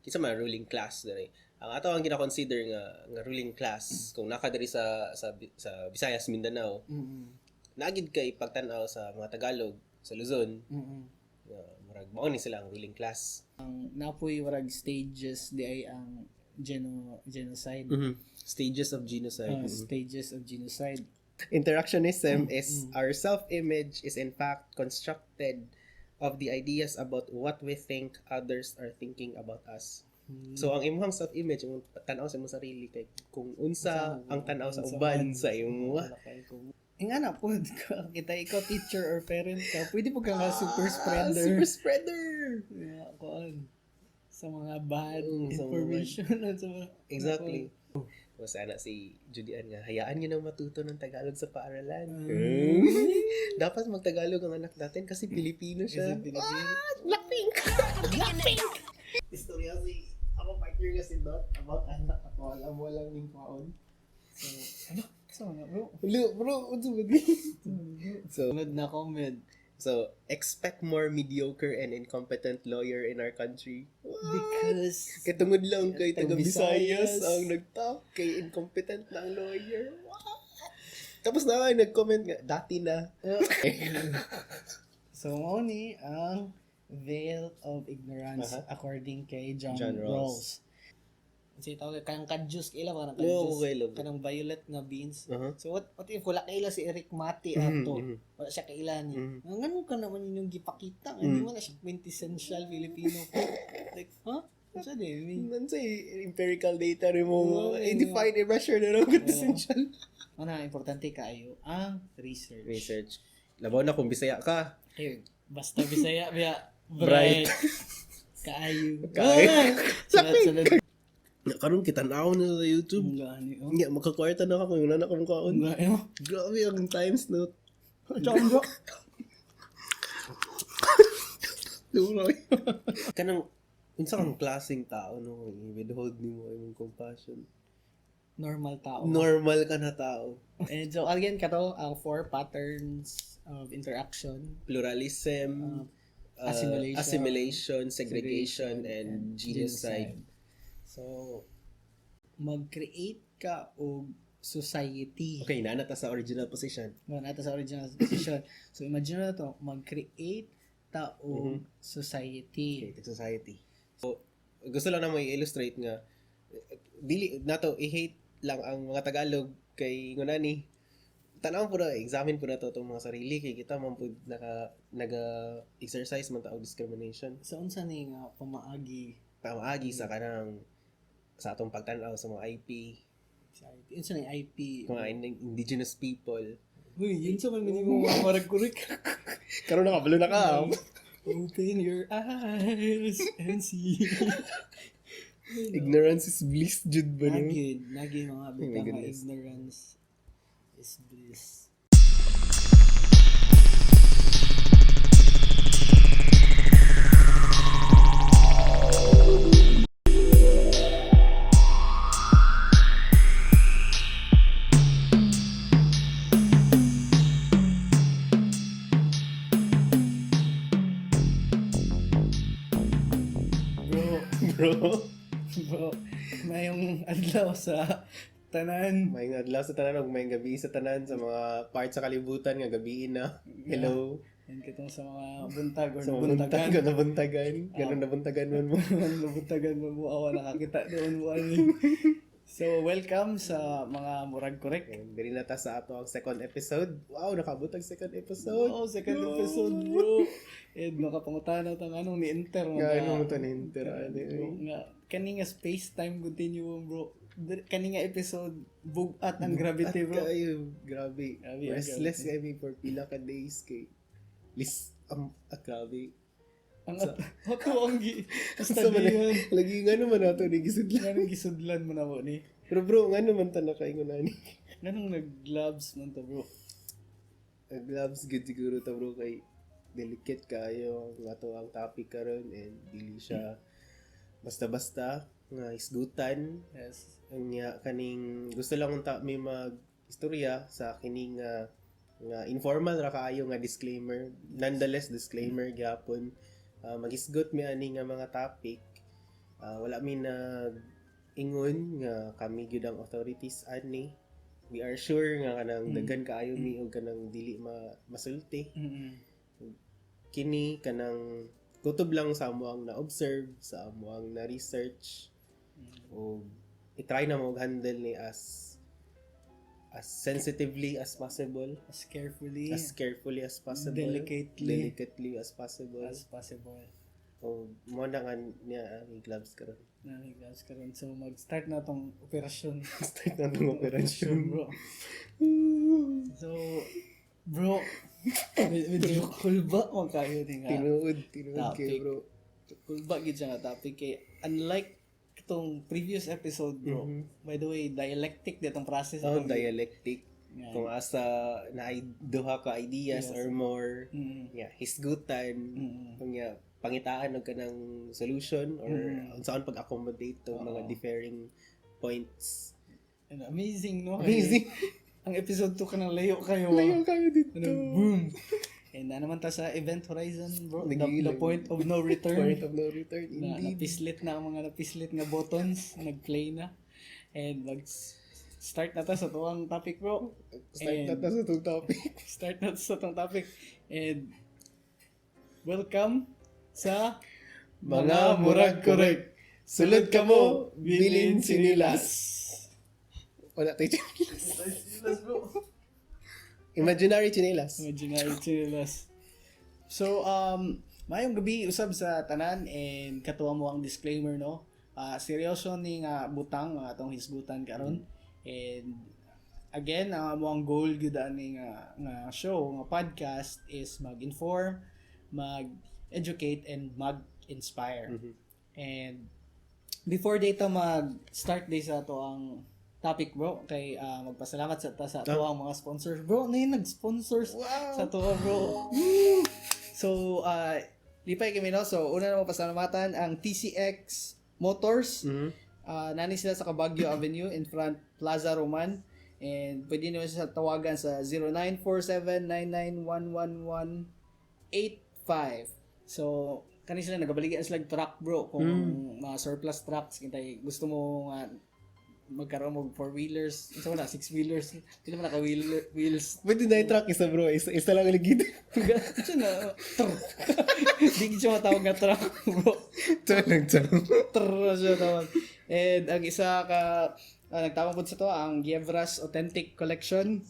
kinsa man ruling class diri. Ang ato ang gina-consider nga ruling class kung naka diri sa Visayas, Mindanao. Naagid kay pagtan-aw sa mga Tagalog sa Luzon. Murag mao ni sila ang ruling class. Ang napoy warag stages di ay ang genocide. Stages of genocide. Stages of genocide. Interactionism is our self-image is in fact constructed of the ideas about what we think others are thinking about us. So ang imong self-image, imong tan-aw sa imong sarili kay kung unsa ang tan-aw sa uban sa imong. Ingana po kita ikaw teacher or parent ka, pwede po kang super spreader. Super spreader. Yeah, sa mga bad information sa mga, exactly. Mas anak si Judian nga, hayaan niyo nang matuto ng Tagalog sa paaralan. Dapat mag-Tagalog ang anak natin kasi Pilipino siya. Blackpink! Blackpink! Istorya si, ako partner nga si Dot about anak ako. Alam mo lang yung kaon. So, ano? Kasama na bro? Bro, unso ba di? So, na comment. So, expect more mediocre and incompetent lawyer in our country. Because katungod lang kay taga Visayas ang nagtalk kay incompetent na ang lawyer. What? Tapos na ay nag-comment nga dati na. So ni ang veil of ignorance according kay John Rawls. Kasi tawag kanang kadjus ila kanang kadjus kanang violet na beans. So what if wala kaila si Eric Mati ato wala siya kaila ni ngano ka naman inyong gipakita hindi man siya quintessential Filipino like unsa din man say empirical data mo define a measure na lang quintessential ana importante kaayo ang research labaw na kung Bisaya ka basta Bisaya biya bright kaayo sunod karon kita naon na sa YouTube. Nga makakwarta na ako yung nanak ko kaon. Grabe ang times note. Chamba. Luroy. Kanang unsa kang klaseng tao no withhold nimo imong compassion. Normal tao. Normal ka na tao. And so again kato ang 4 patterns of interaction, pluralism, assimilation, segregation and genocide. So, mag-create ka og society. Okay, nanata sa original position. So, imagine na to, mag-create ta og society. Okay, society. So, gusto lang na mo i-illustrate nga, dili nato i-hate lang ang mga Tagalog kay ngunani. Tanaw po na, examine po na to itong mga sarili kay kita man po naga-exercise man ta og discrimination. So, unsa ni nga pamaagi sa kanang sa atong pagtan-aw sa mga IP. Unsa ni IP? Mga indigenous people. Uy, yun sa man minimo mga Korek. Karon nakabalo na ka. Open your eyes and see. Ignorance is bliss, jud ba no? Nagid mga bitang ignorance is bliss. Bro, mayong adlaw sa tanan. Mayong adlaw sa tanan ug mayong gabi sa tanan sa mga part sa kalibutan nga gabiin na. Hello. Yan kitong sa mga buntag or nabuntagan. Ganun nabuntagan mo. Nabuntagan mo awa nakakita doon mo ani. So, welcome sa mga Murag Korek. Diri na ta sa ato ang second episode. Wow, nakabot ang second episode. Oh, second episode, bro. Nakapangutana tang anong ni-enter mo. Ano mo to ni-enter? Nga, kani nga space-time continuum, bro. Kani nga episode, bugat ang gravity, bro. Kayo, grabe. Restless kami for pila ka days kay grabe. Ang ato ang studyhan. Lagi nga naman nato ni gisudlan. Nga gisudlan mo na mo ni. Pero bro, nga naman ta na kayo na ni. Ganong nag-gloves man to, bro. Gloves good siguro to, bro, kay delicate kayo nga to ang topic karon and dili siya basta-basta nga isgutan. Yes. Nya kaning gusto lang unta may mag-istorya sa kining nga informal ra kaayo nga disclaimer. Nonetheless disclaimer gyapon. Magisgot mi ani nga mga topic Wala mi ingon nga kami gyud ang authorities ani. We are sure nga kanang daghan kaayo mi og kanang dili masulti. Kini kanang kutob lang sa amuang na-observe, sa amuang na-research. O i-try na mo handle ni as sensitively as possible, as carefully as possible, delicately as possible. O mo na nga niya ang gloves karon. So mag-start na tong operasyon. Bro. So bro, medyo kulba mo kayo din nga. Tinuod kay bro. Kulba gid siya nga topic kay unlike itong previous episode bro. By the way, dialectic ditong process. Dialectic. Yeah. Kung asa na duha ka ideas or more, hisgutan, kung pangitaan og kanang solution or unsaon pag-accommodate to mga differing points. And amazing, no? Amazing. Ang episode 2 kanang layo kayo dito. Boom. And naman ta sa event horizon, bro. The point of no return. Indeed. Napislit na ang mga napislit nga buttons. Nag-play na. And start na ta sa tuwang topic, bro. Start na ta sa itong topic. And welcome sa mga Murag Korek. Sulod ka mo, bilin sinilas. Wala tayo chinilas, bro. Imaginary chinilas. So, mayong gabi usab sa tanan and katuwa mo ang disclaimer, no? Seryoso ni nga butang atong hisgutan karon. And again, mo ang goal gyud ani nga show, nga podcast is mag-inform, mag-educate and mag-inspire. And before data mag-start day sa to ang topic, bro, kay magpasalamat sa ang mga sponsors, bro. Nag-sponsors sa to, bro. So lipay kami, no? So una na mapasalamatan ang TCX Motors. Nani sila sa Cabagyo Avenue in front Plaza Roman, and pwede nyo siya tawagan sa 0947-9911185. So kani sila nagabaligan sila truck, bro, kung mga surplus trucks kitay gusto mo nga magkaroon mo 4-wheelers, isa wala 6-wheelers, hindi naman naka-wheels. Pwede na yung truck isa, bro, isa lang ligid. Ito na hindi siya matawag nga truck, bro. Siya tawag. And ang isa ka nagtawag po sa to ang Gievras Authentic Collection.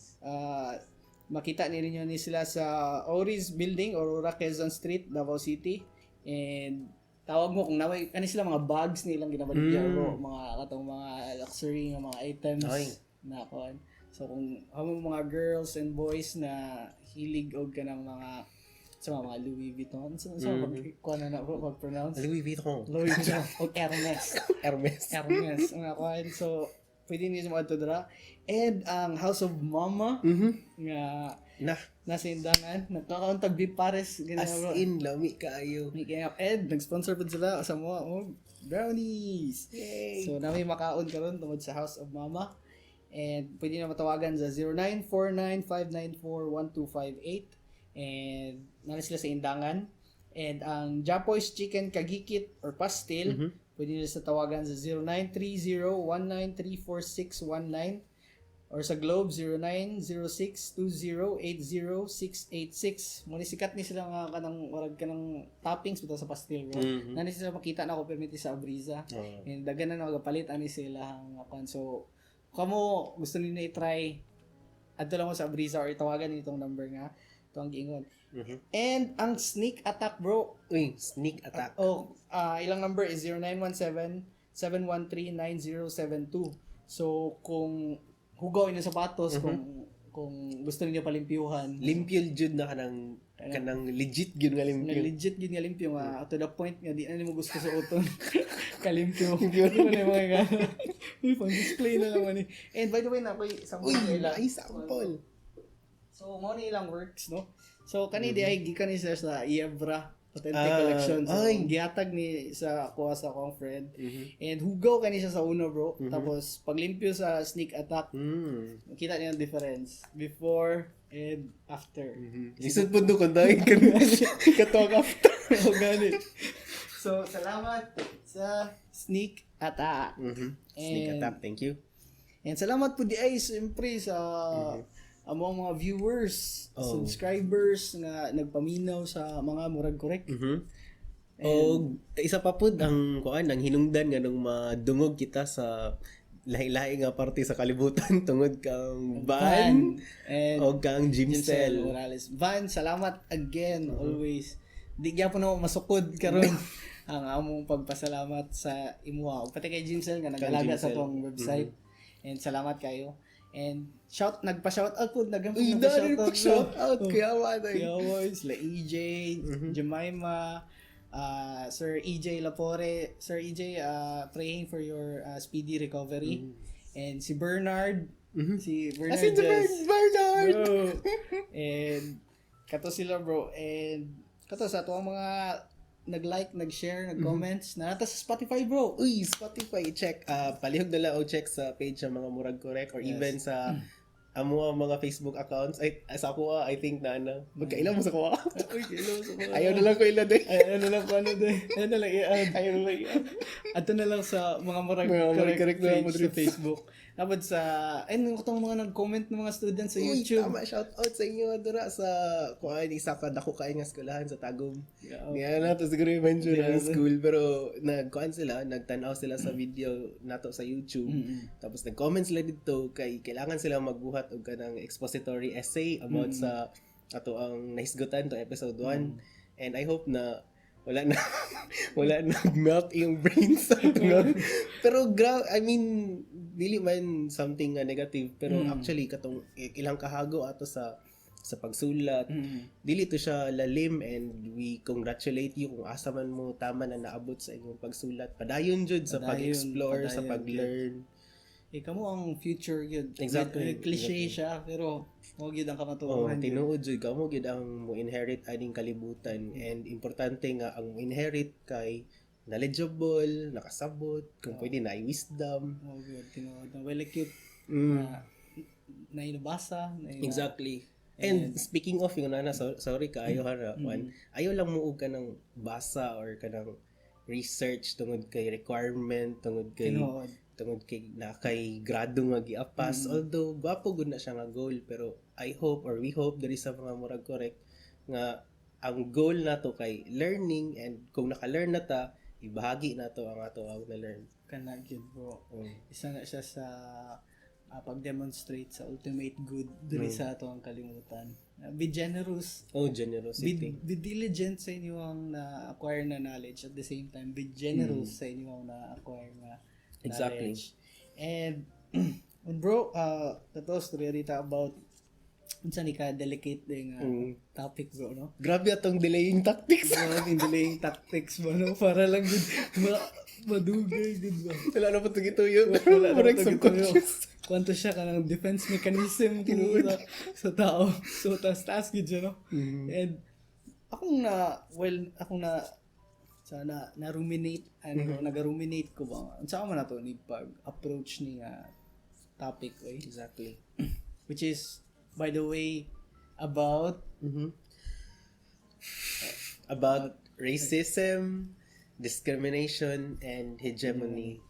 Makita ninyo ni sila sa Oris Building, Aurora, Quezon Street, Davao City. And tawag mo kung naway kani sila mga bags nilang ginabaligyan, bro, mga katong mga luxury nga mga items na kuan. So kung mga girls and boys na hilig og kanang mga mga Louis Vuitton, so kuan na bro pag-pronounce Louis Vuitton o Hermes nga kuan. So pwede niyo mo adto dira. And ang House of Mama nga nasa indangan, nagkakauntag beef pares ganyan, bro. As in, lami kaayo. And nag-sponsor pa sila sa mga brownies. Yay! So nami makaon karon tungod sa House of Mama. And pwede na matawagan sa 0949-594-1258. And nana sila sa indangan. And ang Japoy's Chicken Kagikit or Pastil, pwede nyo sa tawagan sa 0930-1934619 or sa Globe 0906-2080-686. Muna sikat ni sila nga kanang warag kanang toppings bitaw sa pastil, bro. Nani sila makita na ko permiti sa Abriza. And daghan na nagapalit ani sila ang akon. So kamo gusto niyo na i-try adto lang mo sa Abriza or itawagan nitong number nga ito ang giingon. And ang sneak attack, bro. Sneak attack. Ilang number is 0917-713-9072. So kung hugaw inyo sapatos, kung gusto niyo palimpyuhan, limpyo jud na kanang legit gyud nga limpyo. Legit gyud nga limpyo nga to the point nga di na mo gusto sa uton kalimpyo. Limpyo na mga pang display na naman ni. And by the way na koy sample sample. So mo ni ilang works, no? So kani di ay gikan ni sa Iebra Authentic Collection. So gihatag ni sa kuha sa akong friend. And hugaw kani siya sa uno, bro. Tapos paglimpyo sa sneak attack, makita niyo ang difference before and after. Lisod po doon kung dahil katawag after. Ganit. So salamat sa Sneak Attack. Sneak Attack, thank you. And salamat po di ay siyempre sa among mga viewers, subscribers nga nagpaminaw sa mga Murag Korek. O isa pa po ang hinungdan nga nung madungog kita sa lahi-lahi nga parte sa kalibutan tungod kang Van o kang Jimcel Morales. Van, salamat again always. Di gyapon na masukod karon ang among pagpasalamat sa imuha. Pati kay Jimcel nga nagalaga sa tong website. And salamat kayo. And nagpa-shout out po, nagpa-shout out Kuyawa, sila EJ, Jemima, Sir EJ Lapore, Sir EJ, praying for your speedy recovery. And si Bernard, si Bernard, bro. And kato sila bro, and kato sa ato ang mga nag-like, nag-share, nag-comments na nata sa Spotify bro. Uy, Spotify, check. Palihog na lang o check sa page ng mga Murag Korek or even sa amo mga Facebook accounts. Ay, sa ako I think na magkailan mo sa kuha. Ayaw na lang ko ilan din. Ayaw na lang ko Ayaw na lang i-add. Ato na lang sa mga Murag Korek page sa Facebook. Dapat sa itong mga nag-comment ng mga students sa YouTube. Tama, shout out sa inyo dira sa isa ka dako kay nga eskwelahan sa Tagum. Yan na to siguro i-mention na school pero nagtanaw sila sa video nato sa YouTube. Tapos nag-comment sila dito kay kailangan sila magbuhat og kanang expository essay about sa ato ang nahisgutan to episode 1. And I hope na wala na melt yung brains sa pero I mean dili man something negative pero actually katong ilang kahago ato sa pagsulat dili to siya lalim, and we congratulate you kung asa man mo tama na naabot sa inyong pagsulat. Padayon jud sa pag-explore, sa pag-learn. Kamo ang future yun. Exactly. Cliche siya, pero mo gyud ang kamatuoran. Tinuod jud kamo gyud ang mo inherit aning kalibutan, and importante nga ang mo inherit kay knowledgeable, nakasabot, kung pwede na wisdom. Good, tinuod na well equipped. Na inabasa, exactly. And speaking of yung sorry kaayo hara, ayaw lang mo og kanang basa or kanang research tungod kay requirement, tungod kay grado nga giapas. Although gwapo gud na siya nga goal, pero I hope or we hope diri sa mga Murag Korek nga ang goal nato kay learning, and kung naka-learn na ta, ibahagi nato ang ato ang na-learn. Kana gyud bro. Isa na siya sa pag-demonstrate sa ultimate good diri sa ato ang kalimutan. Be generous. Generosity. Be diligent sa inyo ang na-acquire na knowledge. At the same time, be generous sa inyo ang na-acquire na exactly. knowledge. And bro, tato story rita about unsa ni ka delicate ding topic bro, no? Grabe atong delaying tactics. Delaying tactics mo, no? Para lang good madugay good ba. Wala na pa tugituyo. Wala na pa tugituyo. Kwanto siya kanang defense mechanism tinuod sa tao. So taas gid siya, no? And akong na-ruminate, nag-ruminate ko ba? Unsa man nato ni pag-approach ni topic, eh? Exactly. Which is, by the way, about racism, discrimination, and hegemony.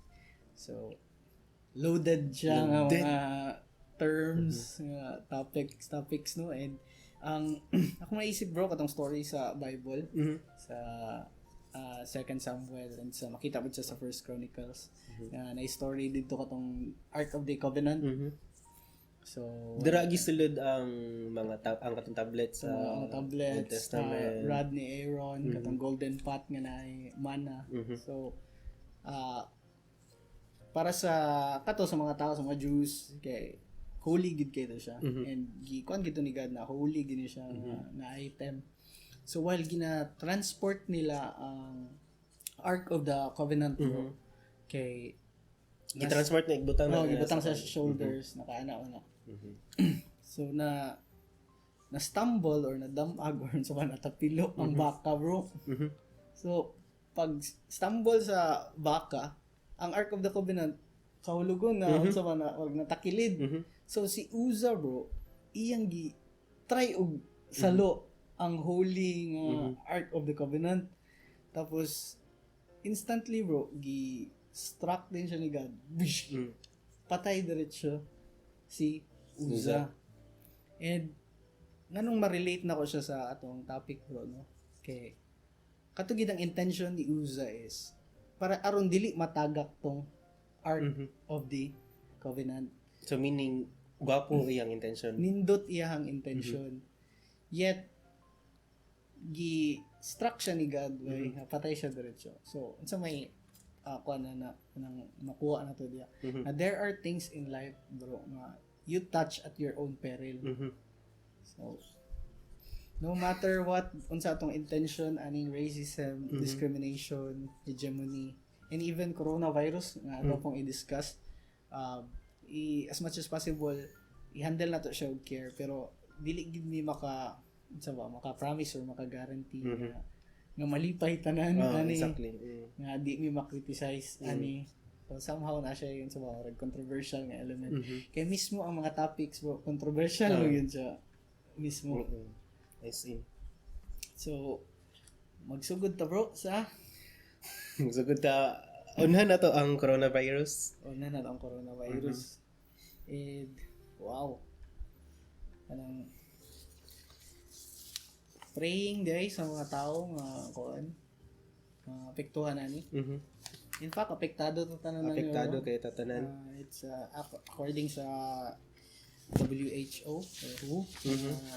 So, loaded siya nga mga terms, nga topics, no? And ako naisip bro katong story sa Bible, sa 2 Samuel, and sa makita mo siya sa 1 Chronicles. Na story dito katong Ark of the Covenant. So dira gisulod ang mga ang katong tablets sa tablets, Old Testament, rod ni Aaron, katong golden pot nga naay manna. So para sa mga tao, sa mga Jews, kay holy gid kayo siya. And gikuan gito ni God na holy gini siya na item. So while gina-transport nila ang Ark of the Covenant kay i-transport na ibutang sa shoulders, nakaana na. So na stumble or nadamag or sa natapilo ang baka bro. So pag stumble sa baka, ang Ark of the Covenant kahulugon na unsa man wag natakilid. So si Uza bro, iyang try og salo ang holy nga Ark of the Covenant. Tapos instantly bro, struck din siya ni God. Bish! Patay diretso si Uza. And nganong ma-relate na ko siya sa atong topic bro, no? Kay katugid ang intention ni Uza is para aron dili matagak tong art of the covenant. So meaning gwapo iyang intention. Nindot iyang intention. Yet struck siya ni God, patay siya diretso. So unsa may kuha na makuha na to diya. There are things in life bro nga you touch at your own peril. So no matter what unsa atong intention aning racism, discrimination, hegemony, and even coronavirus nga ato pong i-discuss, as much as possible i-handle nato siya with care, pero dili gid mi maka promise or maka guarantee nga malipay tanan ani exactly. nga di mi ma-criticize ani. So somehow na siya yun sa mga controversial nga element. Kaya mismo ang mga topics bro controversial yun siya mismo. I see. So magsugod ta bro sa magsugod ta unhan na to ang coronavirus. And wow, kanang praying day sa mga tao nga apektuhan ani. In fact, apektado to tanan. Apektado kay tatanan. It's according sa WHO or WHO.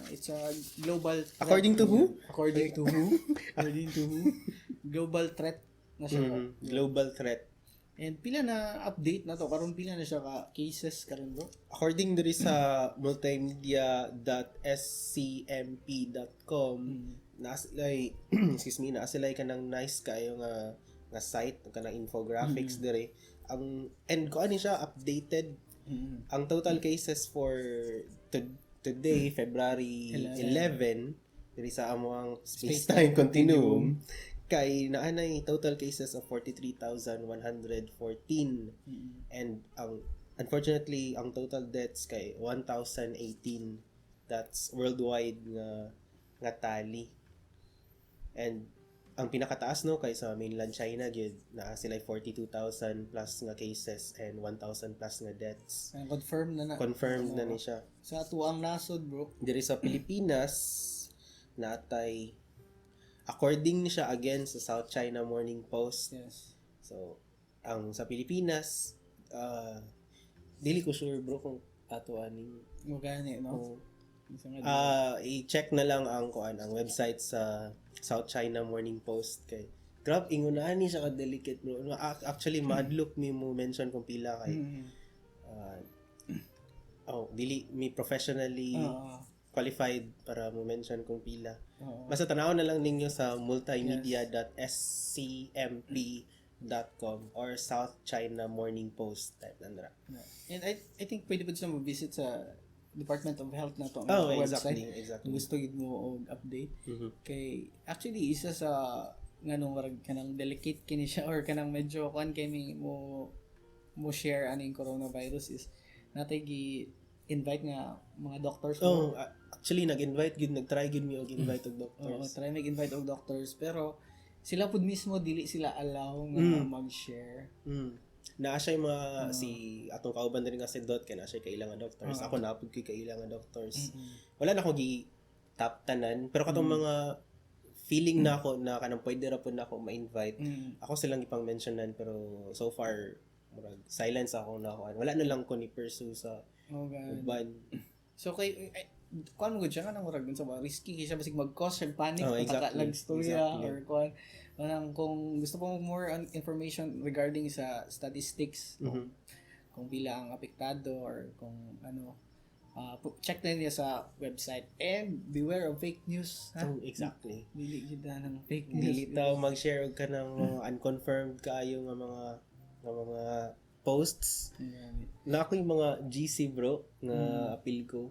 It's a global threat. According to who? According to who? Global threat na siya. Global threat. And pila na update na to karon, pila na siya ka cases karon bro? According diri sa multimedia.scmp.com nasilay nasilay kanang nice kayo nga site kanang infographics diri ang and ko ani siya updated. Ang total cases for today February 11 diri sa among space-time continuum kay naanay total cases of 43,114 and unfortunately ang total deaths kay 1,018. That's worldwide nga tally. And ang pinakataas no kay sa mainland China gyud na sila 42,000 plus nga cases and 1,000 plus nga deaths. Confirmed na ni siya. Sa atuang nasod bro. Diri sa Pilipinas natay according ni siya again sa South China Morning Post. Yes. So ang sa Pilipinas dili ko sure bro kung ato aning mo gani no. I-check na lang ang website sa South China Morning Post kay grab ingunahan ni siya ka delicate bro. Actually madlook mi mo mention kung pila kay dili mi professionally qualified para mo mention kung pila. Basta tanawon na lang ninyo sa multimedia.scmp.com or South China Morning Post type nandra. And I think pwede po siya mag-visit sa Department of Health na to website. Exactly. Gusto gid mo og update. Kay actually isa sa nganong warag kanang delicate kini siya or kanang medyo kuan kay mo share aning coronavirus is natay invite nga mga doctors. Actually nag-try gid mi og invite og doctors. Try mag-invite og doctors pero sila pud mismo dili sila allow nga mag-share. Naa siya yung mga si atong kauban rin nga si Dot kay naa siya kailangan doctors. Ako na pud kay kailangan doctors. Wala na ko top tanan pero katong mga feeling na ako na kanang pwede ra pud na ako ma-invite. Ako silang ipang mentionan pero so far murag silence ako na ako. Wala na lang ko ni pursue sa uban. So kay kuan mo gud siya kanang murag sa risky kay siya basig mag-cause siya panic exactly. Storya or kuan kanang kung gusto mo more information regarding sa statistics kung pila ang apektado or kung check na niya sa website and beware of fake news. Exactly. Dili gid nang fake news. Dili taw mag-share og kanang unconfirmed kaayo nga mga posts. Na ako yung mga GC bro nga appeal ko.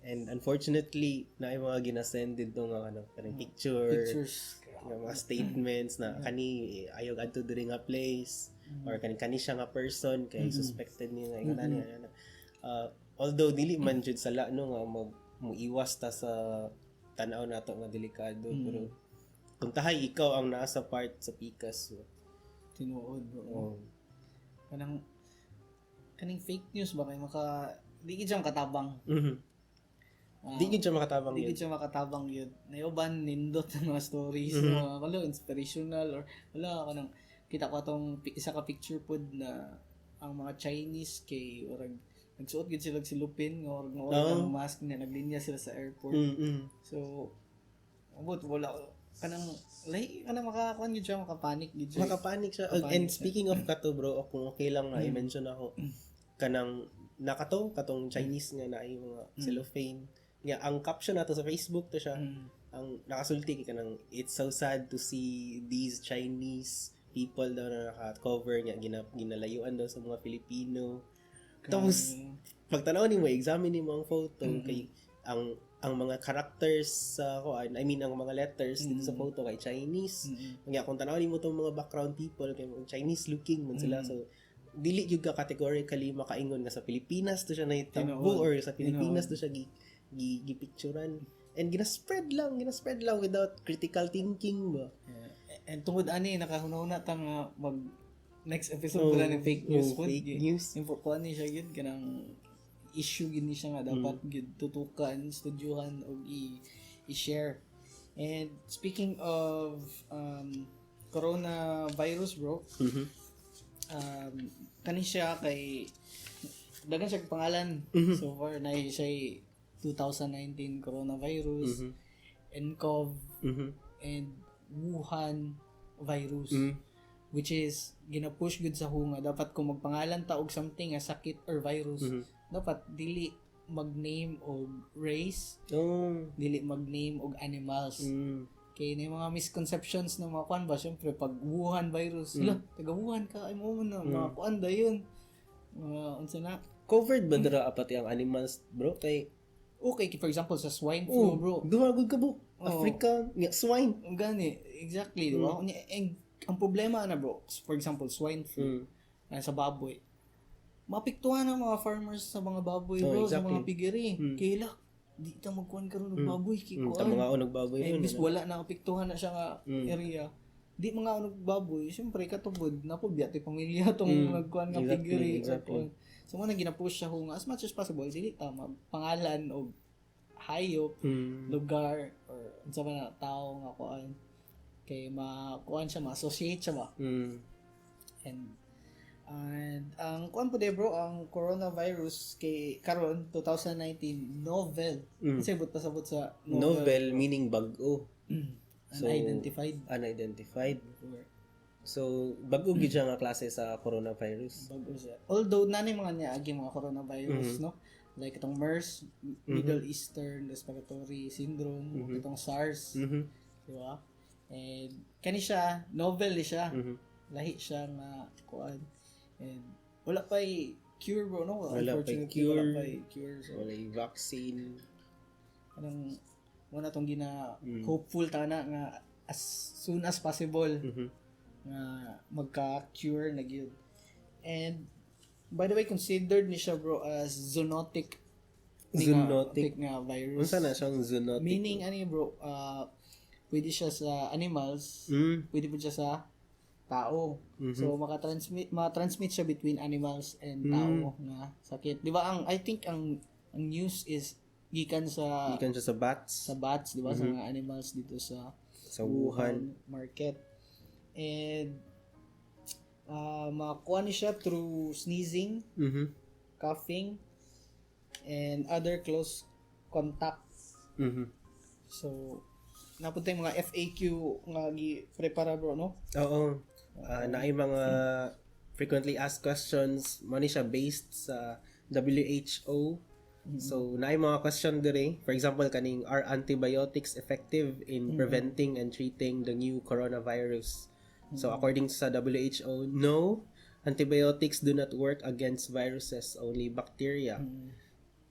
And unfortunately na yung mga ginasended no nga kanang pictures nga mga statements na kani ayaw adto diri nga place or kani siya nga person kay suspected niya nga inana. Although dili man jud sala no nga muiwas ta sa tan-aw nato nga delikado pero kung tahay ikaw ang nasa part sa pikas Tinuod, bro. Oh. Kaning fake news ba kay di gid siya makatabang. Di gid siya makatabang yun. Di gid siya makatabang yun. Nayuban nindot ng mga stories na wala inspirational or wala kanang kita ko atong isa ka picture pod na ang mga Chinese kay orag nagsuot gid sila silupin or ng mask na naglinya sila sa airport. So wala kanang makakuan gid siya makapanik gid siya. Makapanik siya. And speaking of kato bro, kung okay lang na i-mention ako kanang katong Chinese nga na mga cellophane. Nga ang caption nato sa Facebook to siya. Ang nakasulti ka nang it's so sad to see these Chinese people daw na naka-cover nga ginalayuan daw sa mga Filipino. Tapos pagtanaw ni mo, examine ni mo ang photo kay ang mga characters sa ang mga letters dito sa photo kay Chinese. Nga kung tanaw ni mo tong mga background people kay Chinese looking man sila, so dili gyud ka categorically makaingon nga sa Pilipinas to siya nahitabo or sa Pilipinas to siya gipicturan. And gina-spread lang without critical thinking ba. And tungod ani nakahuna-huna ta nga mag next episode pala ng fake news pod. Fake news. Kuan ni siya gyud kanang issue gid ni siya nga dapat gyud tutukan, studyuhan og i-share. And speaking of coronavirus bro. Kani siya kay dagan siya pangalan. So far na siya 2019 coronavirus, nCoV, and Wuhan virus, which is gina-push good sa hunga. Dapat kung magpangalan ta og something nga sakit or virus, dapat dili mag-name og race, dili mag-name og animals. Kaya na mga misconceptions ng mga kuan ba, syempre pag Wuhan virus, taga Wuhan ka, ay mo na, mga kuan da yun. Unsa na? Covered ba dira pati ang animals, bro? Kay okay, for example, sa swine flu, bro. Duhagod ka bro. Africa, swine. Gani, exactly, di ba? Ang problema na, bro, for example, swine flu, sa baboy. Mapiktuhan ang mga farmers sa mga baboy, bro, sa mga piggery. Kaya di ita magkuhan karon ng baboy Sa mga unog baboy yun. Bis wala na apektuhan na siya nga area. Di mga unog baboy, syempre katubod na po biyate pamilya tong nagkuhan nga piggery. Exactly. So mo na gina-push siya kung as much as possible dili ta pangalan o hayop, lugar or unsa man na tao nga kuan kay makuan siya ma-associate siya ba. And ang kuan po bro, ang coronavirus kay karon 2019 novel. Kasi pasabot sa novel meaning bag-o. Unidentified. So bag-o gid siya nga klase sa coronavirus. Bag-o siya. Although nanay mga niagi mga coronavirus, no? Like itong MERS, Middle Eastern Respiratory Syndrome, itong SARS, di ba? And kani siya novel siya. Lahi siya nga kuan. And wala pa cure bro, no? Wala pa cure. So, wala vaccine. Anong muna tong hopeful tana nga as soon as possible nga magka-cure na gyud. And by the way, considered ni siya bro as zoonotic nga virus. Unsa na siyang zoonotic? Meaning ani bro, pwede siya sa animals, pwede po siya sa tao. So maka-transmit siya between animals and tao nga sakit. Di ba I think ang news is gikan siya sa bats. Sa bats, di ba? Sa mga animals dito sa Wuhan market. And makuha ni siya through sneezing, coughing, and other close contacts. So napunta yung mga FAQ nga gi-prepara bro, no? Oo. Naay mga frequently asked questions mo ni siya based sa WHO. So naay mga question dire. For example, kaning are antibiotics effective in preventing and treating the new coronavirus? So according sa WHO, no. Antibiotics do not work against viruses, only bacteria.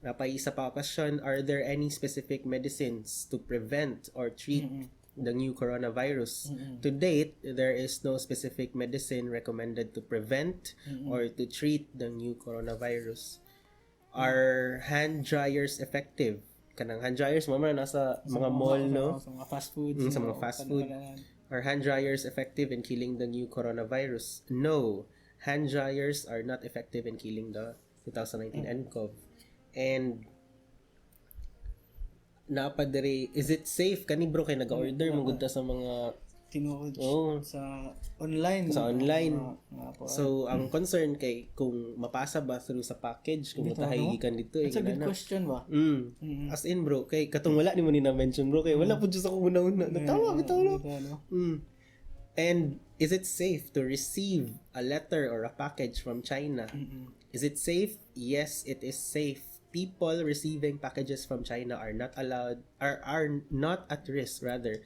Napay isa pa question, are there any specific medicines to prevent or treat the new coronavirus? To date, there is no specific medicine recommended to prevent or to treat the new coronavirus. Are hand dryers effective? Kanang hand dryers mo man nasa mga mall, no? Sa mga fast food. Sa mga fast food. Are hand dryers effective in killing the new coronavirus? No. Hand dryers are not effective in killing the 2019 nCoV. And napadere, is it safe? Kani bro, kay nag-order magud ta sa mga tinuod sa online. So, ang concern kay kung mapasa ba through sa package, kung matahayigikan dito. That's a good question ba? As in bro, kay katong wala ni mo ni na-mention bro, kay wala po dyan sa una-una. Natawa, bitaw. And is it safe to receive a letter or a package from China? Is it safe? Yes, it is safe. People receiving packages from China are not allowed, are not at risk rather.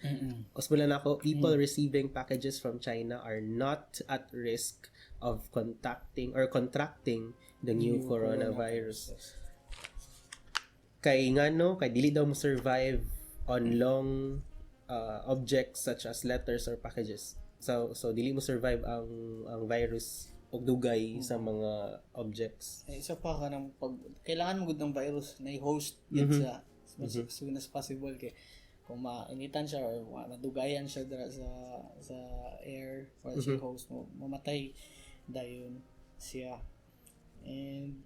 Osmula na ako, people receiving packages from China are not at risk of contacting or contracting the new coronavirus. Kay nga no, kay dili daw mo survive on long objects such as letters or packages. So dili mo survive ang virus og dugay sa mga objects. Isa pa ka ng kailangan mo gud ng virus na i-host yun sa as soon as possible kay kung mainitan siya or madugayan siya sa air or sa host mo, mamatay dayon siya. And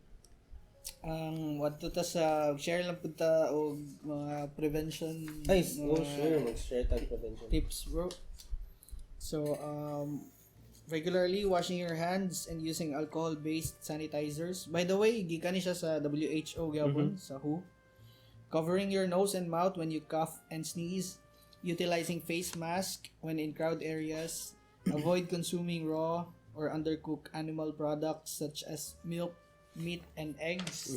what to ta sa share lang pud ta og mga prevention sure, mag-share tag prevention tips bro. So regularly washing your hands and using alcohol-based sanitizers. By the way, gikan ni siya sa WHO gyapon sa WHO. Covering your nose and mouth when you cough and sneeze. Utilizing face mask when in crowd areas. Avoid consuming raw or undercooked animal products such as milk, meat, and eggs.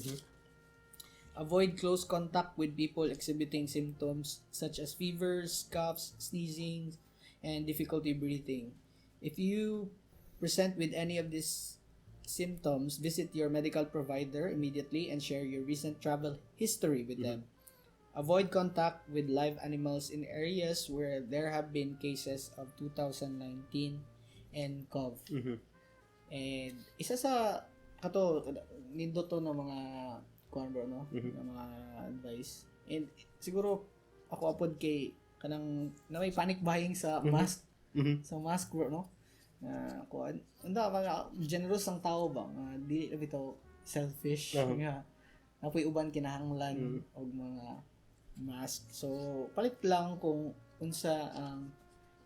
Avoid close contact with people exhibiting symptoms such as fevers, coughs, sneezing, and difficulty breathing. If you present with any of these symptoms, visit your medical provider immediately and share your recent travel history with them. Avoid contact with live animals in areas where there have been cases of 2019 nCoV. And isa sa kato nindo to ng mga kuan bro no, ng mga advice. And siguro ako apod kay kanang na may panic buying sa mask. Sa mask bro no, kuan unda mga generous ang tao ba nga dili na bitaw selfish nga napoy uban kinahanglan og mga mask. So palit lang kung unsa ang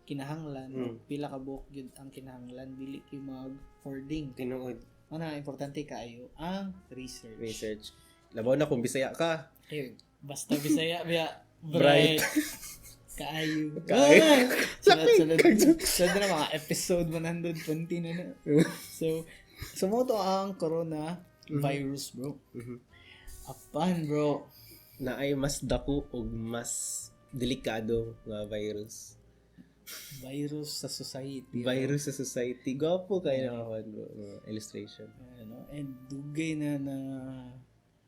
kinahanglan, pila ka buok gyud ang kinahanglan, dili kay mag hoarding. Tinuod ana importante kaayo ang research. Labaw na kung Bisaya ka, basta Bisaya biya bright. Kaayo. Sunod na mga episode 120 na. So, sumoto ang corona virus, bro. Apan, bro. Na ay mas dako o mas delikado nga virus. Virus sa society. Virus sa society. Gwapo kayo na bro. Illustration. And dugay na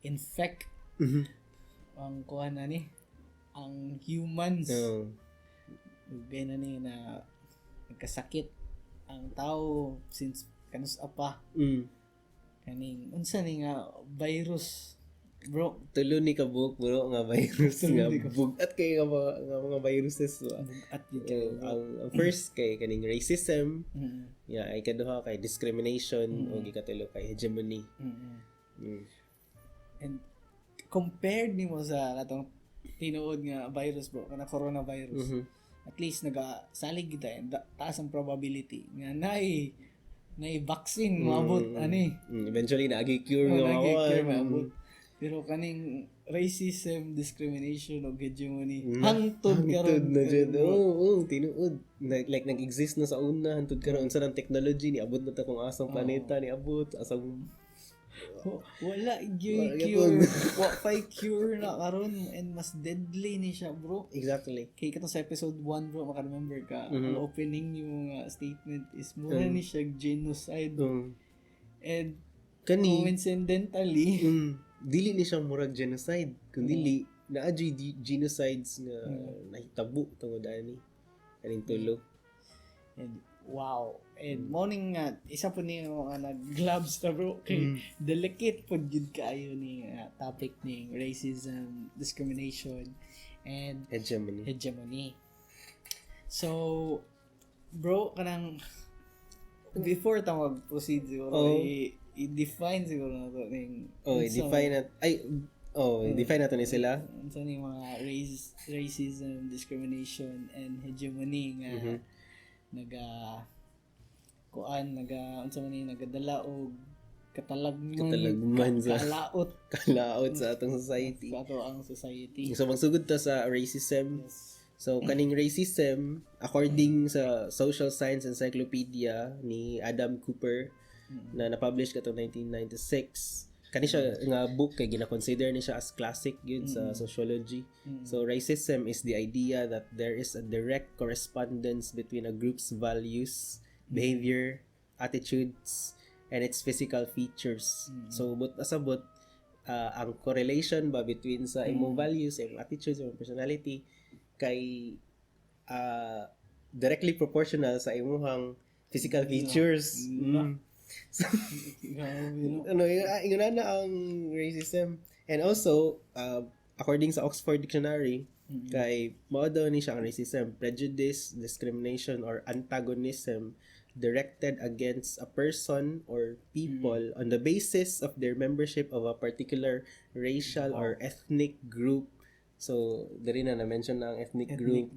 infect ang kuha na ni ang humans. Dugay na ni na nagkasakit ang tao since kanus apa. Kaning unsa ni nga virus bro, tulo ni kabuk bro nga virus nga bugat kay nga mga viruses bugat ang first kay kaning racism, ay kaduha kay discrimination, o ikatulo kay hegemony. And compared nimo sa katong tinuod nga virus bro, kana coronavirus, at least nagasalig kita and taas ang probability nga nay vaccine maabot ani. Eventually naagi cure nga maabot. Pero kaning racism, discrimination o hegemony hangtod karon na jud. Tinuod like nag-exist na sa una hangtod karon unsa ang technology ni abot na ta kung asang planeta ni abot asang wala cure. Wa fay cure na karon and mas deadly ni siya bro. Exactly. Kay kato sa episode 1 bro, maka-remember ka, ang opening yung statement is mura ni siya genocide. And coincidentally, dili ni siya murag genocide, kundi naadjay genocides nga nahitabo tungod ani kaning tulo. And wow. And morning nga isa po ni nag-gloves ta bro kay delicate po gid kaayo ni topic ni racism, discrimination and hegemony. So bro, kanang before ta mag-proceed siguro, i-define siguro na to ning i-define na to ni sila. Unsa ni mga racism, discrimination and hegemony nga unsa man ni nagadala og katalagman sa kalaot sa atong society. Sa ato ang society. So magsugod ta sa racism. So kaning racism according sa Social Science Encyclopedia ni Adam Cooper na na-publish katong 1996. Kani siya nga book kay gina-consider ni siya as classic yun sa sociology. So racism is the idea that there is a direct correspondence between a group's values, behavior, attitudes, and its physical features. So asabot ang correlation ba between sa imong values, imong attitudes, imong personality kay directly proportional sa imong physical features. So, yun na ang racism. And also, according sa Oxford Dictionary, kay mao daw ni siya ang racism, prejudice, discrimination, or antagonism directed against a person or people on the basis of their membership of a particular racial or ethnic group. So, dali na na-mention na ang ethnic group.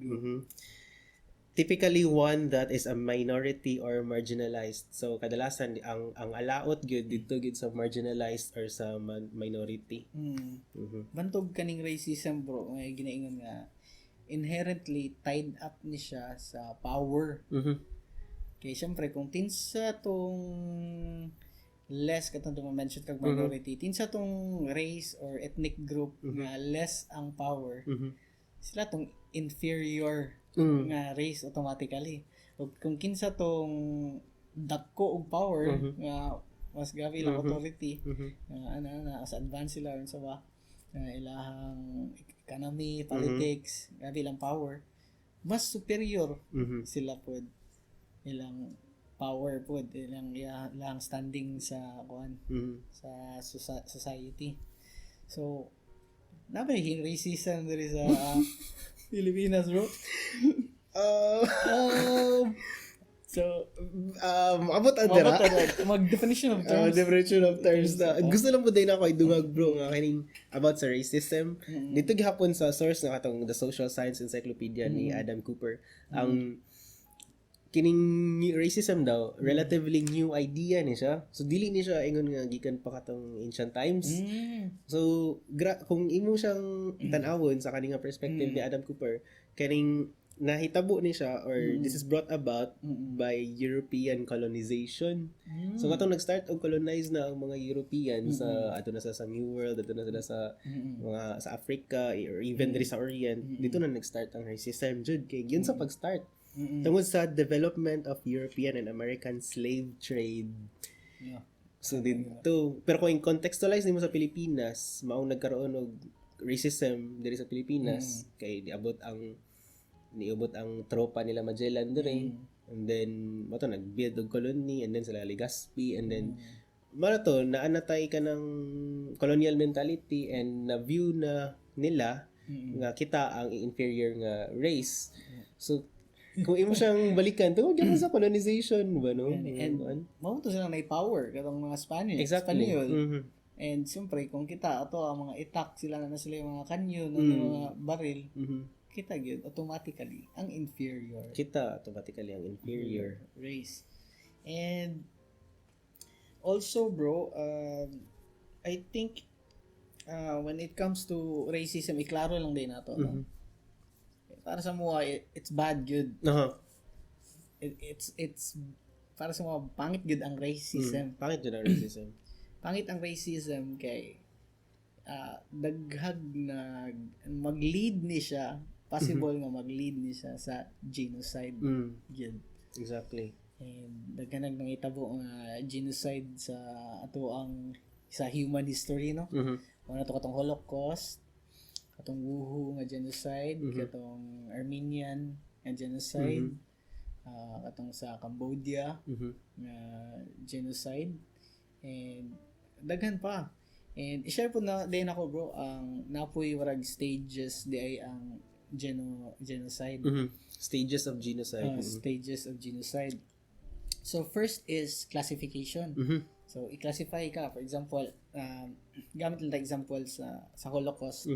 Typically one that is a minority or marginalized. So, kadalasan ang alaot gyud dito gyud sa marginalized or sa minority. Bantog kaning racism, bro, may ginaingon nga inherently tied up ni siya sa power. Kaya syempre, kung tinsa tong less, katong ma-mention kag minority, tinsa tong race or ethnic group nga less ang power, sila tong inferior nga race automatically. O kung kinsa tong dako og power nga mas gabi lang authority, as advanced sila sa ba, ilahang economy, politics, gabi lang power, mas superior sila pod ilang power pod ilang standing sa sa society. So nabay racism diri sa Pilipinas, bro. Abot ang dira. Mag-definition of terms. Definition of terms na. Gusto lang po din ako idungag, bro, nga kaning about sa racism. Dito gihapon sa source na katong The Social Science Encyclopedia ni Adam Cooper. Ang kining racism daw, relatively new idea ni siya. So, dili ni siya ingon nga gikan pa katong ancient times. So, kung imo siyang tan-awon sa kaning perspective ni Adam Cooper, kaning nahitabo ni siya or this is brought about by European colonization. So, katong nag-start og colonize na ang mga European sa ato na sa New World, ato na sila sa mga sa Africa or even diri sa Orient. Dito na nag-start ang racism jud kay yun sa pag-start. Tungod sa development of European and American slave trade. So dito, pero kung contextualize nimo sa Pilipinas, maong nagkaroon og racism diri sa Pilipinas kay niabot ang tropa nila Magellan diri, and then mato nagbuild og colony, and then sila Legazpi, and then marato naanatay ka ng colonial mentality and na view na nila nga kita ang inferior nga race. So kung imo siyang balikan, tungod gyud sa colonization ba, no? And mao to sila may power katong mga Spanish. Exactly. And siyempre kung kita ato ang mga itak sila na sila yung mga kanyon, mga baril, kita gyud automatically ang inferior. Kita automatically ang inferior race. And also, bro, I think when it comes to racism, iklaro lang din nato, no? Para sa mga it's bad good. It's para sa mga pangit good ang racism. Pangit good ang racism. Pangit ang racism kay daghag na mag-lead ni siya, possible nga mag-lead ni siya sa genocide. Yun. Exactly. And daghanag nangitabo nga genocide sa ato ang sa human history, no? Una to katong Holocaust, katong Wuhu nga genocide, katong Armenian nga genocide, katong sa Cambodia nga genocide, and daghan pa. And i-share po na din ako, bro, ang napoy warag stages di ay ang genocide. Stages of genocide. Stages of genocide. So first is classification. So i-classify ka, for example, gamit lang tayo example sa Holocaust.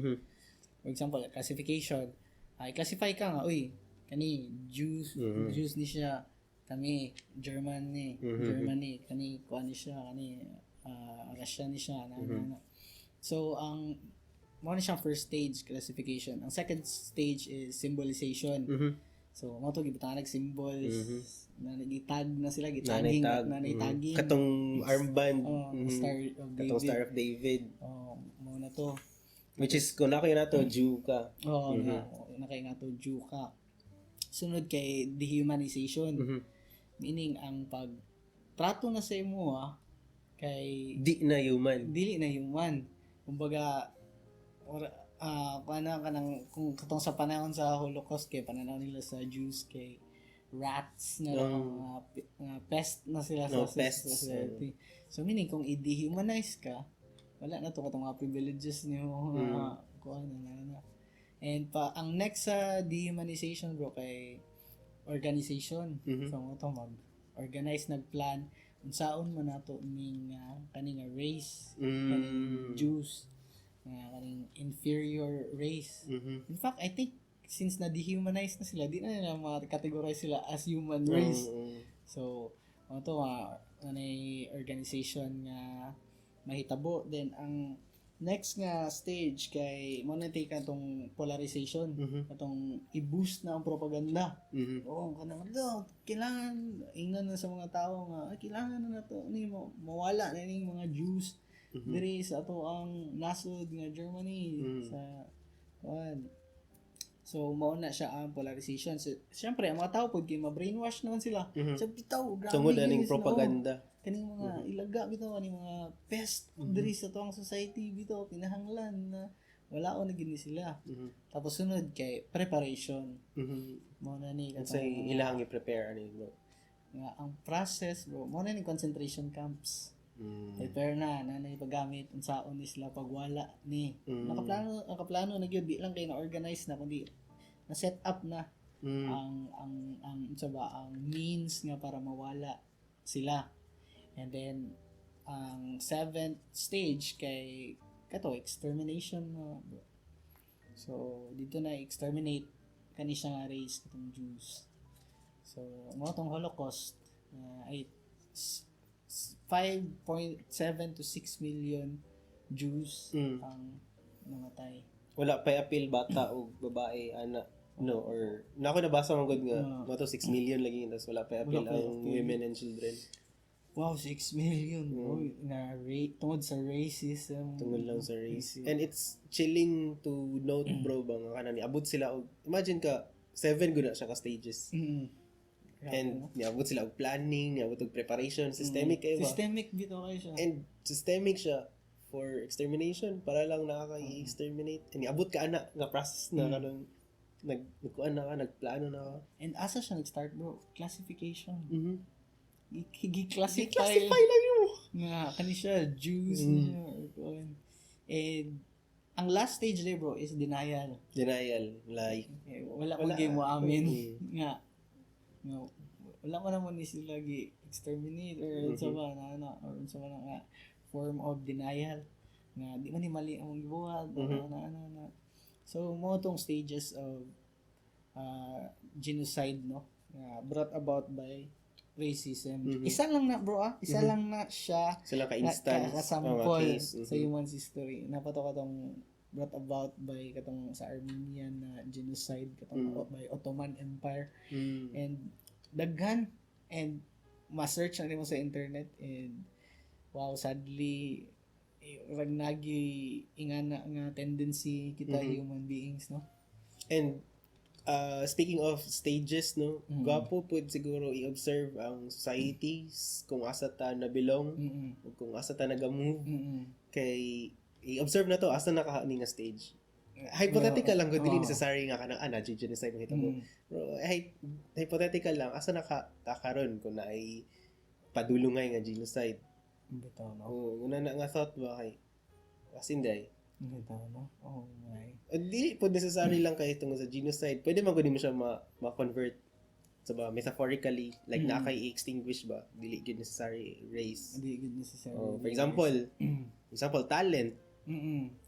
For example, classification. I-classify ka nga, uy, kani Jews ni siya, kami Germany, kani kuan ni siya, kani Russia ni siya, So mo na siyang first stage classification. Ang second stage is symbolization. So mo to gibutangan symbols na nagitag na sila, gitaging nanay-tagging katong armband, Star of David. Mo na to, which is kung nakayo na to Jew ka. Nakayo na to Jew ka. Sunod kay dehumanization. Meaning ang pagtrato na sa imo kay dili na human. Kumbaga kung katong sa panahon sa Holocaust kay pananaw nila sa Jews kay rats na pest na sila sa society. So meaning kung i-dehumanize ka, wala na to katong mga privileges niyo kuan na. And ang next sa dehumanization bro kay organization. So mo to mag-organize, nagplan unsaon man nato ning kaning race, kaning Jews, kaning inferior race. In fact, I think since na-dehumanize na sila, di na nila ma-categorize sila as human race. So, ano to, organization nga mahitabo. Then, ang next nga stage kay monetary katong polarization, katong i-boost na ang propaganda. Oo, kanang kailangan ingnan na sa mga tao nga kailangan na nato ni mawala na ning mga Jews diri sa ato ang nasod nga Germany sa kuan. So mao na siya ang polarization. So, syempre ang mga tao pud kay ma-brainwash naman sila. So bitaw grabe tungod ning propaganda. Kaning mga ilaga bitaw ani mga pest diri sa tuang society bitaw pinahanglan na wala na gini sila. Tapos sunod kay preparation. Mao na ni katong ilang i-prepare ani bro. Nga ang process bro, mao na ni concentration camps. Prepare na paggamit unsaon ni sila pagwala ni. Nakaplano na gyud, di lang kay na-organize na kundi na set up na ang means nga para mawala sila. And then ang seventh stage kay extermination bro. So dito na exterminate kani siya nga race katong Jews. So mo tong Holocaust ay 5.7 to 6 million Jews ang namatay. Wala pa appeal bata o babae, anak, no, or nako nabasa man gud nga mo to 6 million lagi tapos wala pa appeal ang women and children. Wow, 6 million na rate tungod sa racism. Tungod lang sa race. And it's chilling to note bro bang kanang niabot sila og imagine ka 7 gud na siya ka stages. And niabot sila og planning, niabot og preparation, systemic kayo ba? Systemic bitaw kayo siya. And systemic siya for extermination para lang nakaka-exterminate. And niabot ka ana nga process na kanang nagkuan na ka, nagplano na ka. And asa siya nag-start bro? Classification. I-classify lang yun. Nga kani siya Jews niya or kuan. And ang last stage there bro is denial. Like wala ko gyud mo amin nga no, wala mo naman ni sila gi-exterminate or unsa ba or unsa ba nga form of denial nga di man ni mali ang gibuhat na. So mo tong stages of genocide no brought about by racism. Isa lang na bro isa lang na siya sila ka instance sample sa human history. Napato katong brought about by katong sa Armenian genocide katong by Ottoman Empire. And daghan and ma-search na mo sa internet and wow, sadly ragnagi ingana nga tendency kita human beings no. And speaking of stages no, gwapo pud siguro i-observe ang societies kung asa ta na belong ug kung asa ta naga-move kay i-observe na to asa nakaani nga stage. Hypothetical lang gud dili necessary nga kanang genocide makita mo. Bro, hypothetical lang asa nakakaron kung naay padulungay nga genocide. Bitaw no. Una na nga thought ba kay Inday no? Oh my. Hindi po necessary lang kahit tungkol sa genocide. Pwede man gud mo siya ma-convert sa ba metaphorically like nakay-extinguish ba dili gyud necessary race. Hindi good necessary. For example, talent.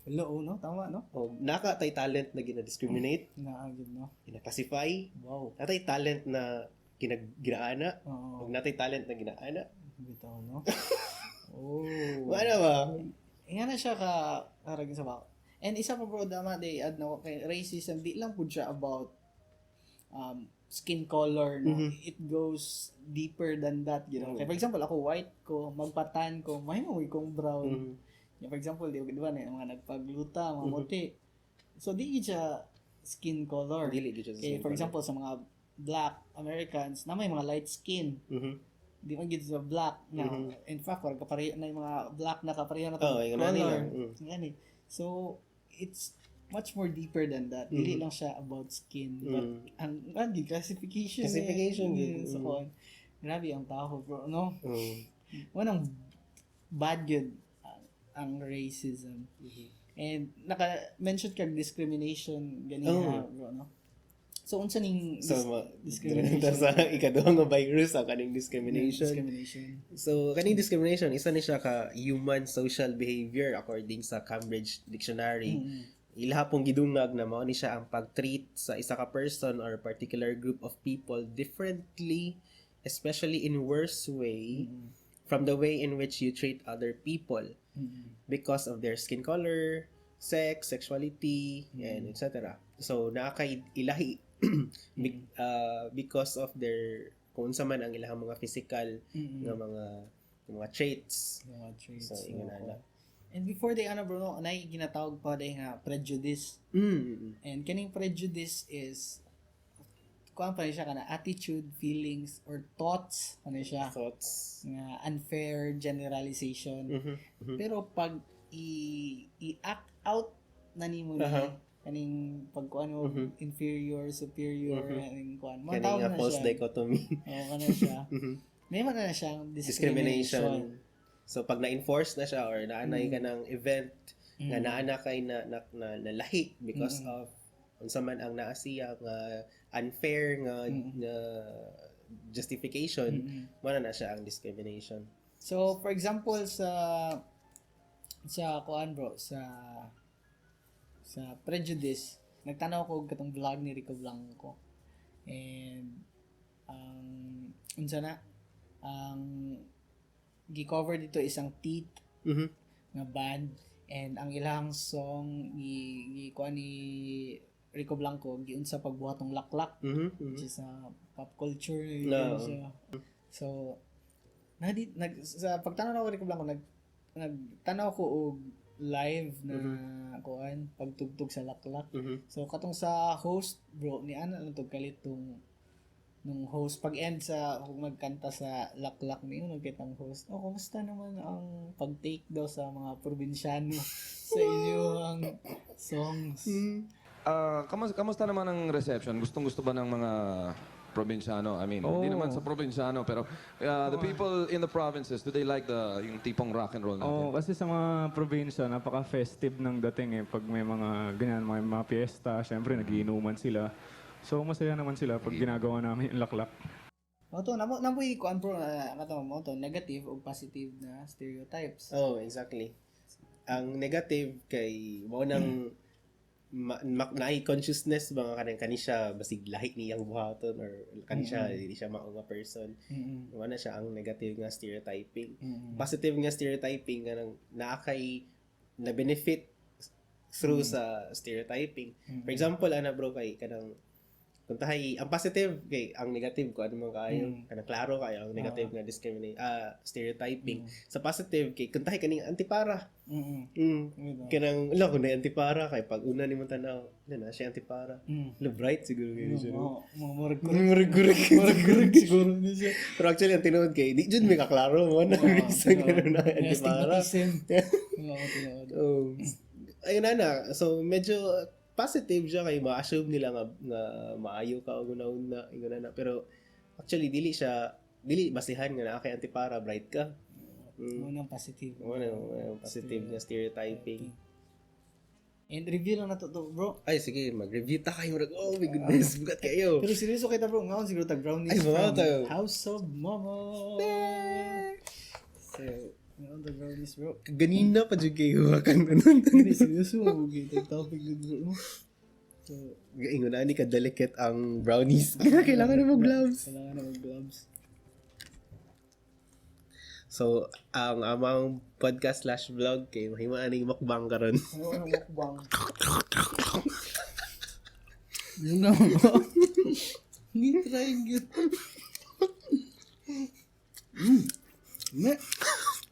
Hello, no? Tama, no? Nakatay talent na gina-discriminate. Naagid, no? Gina-classify. Wow. Natay talent na ginaana. Oo. Natay talent na ginaana. Bitaw, no? Oh. Ano ba? Nga na siya karagin sa bako. And isa pa bro, dama day add na kay racism, di lang po siya about skin color, no? It goes deeper than that, you know. Kaya for example, ako white ko, magpatan ko, mahimoy kong brown. For example, di ba na mga nagpagluta, mga muti. So di siya skin color. Dili gyud siya Okay, for example, sa mga black Americans na may mga light skin. Di man gid sa black na in fact wala kapareho na yung mga black na kapareho na color. Ngani. So it's much more deeper than that. Dili lang siya about skin, but ang classification. So grabe ang tao bro, no? Wanang bad yun ang racism. And naka-mention kag discrimination ganiha bro, no? So unsa ning discrimination sa ikaduhang nga virus ang kaning discrimination. So kaning discrimination isa ni siya ka human social behavior according sa Cambridge Dictionary. Ilaha pong gidungag na mao ni siya ang pag-treat sa isa ka person or particular group of people differently, especially in worse way from the way in which you treat other people because of their skin color, sex, sexuality, and etc. So naakay ilahi because of their kung unsa man ang ilahang mga physical nga mga traits. So ingon ana. And before they bro, no, nay ginatawag pa day nga prejudice. And kaning prejudice is kuan pa siya kana attitude, feelings or thoughts siya. Thoughts nga unfair generalization. Pero pag i-act out na nimo kaning pagkuan mo inferior, superior, kaning kuan. Kaning nga false dichotomy. Kana siya. May man na siyang discrimination. So pag na-enforce na siya or naanay ka ng event nga naana kay na lahi because of unsa man ang naa siya nga unfair nga justification, wala na siya ang discrimination. So for example sa kuan bro, sa Prejudice, nagtanaw ko katong vlog ni Rico Blanco. And unsa na gi-cover dito isang Teeth nga band, and ang ilang song kuan ni Rico Blanco giunsa pagbuhatong laklak, which is pop culture siya. So sa pagtanaw ko Rico Blanco nagtanaw ko og live na kuan pagtugtog sa laklak. So katong sa host bro ni ana lang tug kalitong nung host pag end sa kung magkanta sa laklak niyo nagkitang host. Kumusta naman ang pag-take daw sa mga probinsyano sa inyong songs? Kamusta naman ang reception? Gustong-gusto ba ng mga probinsyano? I mean, hindi naman sa probinsyano, pero the people in the provinces, do they like yung tipong rock and roll natin? Kasi sa mga probinsya, napaka-festive ng dating eh. Pag may mga ganyan, may mga piyesta, syempre nagiinuman sila. So masaya naman sila pag ginagawa namin yung laklak. Namoy kuan bro mo to negative o positive na stereotypes. Exactly. Ang negative kay mo nang naay consciousness ba nga kani siya basig lahi niyang buhaton or kani siya dili siya mao nga person. Wala siya ang negative nga stereotyping. Positive nga stereotyping nga naakay na benefit through sa stereotyping. For example bro kay kanang kung tahay ang positive kay ang negative ko ano man kayo kanang klaro kayo ang negative nga stereotyping. Sa positive kay kung tahay kaning antipara. Kanang kung na antipara kay pag una nimo tanaw na siya antipara. Bright siguro gyud siya. Murag siguro ni siya. Pero actually ang tinuod kay di jud mi kaklaro mo na reason na antipara. Ayun na. So medyo positive siya kay ma-assume nila nga maayo ka o guna-una na pero actually dili basihan nga na kay antipara bright ka. Unang positive. Unang positive nga stereotyping. And review lang na to, bro. Ay, sige, mag-review ta kayo. Oh my goodness, bugat kayo. Pero seryoso kita, bro. Ngayon siguro tag brownies Ay, mga from tayo. House of Mama. So, ngayon tag brownies, bro. Ganina pa dyan kayo. Hakan ganun. Hindi, seryoso. Okay, tag topic na, bro. So, Ingon na ni ka-delicate ang brownies. Kailangan na mag-gloves. kailangan na mag-gloves. So, ang amang podcast/vlog kay mahimaan ning mukbang karon. Ano mukbang? Yun na, bro. Hindi trying yun.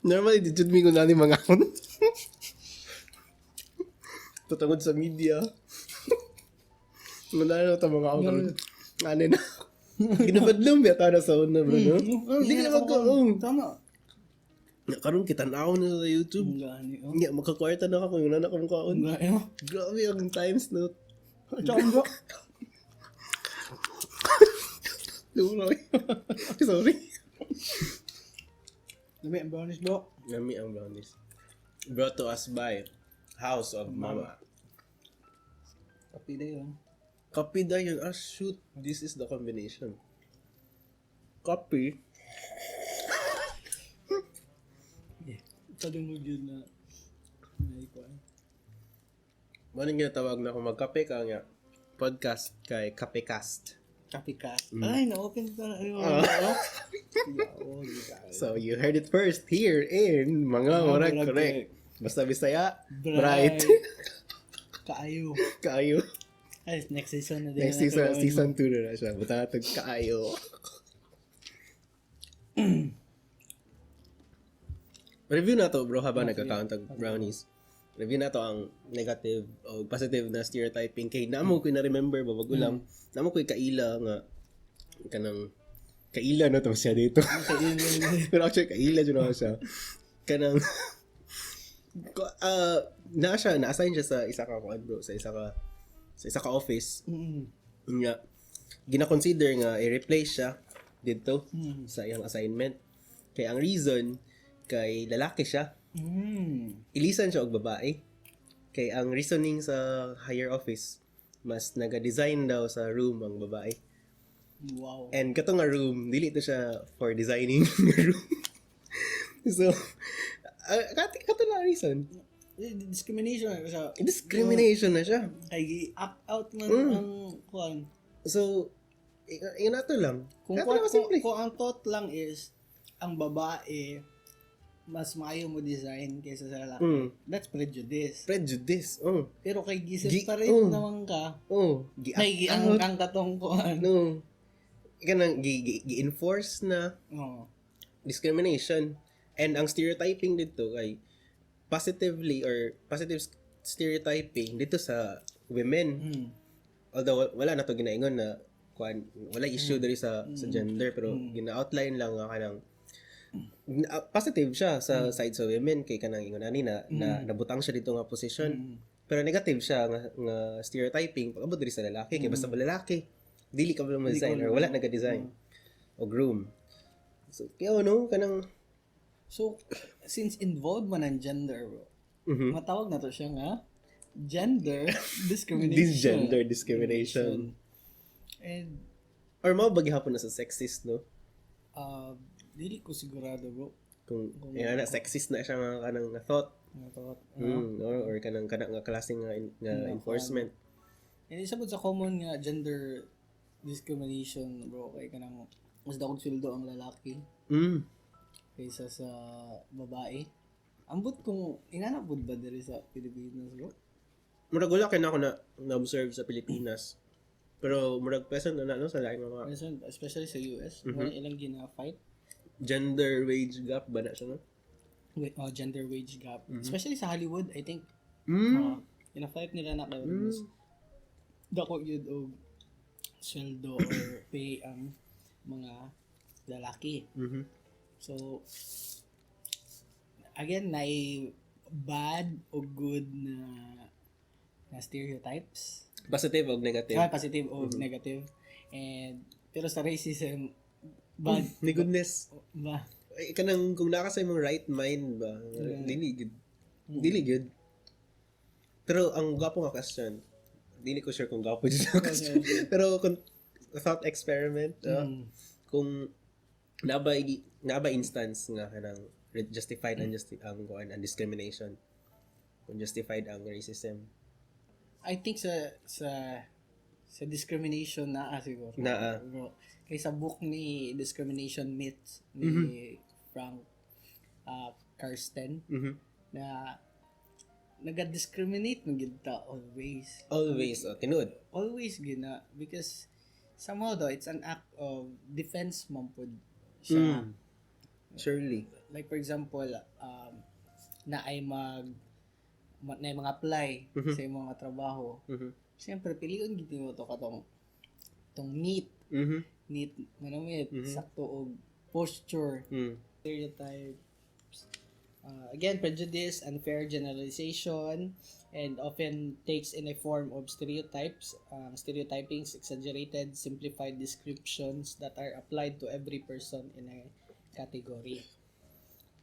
Normally, di jud mi ko na ni mga akon. Tutungod sa media. Muna na ito mga akon. Ano na. Ginabadlong biya ta na sa una, bro, no? Hindi ka na magkaong. Tama. Karon kita na na sa YouTube. Gani, oh. Nga, makakwarta na ka kung yun na akong kaon. Gani, oh. Grabe ang times note. Tsaka, bro. Sorry. Dami ang brownies, bro. Nami ang brownies. Brought to us by House of Mama. Kapi na yun. Copy da yun. Ah, shoot. This is the combination. Copy. Talungog yun na ikuan. Maning ginatawag na kung magkape ka nga podcast kay Kapecast. Copycat. Ay, na-open pa na. So, you heard it first here in Mangaon, Murag, Korek. Basta Bisaya, bright. Kaayo. Kaayo. Ay, next season na din. Next season 2 na siya. Buta na itong kaayo. Review na to, bro, habang nagka-count ang brownies. Review na to ang negative o positive na stereotyping. Kay namo ko na-remember, babago lang. Namo ko kaila nga kanang kaila na to siya dito. Pero actually, kaila dyan ako siya. Kanang na-assign siya sa isa ka kuan, bro, sa isa ka office. Nga gina-consider nga i-replace siya dito sa iyang assignment. Kaya ang reason kay lalaki siya. Ilisan siya og babae. Kay ang reasoning sa higher office, mas naga-design daw sa room ang babae. Wow. And kato nga room, dili ito siya for designing room. So, kato na reason. Discrimination na siya. Discrimination na siya. Ay, act out man ang kuan. So, yun na to lang. Kung ang thought lang is, ang babae, mas maayo mo design kaysa sa lalaki. That's prejudice. Prejudice. Pero kay gisip-separate naman ka. May giang kang katong kuan. Kanang gi-enforce na discrimination. And ang stereotyping dito ay positive stereotyping dito sa women. Although wala na to ginaingon na kuan, wala issue diri sa gender, pero gina-outline lang nga kanang positive siya sa side sa women kay kanang ingon ani na nabutang siya dito nga position. Pero negative siya nga stereotyping pag abot diri sa lalaki kay basta ba lalaki dili ka ba ma-design or wala naga-design o groom. So kaya kanang so since involved man ang gender, bro. Matawag na to siya nga gender discrimination. This gender discrimination. And or mao bagihapon na sa sexist, no? Dili ko sigurado, bro. Kung na sexist na siya nga kanang thought. Or kanang nga klaseng nga enforcement. And isa po sa common nga gender discrimination, bro, kay kanang mas dakong sweldo ang lalaki kaysa sa babae. Ambot kung inanapod ba diri sa Pilipinas, bro? Murag wala kay na ako na-observe sa Pilipinas. Pero murag present na sa laing mga especially sa US, wala ilang gina-fight. Gender wage gap ba na siya, no? Gender wage gap. Especially sa Hollywood, I think. Gina-fight nila na kayo. Dako yun o sweldo or pay ang mga lalaki. So, again, na bad o good na stereotypes. Positive o negative? Positive o negative. And, pero sa racism, bad. My goodness. Ba? Kanang kung naka sa imong right mind ba, dili good. Pero ang gwapo nga question, hindi ko sure kung gwapo dito ang question. Pero kung thought experiment, kung naba instance nga kanang justified ang discrimination, kung justified ang racism. I think sa discrimination siguro. Bro. Kay sa book ni Discrimination Myths ni Frank Karsten na naga-discriminate ng gita always. Tinud. Always gina because somehow though it's an act of defense man pod siya. Surely. Like for example, na ay mga apply sa imong mga trabaho. Siyempre piliun gid mo to katong neat manamit sakto og posture, stereotypes. Again, prejudice, unfair generalization, and often takes in a form of stereotypes, stereotyping, exaggerated, simplified descriptions that are applied to every person in a category.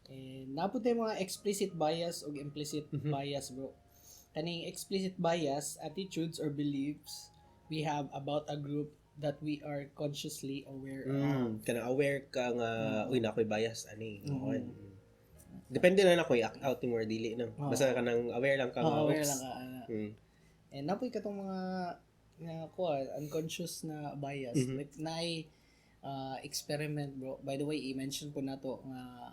And napod tayo mga explicit bias o implicit bias, bro. Kaning explicit bias, attitudes or beliefs we have about a group that we are consciously aware of. Kanang aware ka nga, uy, nakoy bias, ani. Depende na ako i-act out mo or dili no. Basta ka nang aware lang ka. Aware lang ka. And napoy ka tong mga unconscious na bias. Like naay experiment, bro. By the way, i-mention po nato nga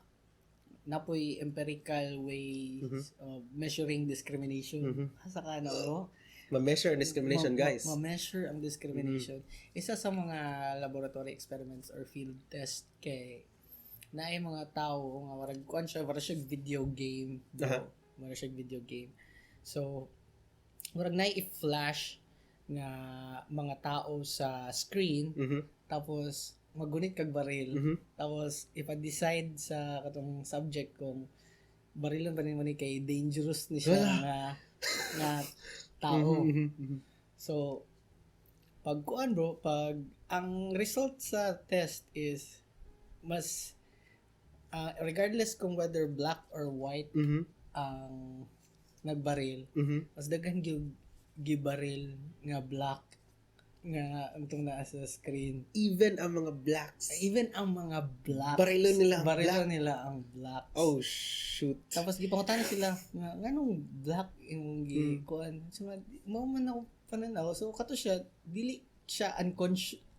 napoy empirical ways of measuring discrimination. Asa ka na, bro? Ma-measure ang discrimination, guys. Ma-measure ang discrimination. Isa sa mga laboratory experiments or field test kay na ay mga tao nga warag siya video game. Warag siya video game. So warag na i-flash nga mga tao sa screen tapos magunit kag baril tapos ipa-decide sa katong subject kung barilon ba ni kay dangerous ni siya nga tao. So pag ang result sa test is mas regardless kung whether black or white ang nagbaril, mas daghan gibaril nga black nga antong naa sa screen. Even ang mga blacks. Barilo nila ang black. Oh shoot. Tapos gipangutan sila nga nganong black imong gikuan. So mo man ako pananaw. So kato siya dili siya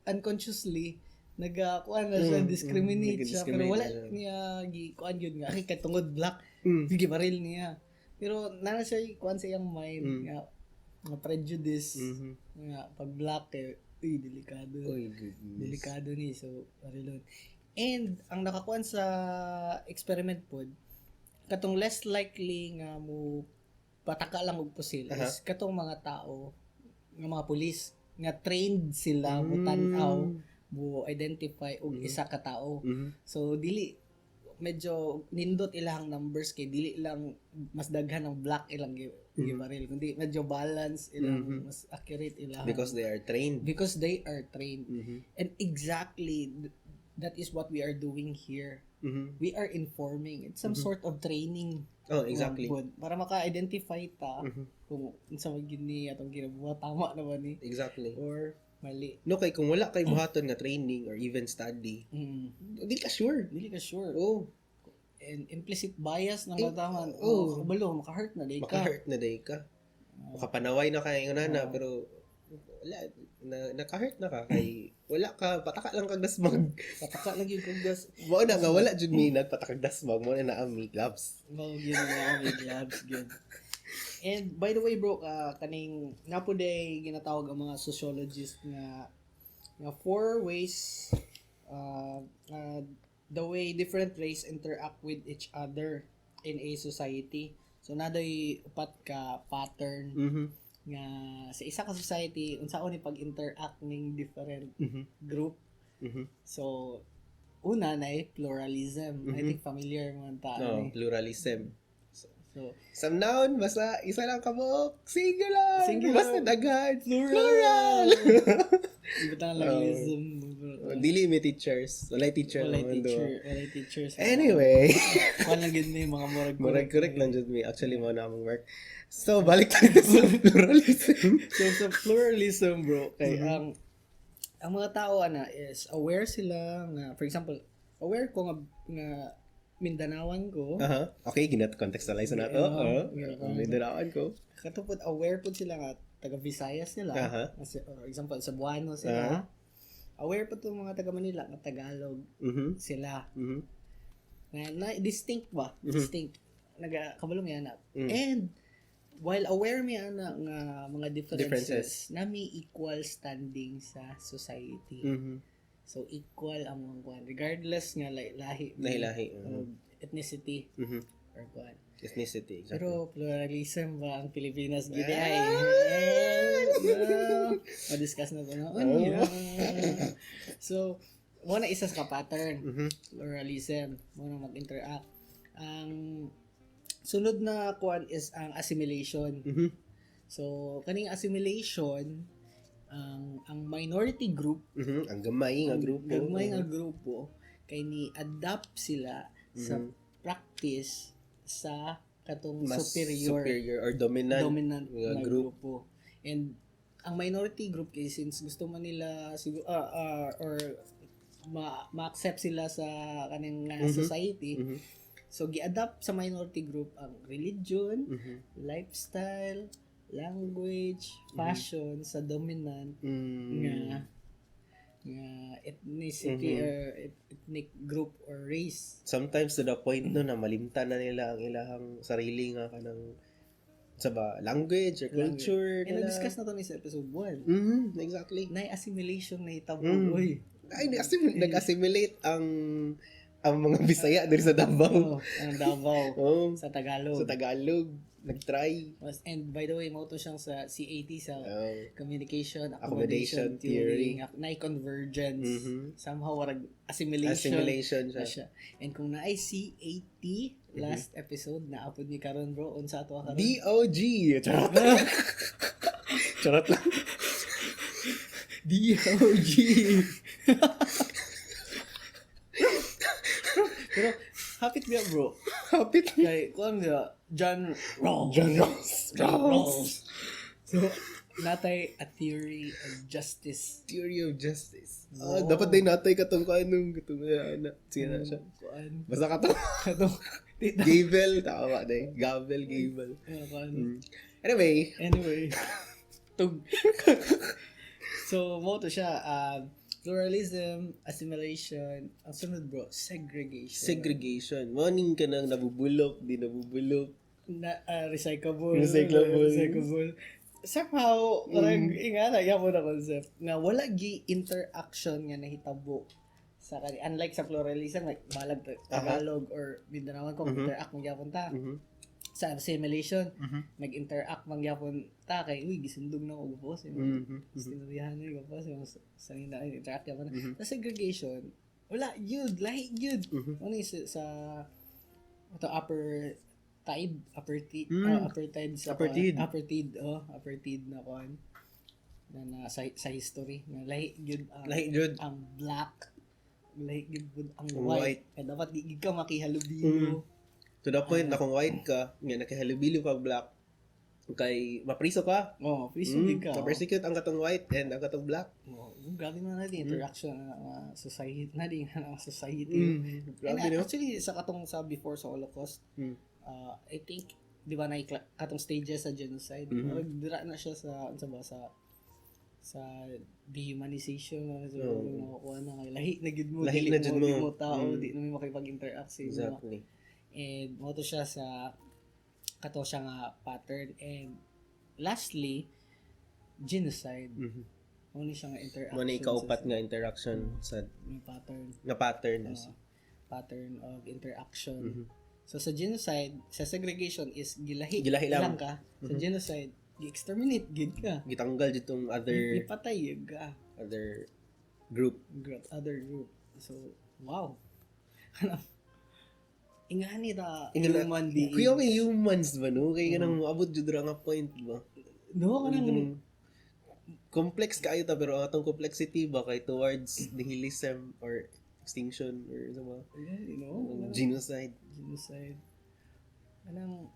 unconsciously nagakuan na siya, discriminate siya, pero wala niya gikuan yun nga, kay tungod black, gibaril niya. Pero nana siya kuan sa iyang mind nga prejudice nga pag black delikado. Delikado ni, so barilon. And ang nakakuan sa experiment pod, katong less likely nga mo pataka lang og pusil is katong mga tao, nga mga pulis nga trained sila mo tan-aw mo identify og isa ka tao. So dili medyo nindot ilang numbers kay dili lang mas daghan ang black ilang gibaril kundi medyo balance ilang mas accurate ilang because they are trained. And exactly that is what we are doing here. We are informing. It's some sort of training. Oh, exactly. Para maka-identify ta kung unsa man gini atong ginabuhat tama na ba ni. Exactly. Or mali. No, kay kung wala kay buhaton nga training or even study, dili ka sure. Oh. And implicit bias ng kataman. Kabalo, makahurt na day ka. Makapanaway na kay nana pero wala nakahurt na ka kay wala ka pataka lang kag dasmag. Pataka lang yung kagdas. Mo na nga wala jud mi nagpatakag dasmag mo na ami gloves. Good. And by the way, bro, kaning napuday ginatawag ang mga sociologist nga 4 ways the way different race interact with each other in a society. So naday upat ka pattern nga sa isa ka society unsaon ni pag-interact ning different group. So una na pluralism. I think familiar mo ta. Pluralism. So, some noun, basta isa lang kabok. Singular. Basta daghan. Plural. Ibutang lalism. Dili may teachers. Walay teacher. Walay teachers. Anyway. Walang gid may mga murag correct lang jud me. Actually mo na among work. So balik tayo sa pluralism. So sa pluralism bro, kay ang mga tao is aware sila nga, for example, aware ko nga Mindanawan ko. Okay, contextualize na to. Mindanawan ko. Katupod aware po sila nga taga Visayas sila. For example, sa Cebuano sila. Aware po itong mga taga Manila nga Tagalog sila. Na distinct ba? Distinct. Nagakabalong yan na. And while aware mi ana nga mga differences, nami equal standing sa society. So equal ang mga kuan regardless nga lahi ethnicity or kuan. Ethnicity, exactly. Pero pluralism ba ang Pilipinas gid ay? Ma-discuss na ba no? So, mo na isa ka pattern. Pluralism, mo na mag-interact. Ang sunod na kuan is ang assimilation. So, kaning assimilation, ang minority group, ang gamay nga grupo, kay ni adapt sila sa practice sa katong superior or dominant na grupo. And ang minority group kay since gusto man nila siguro or ma-accept sila sa kaning society, so gi-adapt sa minority group ang religion, lifestyle, language, fashion sa dominant nga ethnicity or ethnic group or race. Sometimes to the point no na malimtan na nila ang ilahang sarili nga kanang language or culture nila. And na-discuss na to ni sa episode 1. Exactly. Na-assimilation na itabo. Nag-assimilate ang mga Bisaya diri sa Davao. Ang Davao. Sa Tagalog. Nag-try. And by the way, mo to siyang sa CAT sa Communication Accommodation Theory. Na-convergence. Somehow, warag assimilation siya. And kung na-ay CAT, last episode, na-upload ni Karon bro, unsa ato ka Karon? DOG! Charot lang. DOG! Pero, hapit niya bro. Kay, kung nga, John Rawls. So, natay a theory of justice. Dapat din natay katong kanong anak. Siya na siya. Basta katong. Gable. Tama din. Gable. Anyway. So, mo to siya. Pluralism, assimilation, ang sunod bro, segregation. Morning ka nang nabubulok, di nabubulok. Recyclable. Somehow, parang ingana, mo na concept, na wala gi interaction nga nahitabo sa kani. Unlike sa pluralism, like balag Tagalog or Mindanawan ko, interact mo gyapon ta. Sa assimilation, nag-interact man gyapon ta kay gisundog na og boss. Stinurihan ni ko boss sa nina interact gyapon. Sa segregation, wala yun, lahi yun. Ano sa upper tide na kuan na sa history na lahi yun ang black, lahi yun ang white. Kaya dapat di ka makihalubilo. To the point na kung white ka, nga nakihalubilo ka black, kay mapriso ka. Priso din ka. Persecute ang katong white and ang katong black. Grabe na natin interaction ng society. And actually, sa katong sa before sa Holocaust, I think, di ba na katong stages sa genocide, dira na siya sa dehumanization lahi na gid mo tao, di na may makipag-interact sa exactly. And mo to siya sa kato siya nga pattern. And lastly, genocide. Mo ni siya nga interaction. Mo ni kaupat nga interaction sa pattern. Pattern of interaction. So sa genocide, sa segregation is gilahi lang ka. Sa genocide, gi-exterminate gid ka. Gitanggal ditong ipatay ka. Other group. So, wow. Ingani ta human being. Kuya may humans ba no? Kaya kanang abot jud ra nga point ba? No, kanang complex kayo ta pero ang atong complexity ba kay towards nihilism or extinction or genocide. Anong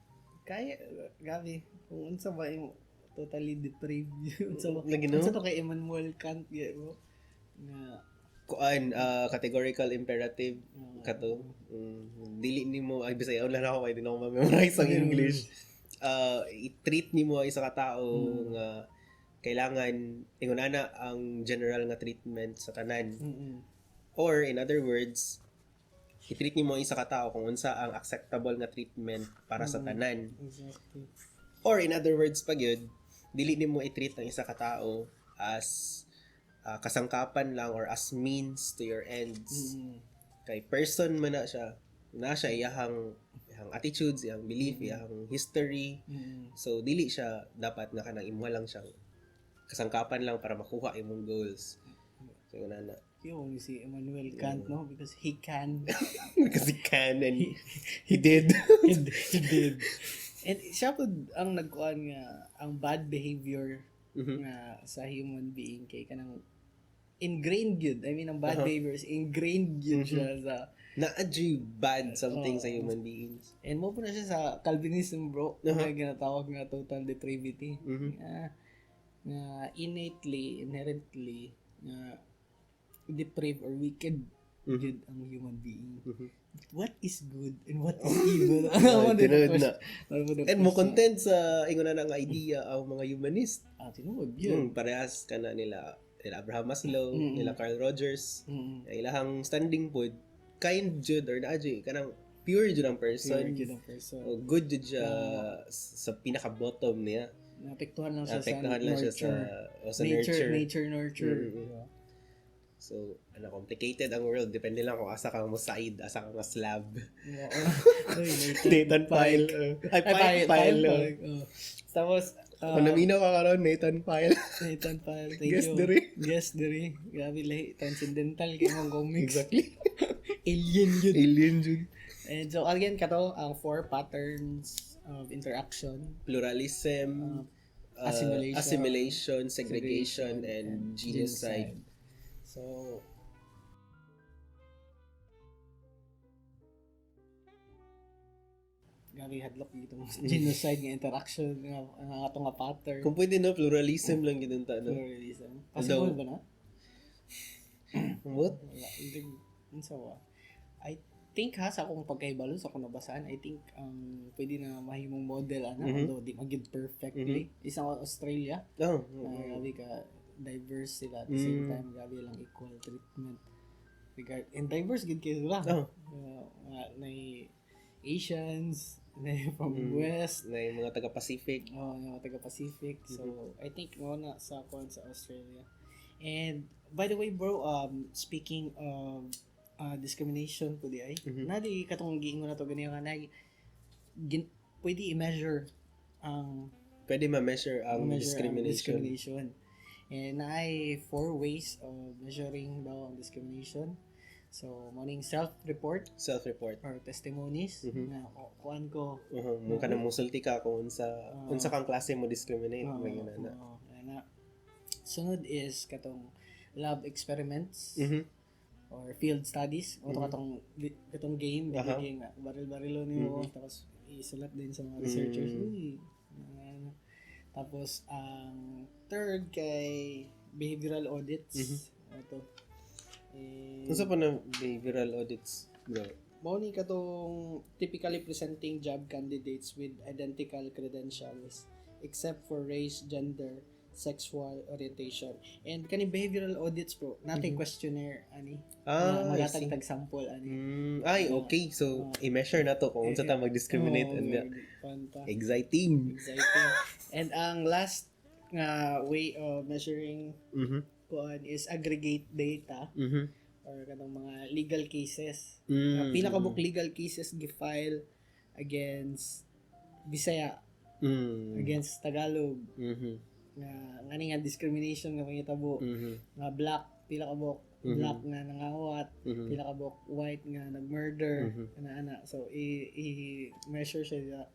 kaya gabi kung unsa ba yung totally depraved unsa to kay Immanuel Kant bro nga kuan categorical imperative kato dili nimo ay Bisaya wala na ako kay di na ako ma-memorize ang English i-treat nimo ang isa ka tawo nga kailangan ingon ana ang general nga treatment sa tanan or in other words i-treat nimo ang isa ka tawo kung unsa ang acceptable nga treatment para sa tanan. Exactly. Or in other words pag yun dili nimo i-treat ang isa ka tawo as kasangkapan lang or as means to your ends. Kay person man na siya iyahang attitudes, iyang belief, iyang history. So dili siya dapat nga kanang imo lang siyang kasangkapan lang para makuha imong goals. So yun na. Yung si Immanuel Kant no because he can because he can and he did. he did. And siya po ang nagkuan nga ang bad behavior nga sa human being kay kanang ingrained yun. I mean, ang bad behavior is ingrained yun siya sa na-adjure bad something sa human beings. And mo po na siya sa Calvinism, bro. May ginatawag nga total depravity. Na innately, inherently, na depraved or wicked good ang human being. What is good and what is evil? And mo content sa ingon na nga idea ang mga humanist. Tinuod yun. Parehas ka na nila Abraham Maslow, nila Carl Rogers, ilahang standing pod, kind jud or naadyo, kanang pure jud ang person. O good jud siya sa pinaka-bottom niya. Naapektuhan lang siya sa nurture. So, complicated ang world. Depende lang kung asa kang Mosaid, asa kang slab. Nathan Pyle. Pyle. Tapos, Panaminaw ka karon Nathan Pyle. Thank you. Guest diri. Grabe lahi. Transcendental kay mong comics. Exactly. Alien yun. And so, again, kato, ang 4 patterns of interaction. Pluralism, assimilation, segregation, and genocide. So, grabe hadlok itong genocide nga interaction nga atong nga pattern. Kung pwede no, pluralism lang gid ta no. Pluralism. Possible ba na? What? I think sa akong pagkahibalo sa akong nabasaan, I think pwede na mahimong model although di magid perfectly. Isang Australia. Grabe ka diverse sila at the same time grabe lang equal treatment. And diverse gid kayo sila. May Asians, from West, na yung mga taga-Pacific. Yung mga taga-Pacific. So, I think na sa Australia. And, by the way, bro, speaking of discrimination po di ay, nadi katong giingon na to ganyan nga pwede i-measure ang pwede ma-measure ang discrimination. And ay 4 ways of measuring daw ang discrimination. So, morning self-report or testimonies na kuan ko. Mo ka na musulti ka kung unsa kang klase mo discriminate. Sunod is katong lab experiments or field studies. O katong game, game baril-barilo niyo tapos isulat din sa mga researchers. Tapos ang third kay behavioral audits. Unsa pa na behavioral audits, bro? Mao ni katong typically presenting job candidates with identical credentials except for race, gender, sexual orientation. And kani behavioral audits bro, natin questionnaire ani. Magatag sample ani. Okay. So i-measure na to kung unsa ta mag-discriminate and exciting. And ang last nga way of measuring is aggregate data or kanang mga legal cases. Pinakabuk legal cases gi-file against Bisaya, against Tagalog, nga discrimination nga pangitabo, nga black, pila kabuk black nga nangawat, pila ka buok white nga nagmurder, ana. So i-measure siya.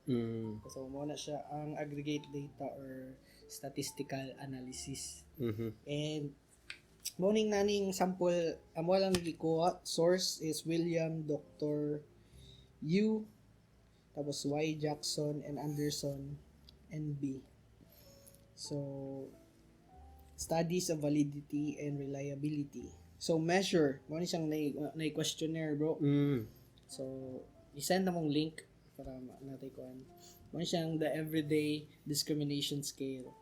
So mo na siya ang aggregate data or statistical analysis. And morning naning sample amo lang gikuha, source is William Dr. U tapos Y Jackson and Anderson NB. So studies of validity and reliability. So measure, mo ni siyang na questionnaire, bro. So i-send na mong link para natay kuan. Mo ni siyang the everyday discrimination scale.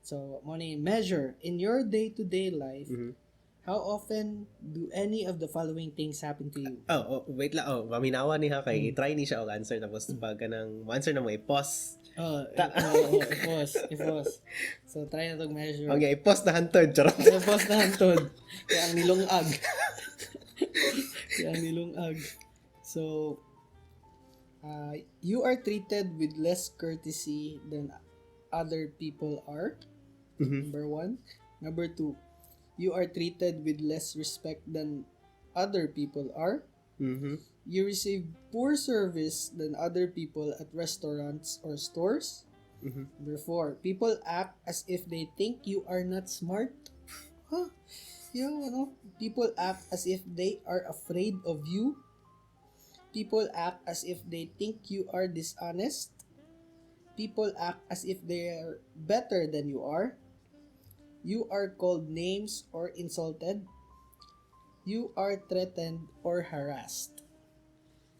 So mo ni measure in your day-to-day life. How often do any of the following things happen to you? Wait lang. Paminawa ni ha kay try ni siya og answer tapos pag kanang answer na mo i-pause. I-pause. So try na tong measure. Okay, i-pause na hantod. Charot. I-pause na hantod. Kaya ang nilungag. So you are treated with less courtesy than other people are. Number 1. Number 2. You are treated with less respect than other people are. You receive poor service than other people at restaurants or stores. Number 4. People act as if they think you are not smart. People act as if they are afraid of you. People act as if they think you are dishonest. People act as if they are better than you are. You are called names or insulted. You are threatened or harassed.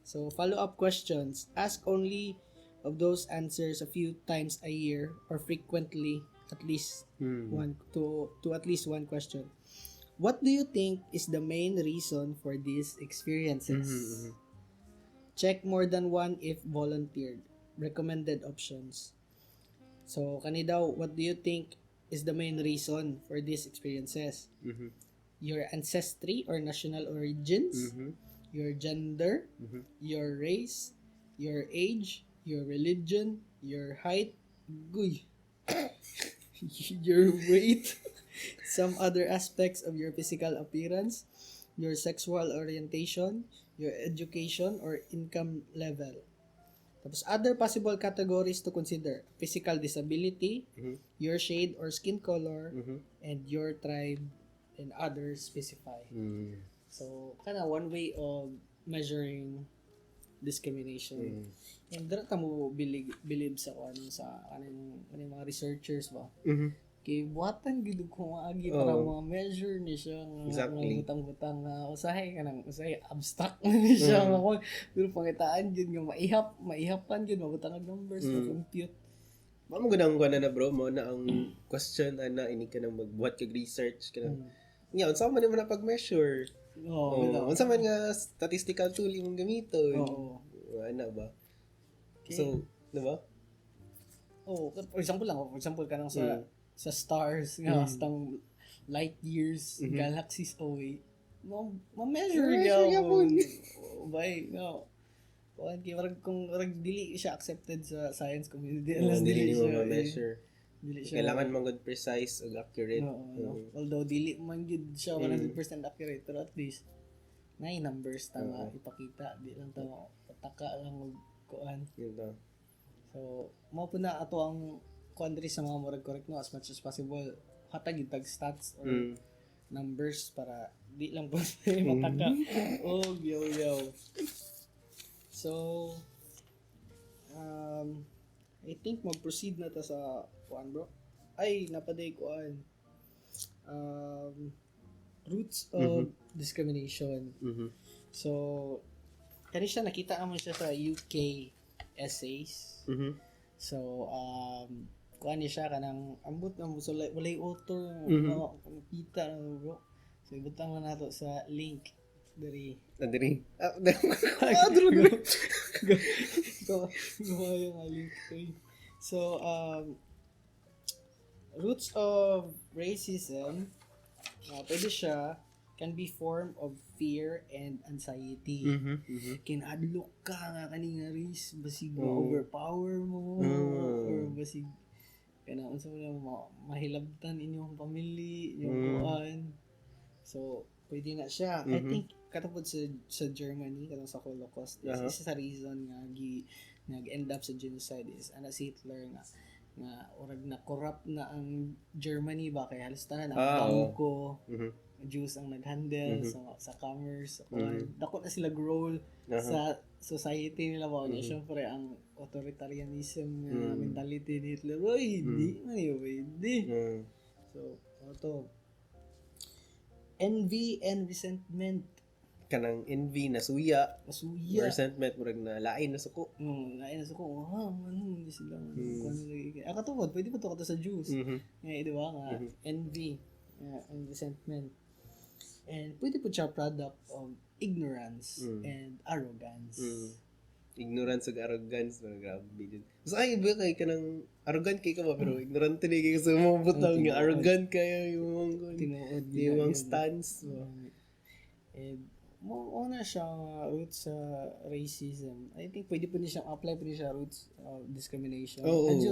So, follow-up questions. Ask only of those answers a few times a year or frequently at least one to at least one question. What do you think is the main reason for these experiences? Check more than one if volunteered. Recommended options. So, kani daw, what do you think is the main reason for these experiences? Your ancestry or national origins, your gender, your race, your age, your religion, your height, your weight, some other aspects of your physical appearance, your sexual orientation, your education or income level. Tapos other possible categories to consider: physical disability, your shade or skin color, and your tribe, and others specify. So, kana one way of measuring discrimination. And dara ta mo believe sa kaning mga researchers ba. Kay buhatan gid ko maagi para ma-measure ni siya nga butang-butang usahay abstract ni siya nga pero pangitaan gid nga maihapan gid mabutang og numbers na compute. Mamo ganang kuan na bro mo na ang question ana ini ka nang magbuhat kag research ka nang. Nya unsa man na pag-measure? Unsa man nga statistical tool imong gamiton? Ana ba? Okay. So, di ba? For example kanang sa stars nga stang light years galaxies away ma-measure gyapon bay no kung dili siya accepted sa science community unless dili siya ma-measure kailangan man good precise ug accurate. Although dili man gid siya 100% accurate pero at least nay numbers tama ipakita di lang ta pataka lang og kuan yun. So mao po na ato ang country sa mga murag correct no as much as possible hatag itag stats or numbers para di lang po mataka. Yaw. So I think mag-proceed na ta sa kuan bro. Ay napaday kuan. Roots of discrimination. So kani siya nakita naman siya sa UK essays. So kuan ni siya kanang ambot na mo so walay author nakita na bro. So ibutang na nato sa link diri. Gumawa yung link. So roots of racism pwede siya can be form of fear and anxiety. Kinadlok ka nga kaning race basig overpower mo or basig kana unsa mo mahilabtan inyong family inyong kuan. So pwede na siya. I think katapod sa Germany katong sa Holocaust is isa sa reason nga nag-end up sa genocide is si Hitler nga orag na corrupt na ang Germany ba kay halos tanan ang bangko Jews ang nag-handle sa commerce dako na sila role sa society nila ba niya syempre ang authoritarianism mentality ni Hitler hindi man yun pwede so auto envy and resentment kanang envy na suya resentment murag na lain na suko lain na suko hindi sila katungod pwede pa to sa Jews di ba nga envy and resentment and pwede po siya product of ignorance and arrogance ignorance ug arrogance grabe jud so ay ba kay kanang arrogant kay ka ba pero ignorant ni kay sa mga butang nga arrogant kay yung tinuod yung stance and mo na siya roots sa racism. I think pwede po niya siyang apply po niya siya roots discrimination.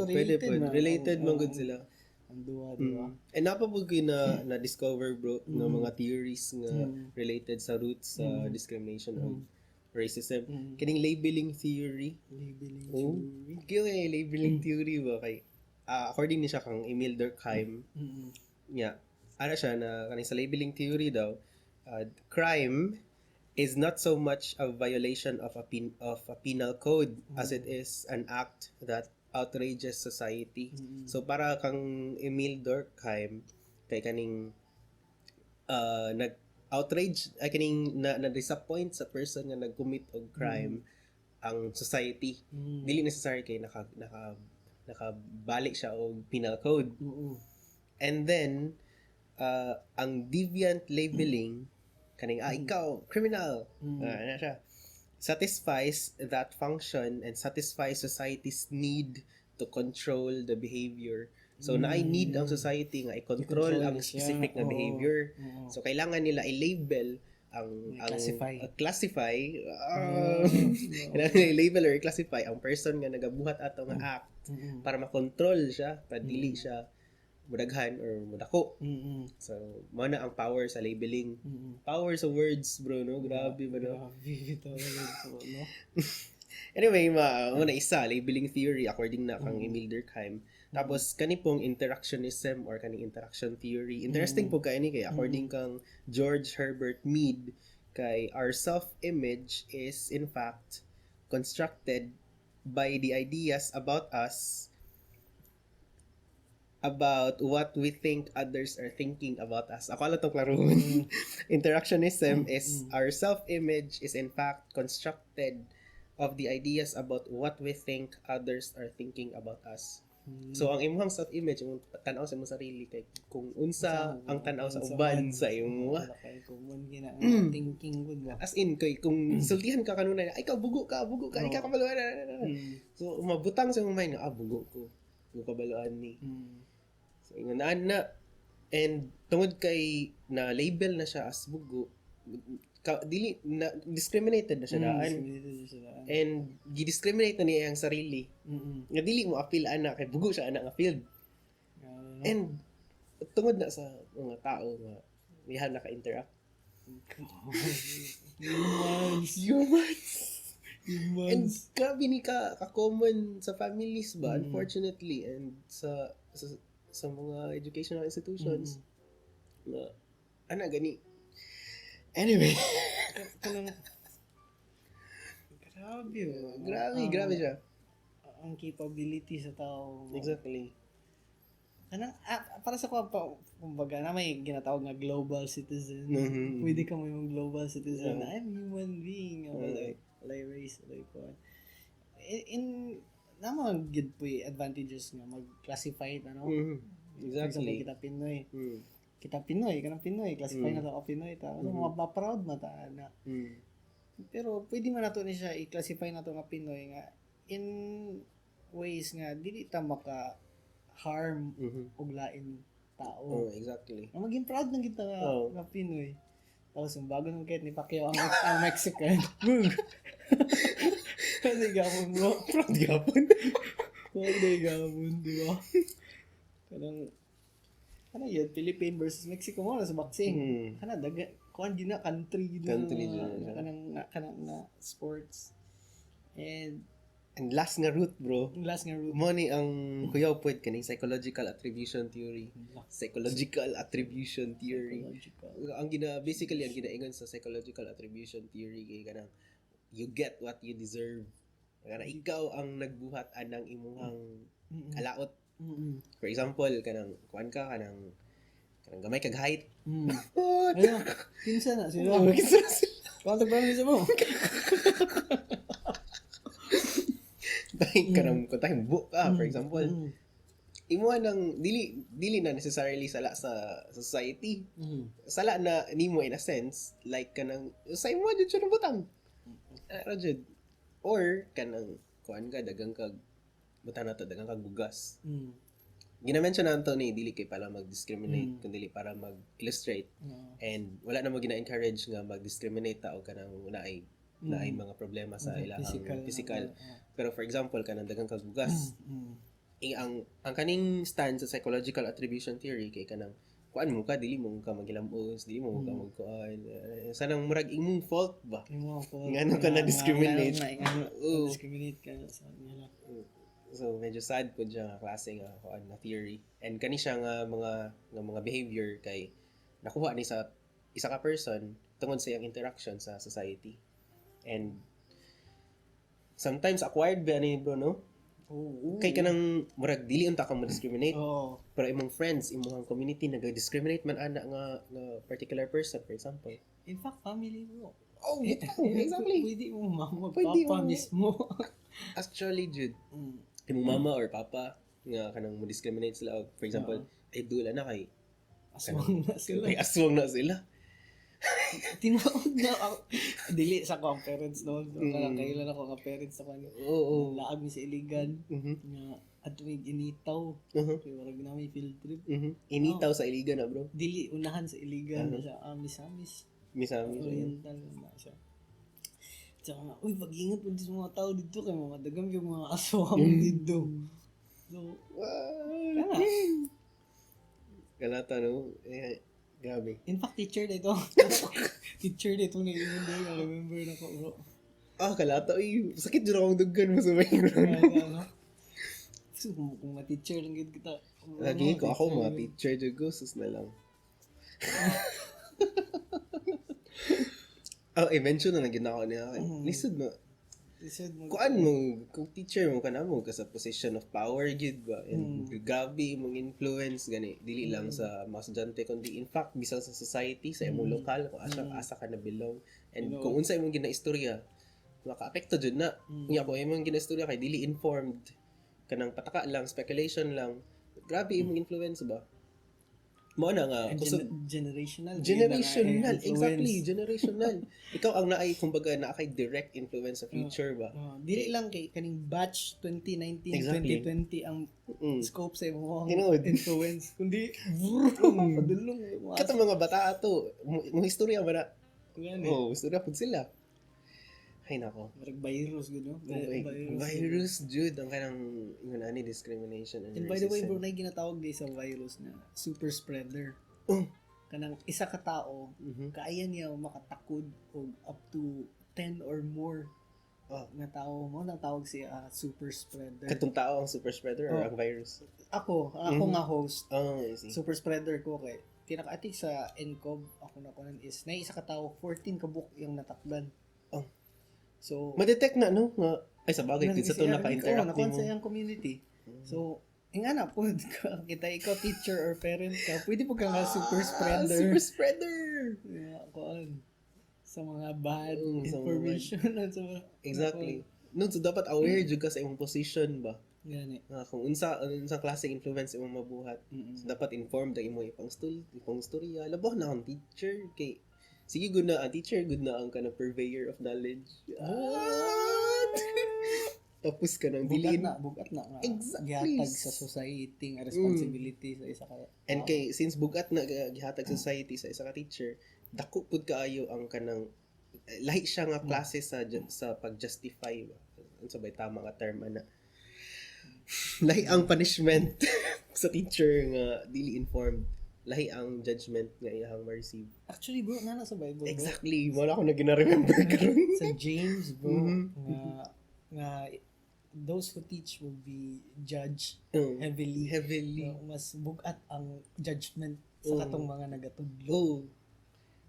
Pwede po. Related man good sila. Ang duwa, di ba? And napapag ko na discover bro ng mga theories nga related sa roots sa discrimination o racism. Kining labeling theory. Labeling theory ba kay according ni siya kang Emil Durkheim. Ano siya na kaning sa labeling theory daw crime is not so much a violation of a penal code as it is an act that outrages society. So para kang Emil Durkheim kay kaning nag-outrage ay kaning na-disappoint sa person nga nag-commit og crime ang society. Dili necessary kay nakabalik siya og penal code. And then ang deviant labeling kaning ikaw criminal ano siya satisfies that function and satisfies society's need to control the behavior. So na need ang society nga i-control ang specific na behavior. So kailangan nila i-label ang classify i-label or i-classify ang person nga nagabuhat ato nga act para makontrol siya, para dili siya mudaghan or mudako. So, mo na ang power sa labeling. Power sa words, bro, no? Grabe ba, no? Anyway, muna isa, labeling theory according na kang Emil Durkheim. Tapos, kani pong interactionism or kaning interaction theory. Interesting po kay according kang George Herbert Mead, kay our self-image is in fact constructed by the ideas about us about what we think others are thinking about us. Ako alam itong klaroon. Interactionism is our self-image is in fact constructed of the ideas about what we think others are thinking about us. So, ang imong self-image, yung tanaw sa imong sarili, kay kung unsa ang tanaw sa uban sa imong thinking good ba? As in, kung sultihan ka kanunay, ay, bugo ka, ay, kakabaluan. So, mabutang sa imong mind, bugo ko. Bugo kabaluan ni. So, inganaan na. And, tungod kay na label na siya as bugo, dili na discriminated na siya daan. And gi-discriminate na niya ang sarili. Nga dili mo appeal ana kay bugo siya ana nga field. And tungod na sa mga tao nga mihan naka-interact. Humans. And grabe ni ka-common sa families ba, unfortunately, and sa mga educational institutions. Ana gani. Anyway. Grabe siya. Ang capability sa tao. Exactly. Para sa kumbaga na may ginatawag nga global citizen. Pwede ka mo yung global citizen. I'm human being. Walay race, walay ko. Naman good po advantages nga mag-classify Exactly. Kita Pinoy. Kita Pinoy, kanang Pinoy, classify na ako Pinoy ta. Mapaproud na ta na. Pero pwede man nato ni siya i-classify nato nga Pinoy nga in ways nga dili ta maka harm og lain tao. Exactly. Maging proud na kita nga Pinoy. Tapos yung bago nung kahit ni Pacquiao ang Mexican. Kasi gapon mo. Proud gapon. Di ba? Kanang yun, Philippines versus Mexico mo na sa boxing. kuan gina country Country kanang na sports. And last nga root, bro. last nga root. Mo ni ang kuyaw pwed kaning psychological attribution theory. Psychological attribution theory. Ang basically ang ginaingon sa psychological attribution theory kay kanang you get what you deserve. Kanang ikaw ang nagbuhat anang imong kalaot. For example, kanang kuan ka kanang gamay kag height. Ano? Kinsa na sila? Kontak ba nila mo? Kanang kontang book ka, for example. Imo nang dili na necessarily sala sa society. Sala na nimo in a sense like kanang sa imo jud siya butang. Jud. Or kanang kuan ka dagang kag butang na to dagang kag bugas. Gina-mention na Antonio dili kay para mag-discriminate kundi para mag-illustrate. And wala na mo gina-encourage nga mag-discriminate ta o kanang naay mga problema sa ilahang physical. Pero for example kanang dagang kag bugas. Ang kaning stand sa psychological attribution theory kay kanang kuan mo ka dili mo ka magilamos, dili mo ka magkuan. Sanang murag imong fault ba? Imong fault. Ngano ka na discriminate? Discriminate ka sa nila. So medyo sad po siya nga klase nga kuan na theory. And kani siya nga mga behavior kay nakuha ni sa isa ka person tungod sa iyang interaction sa society. And sometimes acquired ba ni bro, no? Kay kanang murag dili unta ka mo-discriminate. Pero imong friends, imong community nag-discriminate man ana nga particular person, for example. In fact, family mo. Exactly. Pwede mo mama, papa mismo. Actually, Jude, imong mama or papa nga kanang mo-discriminate sila. For example, idol na kay aswang na sila. Tinawag na ako. Dili sa ko ang parents noon. Parang kailan ako ang parents ako. Laag mi sa iligan. Nga atwig initaw. Kaya warag na may field trip. Initaw sa iligan na bro? Dili, unahan sa iligan. Sa Misamis. Oriental na siya. Tsaka nga, uy, pag-ingat po sa mga tao dito kay mga dagam yung mga aswang dito. So, Kanata, no? Grabe. In fact, teacher dito. Teacher dito ni Inday. I remember na ko, bro. Kalata. Sakit dyan akong dugan mo sa background. So, kung ma-teacher lang kita. Lagi ko ako mga teacher dyan ko. Sus na lang. Mention na lang ginawa niya. Lisod mo. Kuan mo, kung teacher mo ka na mo ka sa position of power gid ba, and gabi mong influence gani dili lang sa mga estudyante kundi in fact bisan sa society sa imong lokal kung asa ka na belong, and kung unsa imong ginaistorya maka-apekto jud na unya po imong ginaistorya kay dili informed kanang pataka lang, speculation lang, grabe imong influence ba. Mo na nga generational exactly, generational. Ikaw ang naay kumbaga naa kay direct influence sa future ba. Dili lang kay kaning batch 2019 2020 ang scope sa imong influence kundi padulong katong mga bata ato mo historya ba na historya pud sila. Ay nako. Marag virus gud no. Virus Jude ang kanang ingon ani discrimination and by the way bro, nay ginatawag di sa virus na super spreader. Kanang isa ka tao kaya niya makatakod og up to 10 or more nga tao mo nang tawag siya super spreader. Katong tao ang super spreader or ang virus? Ako nga host. I see. Super spreader ko kay pinaka-atik sa NCOV ako na kunan is nay isa ka tao 14 ka book yung natakdan. So, ma-detect na, no? Ay, sa bagay, sa ito naka-interact mo. Sa iyang community. So, nga po, kita ikaw teacher or parent ka, pwede po ka nga super spreader. Super spreader! Yeah, sa mga bad information. Exactly. No, so dapat aware jud ka sa imong position ba? Gani. Kung unsa klaseng influence imong mabuhat. So, dapat informed ang imong ipang storya. Labaw na ang teacher kay sige, good na ang teacher, good na ang ka na purveyor of knowledge. Tapos ka nang bugat na exactly. Gihatag sa society nga responsibility sa isa ka. And kay since bugat na gihatag sa society sa isa ka teacher, dako pud kaayo ang kanang lahi siya nga klase sa pag-justify ba. Unsa bay tama nga term ana. Lahi ang punishment sa teacher nga dili informed. lahi ang judgment nga iyang ma-receive. Actually, bro, nana sa Bible, bro. Exactly. Wala ko na gina-remember karon. Sa James, bro, nga those who teach will be judged heavily. Mas bugat ang judgment sa katong mga nagatudlo.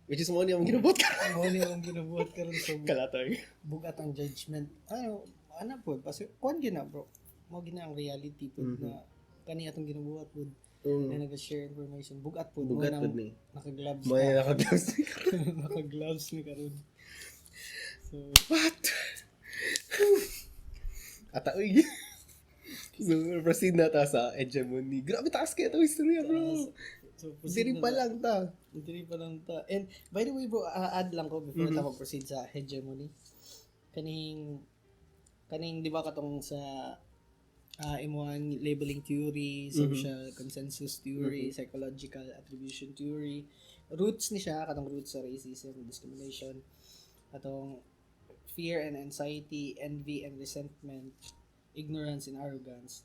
Which is mo niya ang ginabuhat karon. Mo niya ang ginabuhat karon so Kalatay. bugat ang judgment. Ano po, kasi kuan gina, bro. Mo gina ang reality po na kani atong ginabuhat po. Na nag-share information. Bugat po ni. Naka-gloves. May naka-gloves ni karon. Naka-gloves ni karon. So, what? Ata, uy. So, proceed na ta sa hegemony. Grabe, taas kaya ito istorya, bro. So, Diri pa lang ta. And, by the way, bro, add lang ko before ta mag-proceed sa hegemony. Kaning, di ba katong sa imuang labeling theory, social consensus theory, psychological attribution theory. Roots ni siya, katong roots sa racism, discrimination, katong fear and anxiety, envy and resentment, ignorance and arrogance.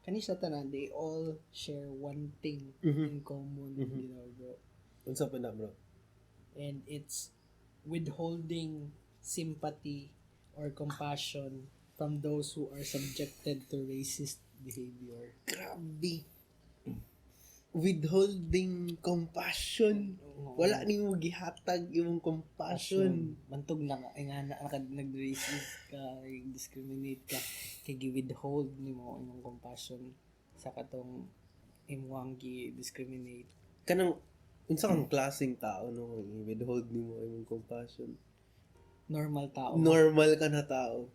Kani siya tanan, they all share one thing in common, you know, bro. Unsa pa na, bro? And it's withholding sympathy or compassion from those who are subjected to racist behavior. Grabe. Withholding compassion. Wala ni mo gihatag imong compassion. Bantog na nga nag-racist ka, discriminate ka, kay gi-withhold nimo imong compassion sa katong imong gi-discriminate. Kanang unsa kang klaseng tao no i-withhold nimo imong compassion? Normal tao. Normal ka na tao.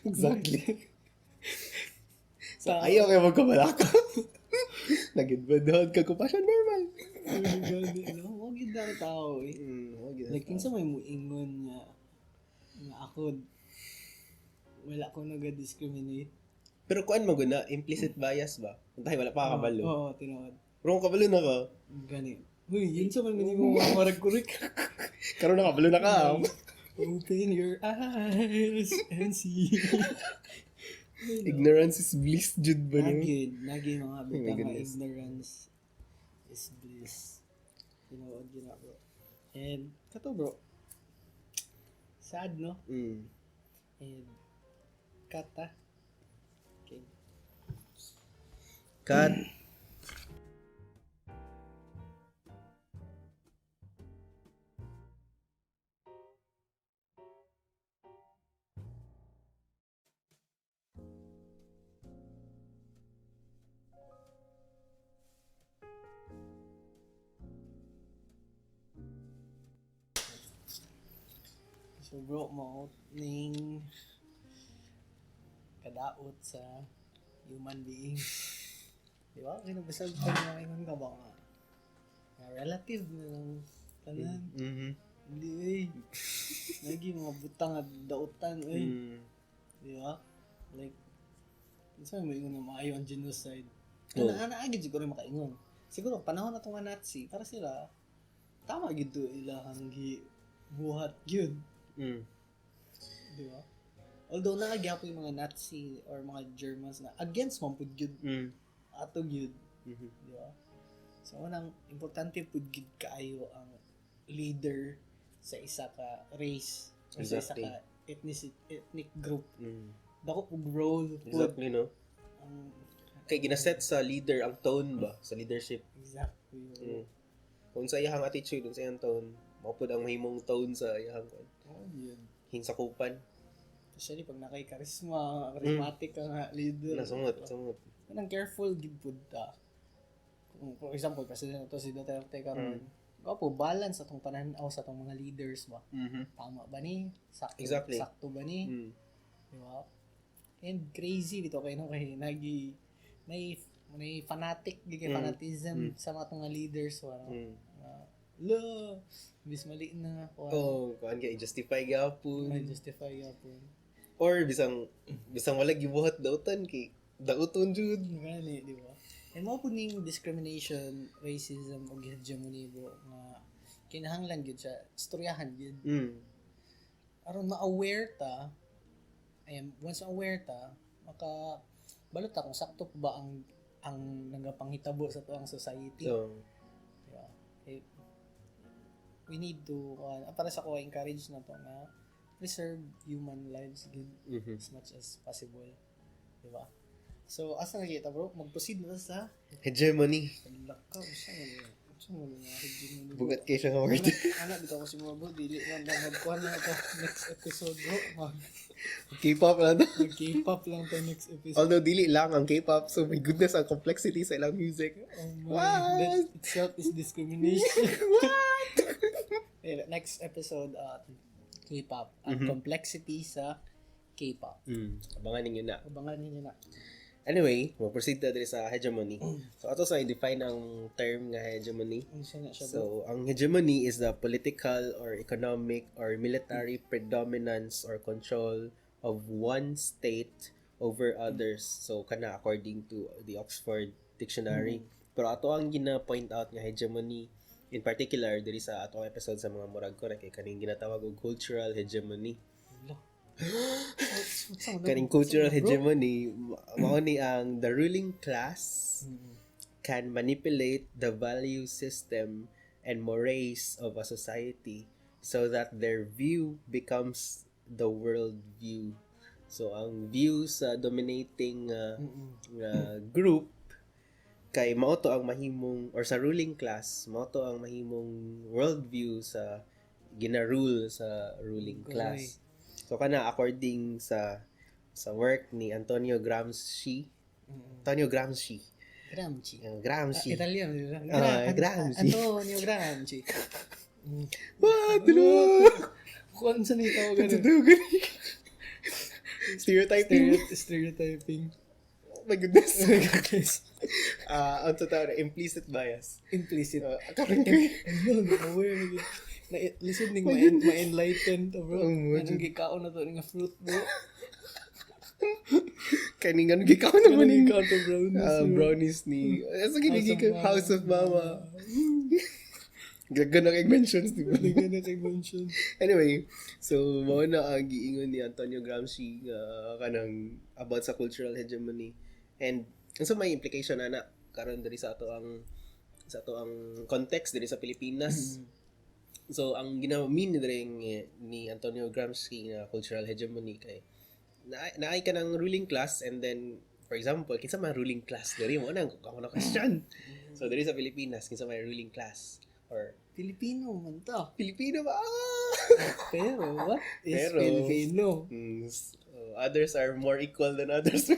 Exactly. So, ayaw kayo magkamalaka. Nag-withhold ka compassion, normal. Huwag yun na tao eh. Like, kinsa may muingon nga ako wala ko nag-discriminate. Pero kuan mo guna, implicit bias ba? Untay wala pa kabalo. Oo, tinuod. Pero kung kabalo na ka. Gani. Huy, yun sa man mo marag kurik. Karon na kabalo na ka. Open your eyes and see. Ignorance is bliss, Jude ba no? Nagin mga bita nga ignorance is bliss. Tinuod yun na, bro. And, kato bro, sad, no? And, kata. Okay. Cut. So bro, mo ning kadaot sa human being. Di ba? Kinabasag pa nga ingon ka ba nga? Relative na lang tanan. Hindi eh. Lagi mga butang at dautan eh. Di ba? Like, isa may ingon na maayo ang genocide. Agad siguro makaingon. Siguro, panahon na itong Nazi, para sila, tama gito ilahang buhat yun. Di ba? Although nakagyapo yung mga Nazi or mga Germans na against man pud yun. Atog yun. Di ba? So, unang importante pud gid kaayo ang leader sa isa ka race o sa isa ka ethnic group. Dako pug role pud. Exactly, no? Kay ginaset sa leader ang tone ba? Sa leadership. Exactly. Kung sa iyang attitude, kung sa iyang tone, mapud ang mahimong tone sa iyang yun. hinsakupan. Especially pag charismatic ka nga leader. Nasungot. Anong careful gid pud ta. Kung for example, president to si Duterte karon. Po balance atong pananaw sa atong mga leaders ba. Tama ba ni? Sakto ba ni? Di ba? And crazy dito kay may fanatic fanatism sa mga leaders ba. Bis mali na kuan kay justify gapon. Or bisang wala gibuhat dautan kay dauton jud gani, di ba? And mo po ning discrimination, racism o hegemony bro nga kinahanglan gyud sa istoryahan gyud. Aron ma-aware ta, once aware ta, maka balot ta kung sakto ba ang ang nagapanghitabo sa tuang society. So, Diba? We need to para sa ko encourage na to na preserve human lives good as much as possible. Diba? So, asa nakita bro? Mag-proceed na sa hegemony. lakaw siya. Ano nga hegemony? Bugat kayo siya nga word. Anak dito ko si mga bro, dili lang magkuhan na ito next episode bro. K-pop lang to. Mag-K-pop lang to next episode. Although dili lang ang K-pop, so my goodness, ang complexity sa ilang music. Oh my, that itself is discrimination. Next episode, K-pop. Ang complexity sa K-pop. Abangan ninyo na. Abangan ninyo na. Anyway, mag-proceed na dito sa hegemony. So, ato sa i-define ang term nga hegemony. So, ang hegemony is the political or economic or military predominance or control of one state over others. So, kana according to the Oxford Dictionary. Pero ato ang gina-point out nga hegemony, in particular, diri sa atong episode sa mga Murag Korek, kay kaning ginatawag og cultural hegemony. Kaning cultural hegemony, mao ni ang the ruling class can manipulate the value system and mores of a society so that their view becomes the world view. So ang view sa dominating group kay mao to ang mahimong, or sa ruling class mao to ang mahimong worldview sa ginarule sa ruling class. So kana according sa work ni Antonio Gramsci. Gramsci. Italiano nila. Gramsci. Antonio Gramsci. What? Kung saan ito ganun? Stereotyping. Oh my goodness. Ang totoo, implicit bias. Implicit. Karon ko. Aware na gid. Listen ning ma-enlighten to bro. Anong gikaon na to nga fruit bro. Kaning ano gikaw naman ni Gikaon to brownies ni asa ginigi ka House of Mama. Gagana kay mentions di ba? Anyway, so mao na ang giingon ni Antonio Gramsci kanang about sa cultural hegemony. And so may implication ana karon diri sa ato ang context diri sa Pilipinas. So ang gina-mean ni Antonio Gramsci na cultural hegemony kay naay ka ng ruling class, and then for example kinsa may ruling class diri mo nang ako na question. So diri sa Pilipinas kinsa may ruling class or Filipino man to. Filipino ba? Pero what is Pero, Filipino? Others are more equal than others.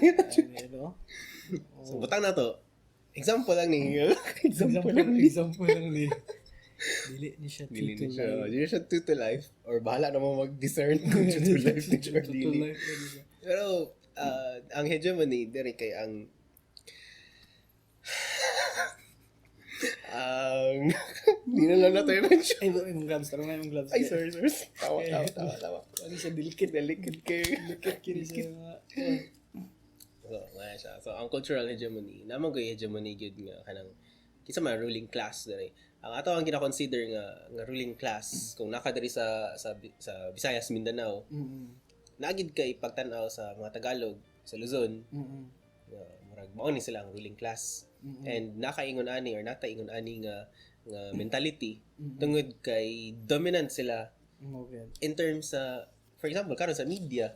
So butang na to. Example lang ni. Example lang ni. Dili ni siya true to life. Or bahala naman mag-discern kung true to life ni or dili. Pero, ang hegemony, diri kay ang hindi na lang nato i-mention. Ay, yung gloves. Tarong na yung gloves. Ay, sorry. Tawa. Ano siya, delicate kayo. Delicate siya. So, ang cultural hegemony, naman ko yung hegemony gyud nga kanang kinsa man ruling class diri. Ang ato ang gina-consider nga ruling class kung naka diri sa Visayas, Mindanao. Naagid kay pagtan-aw sa mga Tagalog sa Luzon. Murag mao ni sila ang ruling class. And nataingon ani nga mentality tungod kay dominant sila in terms sa for example karon sa media.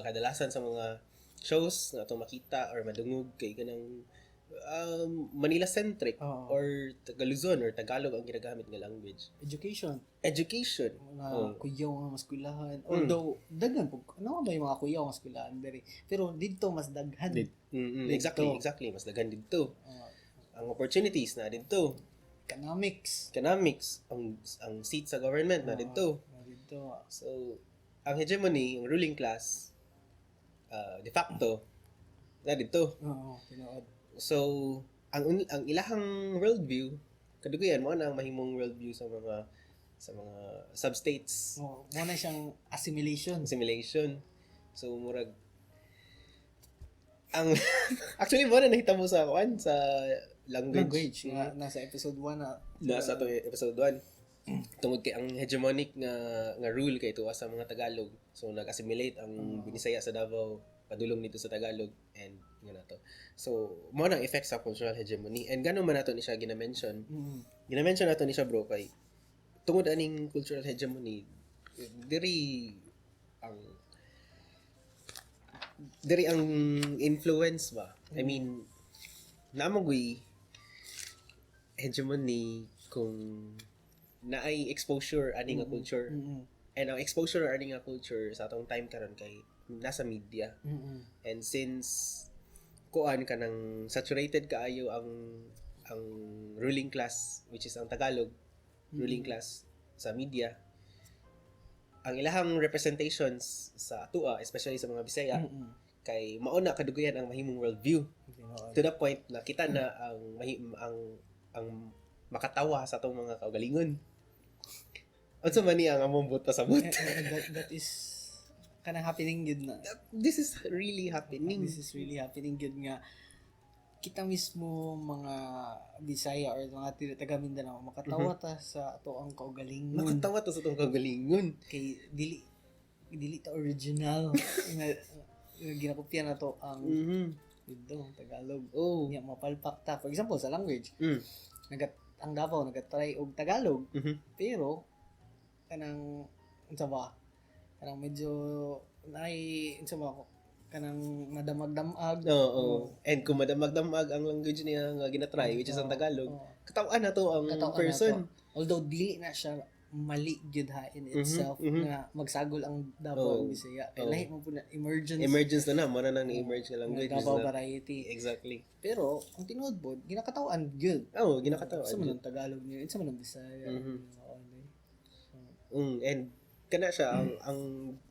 Kadalasan sa mga shows na atong makita or madungog kay kanang Manila-centric or Tagaluzon or Tagalog ang ginagamit nga language. Education. Mga kuyaw nga maskulahan. Although, daghan po. Ano ba yung mga kuyaw nga maskulahan? Pero dito mas daghan. Exactly. Mas daghan dito. Ang opportunities na dito. Economics. Ang seat sa government na dito. So, ang hegemony, ang ruling class, de facto, na dito. So, ang ilahang worldview, kadugayan mo na ang mahimong worldview sa mga substates. Mo na siyang assimilation. So, murag ang actually mo na nakita mo sa language. Nasa episode 1 na. Nasa episode 1. Tungod kay ang hegemonic nga rule kay tuwa sa mga Tagalog. So nag-assimilate ang Bisaya sa Davao padulong nito sa Tagalog and yun na to. So, mo nang effect sa cultural hegemony. And gano'n man nato ni siya ginamention. Ginamention nato ni siya bro kay tungod aning cultural hegemony diri ang influence ba. I mean, namagoy hegemony kung naay exposure ani nga culture. And ang exposure ani nga culture sa atong time karon kay nasa media. And since kuan kanang saturated kaayo ang ruling class, which is ang Tagalog ruling class sa media, ang ilahang representations sa atua, especially sa mga Bisaya, kay mauna kadugayan ang mahimong worldview. To the point na kita na ang makatawa sa atong mga kaugalingon. Unsa man ni ang among buot pasabot? That is kanang happening yun na. This is really happening. This is really happening yun nga. Kita mismo mga Bisaya or mga taga Mindanao makatawa ta sa ato ang kaugalingon. Makatawa ta sa atong kaugalingon. Kay dili ta original nga ginakopya na to ang dito Tagalog. Nya mapalpak ta. For example sa language. Ang Davao nagatry og Tagalog. Pero kanang unsa ba? Kanang medyo unsa ba kanang madamag-damag. And kung madamag-damag ang language niya nga ginatry, which is ang Tagalog, katawan na to ang person. Although dili na siya mali gyud ha in itself nga magsagol ang Davao ug Bisaya. Kay lahi mo po na emergence na mo na nang emerge nga language Davao variety. Exactly. Pero ang tinuod po ginakatawan gyud. Ginakatawan. Sa man ang Tagalog niya, sa man ang Bisaya. And kana siya ang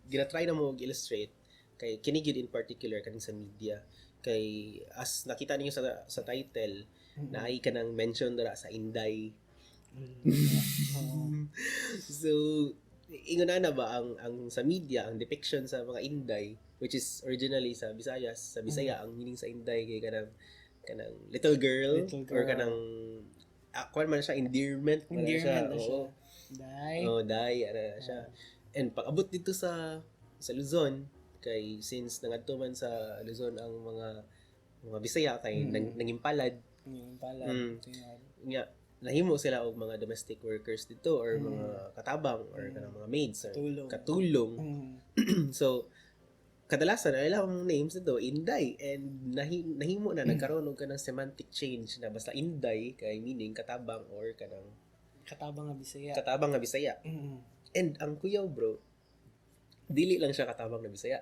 ginatry na mo illustrate kay kini gyud in particular kaning sa media, kay as nakita niyo sa title na ay kanang mention dara sa Inday. So ingon na ba ang sa media ang depiction sa mga Inday, which is originally sa Visayas, sa Bisaya ang meaning sa Inday kay kanang little girl. Or kanang kuan man siya endearment man siya. Day ana siya. And pag-abot dito sa Luzon, kay since nangadto man sa Luzon ang mga Bisaya kay nangimpalad. Nga nahimo sila og mga domestic workers dito or mga katabang or kanang mga maids or katulong. So kadalasan ay lang names dito Inday, and nahimo na nagkaroon og kanang semantic change na basta Inday kay meaning katabang or kanang katabang nga Bisaya. And ang kuyaw bro, dili lang siya katabang na Bisaya.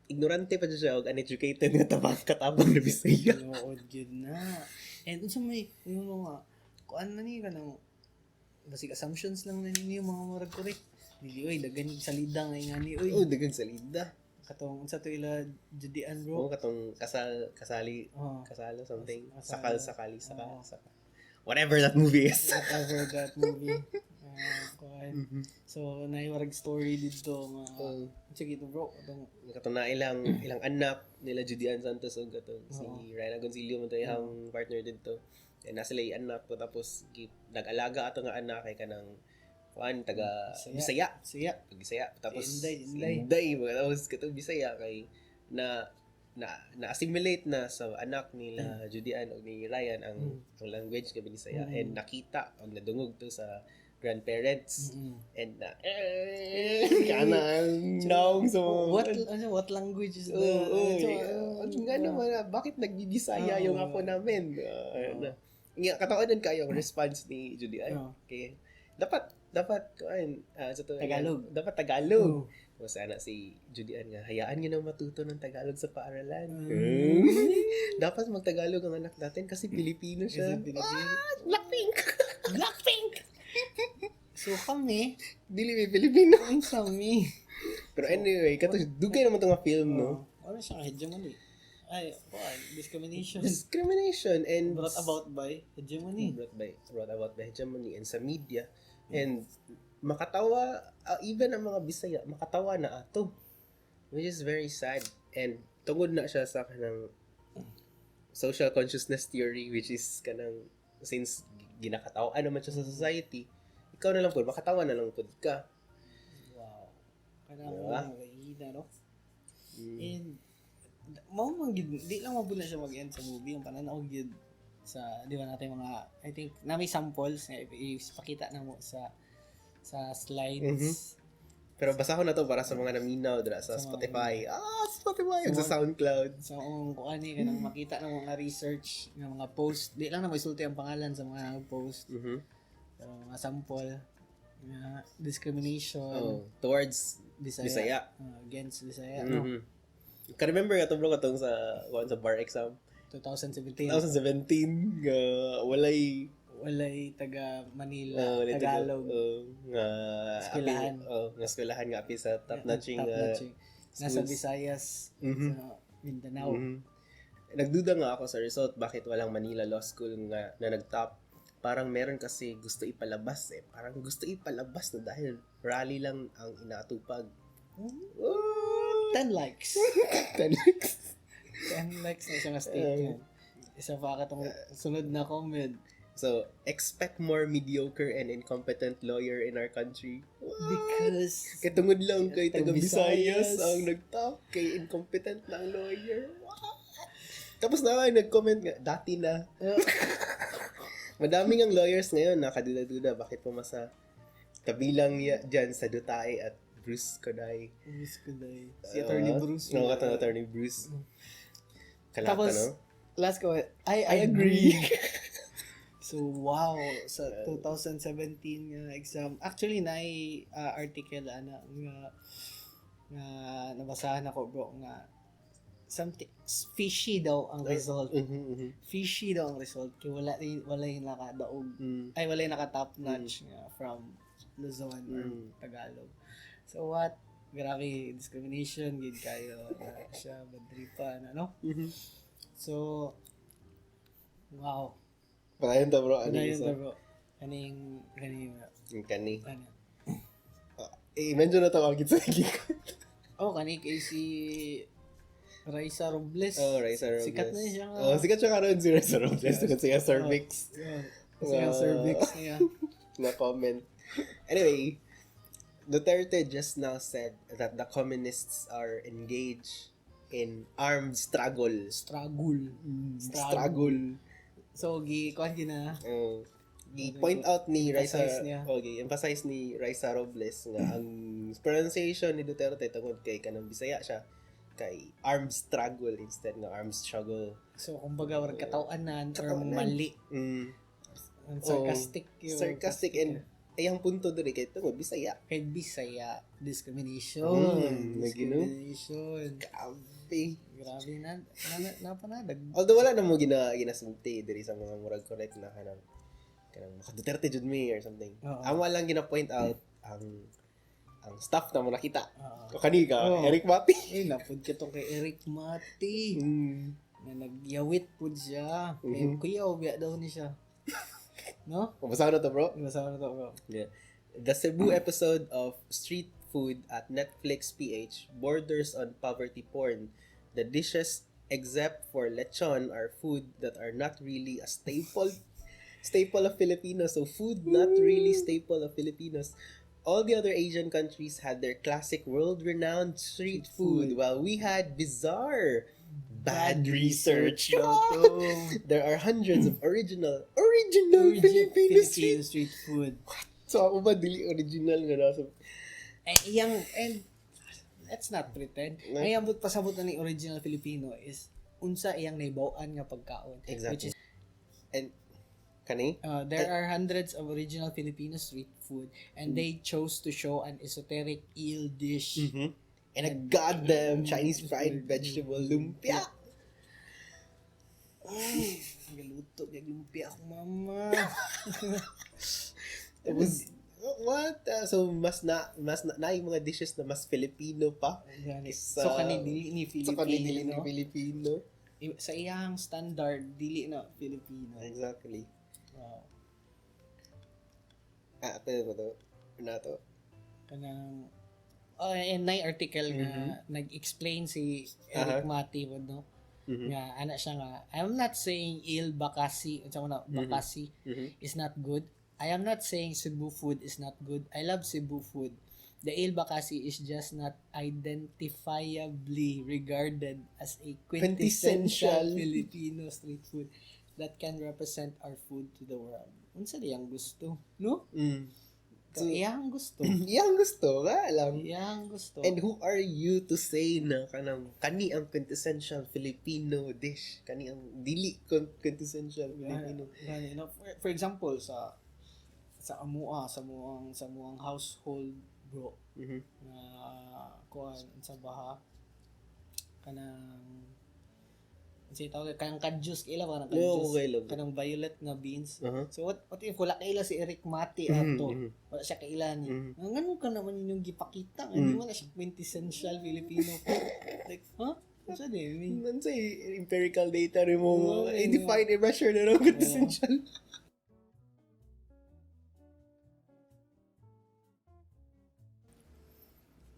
Ignorante pa siya og uneducated nga katabang na Bisaya. Nood gyud na. And unsa may mga kuan na ni kanang basic assumptions lang na ninyo mga murag korek. Dili oy dagan salida nga ingani oy. Dagan salida. Katong unsa to ila judian bro? Katong kasalo something. Sakal. Whatever that movie is. So naiwarag story dito nga sige to bro katong na ilang anak nila Judian Santos ug katong si Ryan Agoncillo man tayong partner dito, and nasa lay anak po tapos nag-alaga ato nga anak kay kanang kuan taga Bisaya tapos Inday tapos katong Bisaya kay na-assimilate na sa anak nila Judian o ni Ryan ang language nga Bisaya, and nakita ang nadungog to sa grandparents and kanang nong so what language is bakit nagbibisaya yung apo namin nga katawanan kayo ang response ni Judian okay dapat Tagalog. O sana si Judian nga, hayaan nyo na matuto ng Tagalog sa paaralan. Dapat mag-Tagalog ang anak natin kasi Pilipino siya. Blackpink! So kami, dili may Pilipino. Ang kami. Pero anyway, dugay naman itong film, no? Ano siya, hegemony? Discrimination and brought about by hegemony. Brought about by hegemony and sa media. And makatawa, even ang mga Bisaya, makatawa na ato. Which is very sad. And tungod na siya sa kanang social consciousness theory, which is kanang, since ginakatawaan naman siya sa society, ikaw na lang po, makatawa na lang po ka. Wow. Kanang mahina, no? And di lang mabula siya mag-end sa movie. Yung pananaw gid sa, di ba natin mga, I think, na may samples na ipakita na mo sa slides. Pero basa ko na to para sa mga naminaw dra sa Spotify. Spotify! Sa SoundCloud. So, kung ano ka nang makita ng mga research, ng mga post, di lang na may sulti ang pangalan sa mga nag-post. So, mga sample, discrimination. Towards Bisaya. Against Bisaya, no? Ka-remember ka to bro katong sa bar exam? 2017. 2017 walay taga Manila, Tagalog. Nga eskwelahan. Nga eskwelahan nga api sa top-notching nasa Visayas, sa Mindanao. Nagduda nga ako sa result bakit walang Manila Law School nga na nag-top. Parang meron kasi gusto ipalabas Parang gusto ipalabas na dahil rally lang ang inaatupag. 10 likes. 10 likes. 10 likes na isang statement. Isa pa katong sunod na comment. So, expect more mediocre and incompetent lawyer in our country. Because Katungod lang kay taga Visayas ang nag-top kay incompetent na ang lawyer. What? Tapos na nag-comment nga, dati na. Madaming ang lawyers ngayon nakaduda-duda bakit pumasa. Kabilang dyan sa Dutay at Bruce Koday. Si Attorney Bruce. Attorney Bruce. Kalata, Tapos, no? last comment, I agree. So, wow. Sa 2017 nga exam. Actually, article nga nabasahan ako, bro, nga something fishy daw ang result. Fishy daw ang result. Kaya wala yung nakadaog. Wala yung naka-top notch nga from Luzon or Tagalog. So what? Grabe, discrimination, gid kayo. Siya, badripa, no? So, wow. Panayon ta bro. Kaning. Kani. I-mention na to agad sa likod. Kani kay si Raisa Robles. Raisa Robles. Sikat na siya. Sikat siya karon si Raisa Robles. Kasi yung cervix. Kasi yung cervix niya. Na comment. Anyway, Duterte just now said that the communists are engaged in armed struggle. Struggle. So, gi-kuhan na. I-point out ni Raisa, emphasize ni Raisa Robles nga ang pronunciation ni Duterte tungod kay kanang Bisaya siya kay armed struggle instead ng armed struggle. So, kumbaga, warag katauanan or mali. Sarcastic and ayang punto doon kay tungod Bisaya. Kay Bisaya, discrimination. Grabe na napanadag. Although wala na mo ginasumti diri sa mga murag correct na kanang Duterte jud me or something. Amo lang gina-point out ang stuff na mo nakita. Kani ka, Eric Mati. Napud ka to kay Eric Mati. Na nagyawit pud siya. Kuya obya daw ni siya. No? Basahan na to, bro. Yeah. The Cebu episode of Street Food at Netflix PH borders on poverty porn. The dishes, except for lechon, are food that are not really a staple of Filipinos. So food not really staple of Filipinos. All the other Asian countries had their classic world-renowned street food, while we had bizarre, bad research. There are hundreds of original Filipino street food. What? So ako ba dili original nga nasa? And let's not pretend. Ay ambot pasabot na ni original Filipino is unsa iyang naibaw-an nga pagkaon. Exactly. And kani? There are hundreds of original Filipino street food and they chose to show an esoteric eel dish. And a goddamn Chinese fried vegetable lumpia. Galuto, lumpia ako, mama. Tapos, what? So, mas na yung mga dishes na mas Filipino pa. So, kanidili ni Filipino. Sa iyang standard, dili na Filipino. Exactly. Wow. Pwede ba to? Na to? Kanang, and na article nga, nag-explain si Eric Mati, no? Nga, ana siya nga, I'm not saying bakasi is not good. I am not saying Cebu food is not good. I love Cebu food. The ale bakasi is just not identifiably regarded as a quintessential Filipino street food that can represent our food to the world. Unsa diyang gusto, no? So, iyang gusto. Iyang gusto, alam. Iyang gusto. And who are you to say na kani ang quintessential Filipino dish? Kani ang dili quintessential Filipino. For example, sa muang household, bro, na kuan sa baha kanang kanang kadjus ila ba kanang violet na beans. So what if wala kaila si Eric Mati ato, wala siya kaila ni ngano ka naman yung gipakita hindi mo na siya quintessential Filipino like so man say empirical data rin mo i-define i-measure na lang quintessential.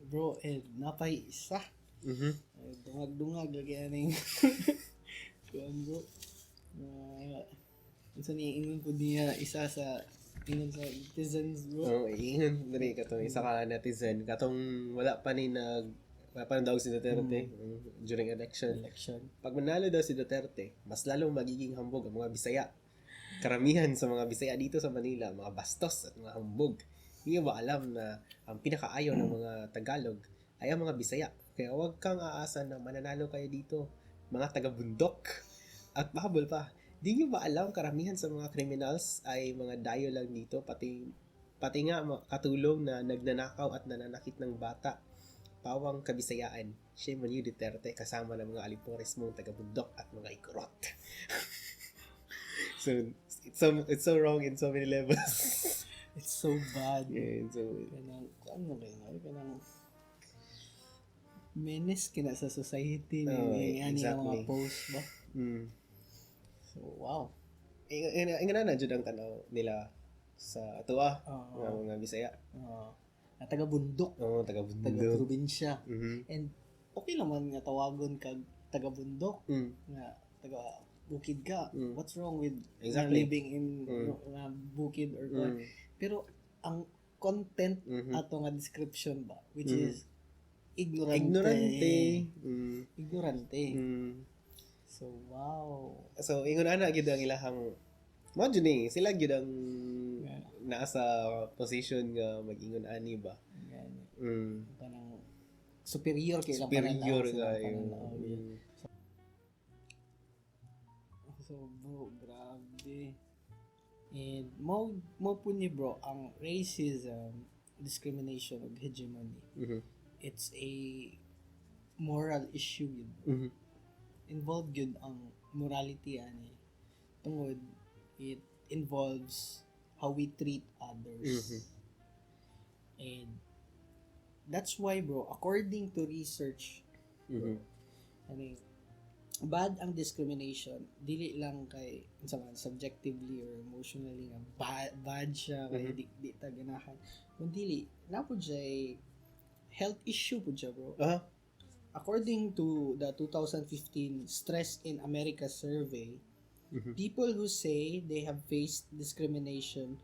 Bro, napay isa. Dungag-dungag lagi aning. Kuan bro. Unsa ni ingon po niya isa sa ingon sa netizens bro. Ingon diri katong isa ka netizen katong wala pa daw si Duterte during election. Pag manalo daw si Duterte, mas lalong magiging hambog ang mga Bisaya. Karamihan sa mga Bisaya dito sa Manila, mga bastos at mga hambog. Hindi ba alam na ang pinakaayaw ng mga Tagalog ay ang mga Bisaya. Kaya huwag kang aasa na mananalo kayo dito, mga taga-bundok. At mahabol pa, di nyo ba alam karamihan sa mga criminals ay mga dayo lang dito, pati nga katulong na nagnanakaw at nananakit ng bata. Pawang kabisayaan. Shame on you, Duterte, kasama ng mga alipores mong taga-bundok at mga ikurot. So, it's so wrong in so many levels. It's so bad. Yeah, so kanang menace kina sa society exactly. Mga post ba? So wow. Ingana na jud ang tanaw nila sa atoa ng mga Bisaya. Na taga-bundok. Taga-bundok. Taga-probinsya. And okay naman nga tawagon kag taga-bundok nga taga-bukid ka. What's wrong with living in bukid or what? Pero ang content ato nga description ba which is ignorante. So wow. So ingon ana gyud ang ilahang mo jud ni sila gyud ang nasa position nga mag-ingon ani ba. Kanang superior kay ilang So bro, grabe. And mo po ni bro ang racism, discrimination ug hegemony. It's a moral issue yun. Involved yun ang morality ani. Tungod it involves how we treat others. And that's why bro, according to research, bad ang discrimination dili lang kay subjectively or emotionally nga bad siya kay di ta ganahan kundi napud siya health issue pud siya bro. According to the 2015 Stress in America survey, people who say they have faced discrimination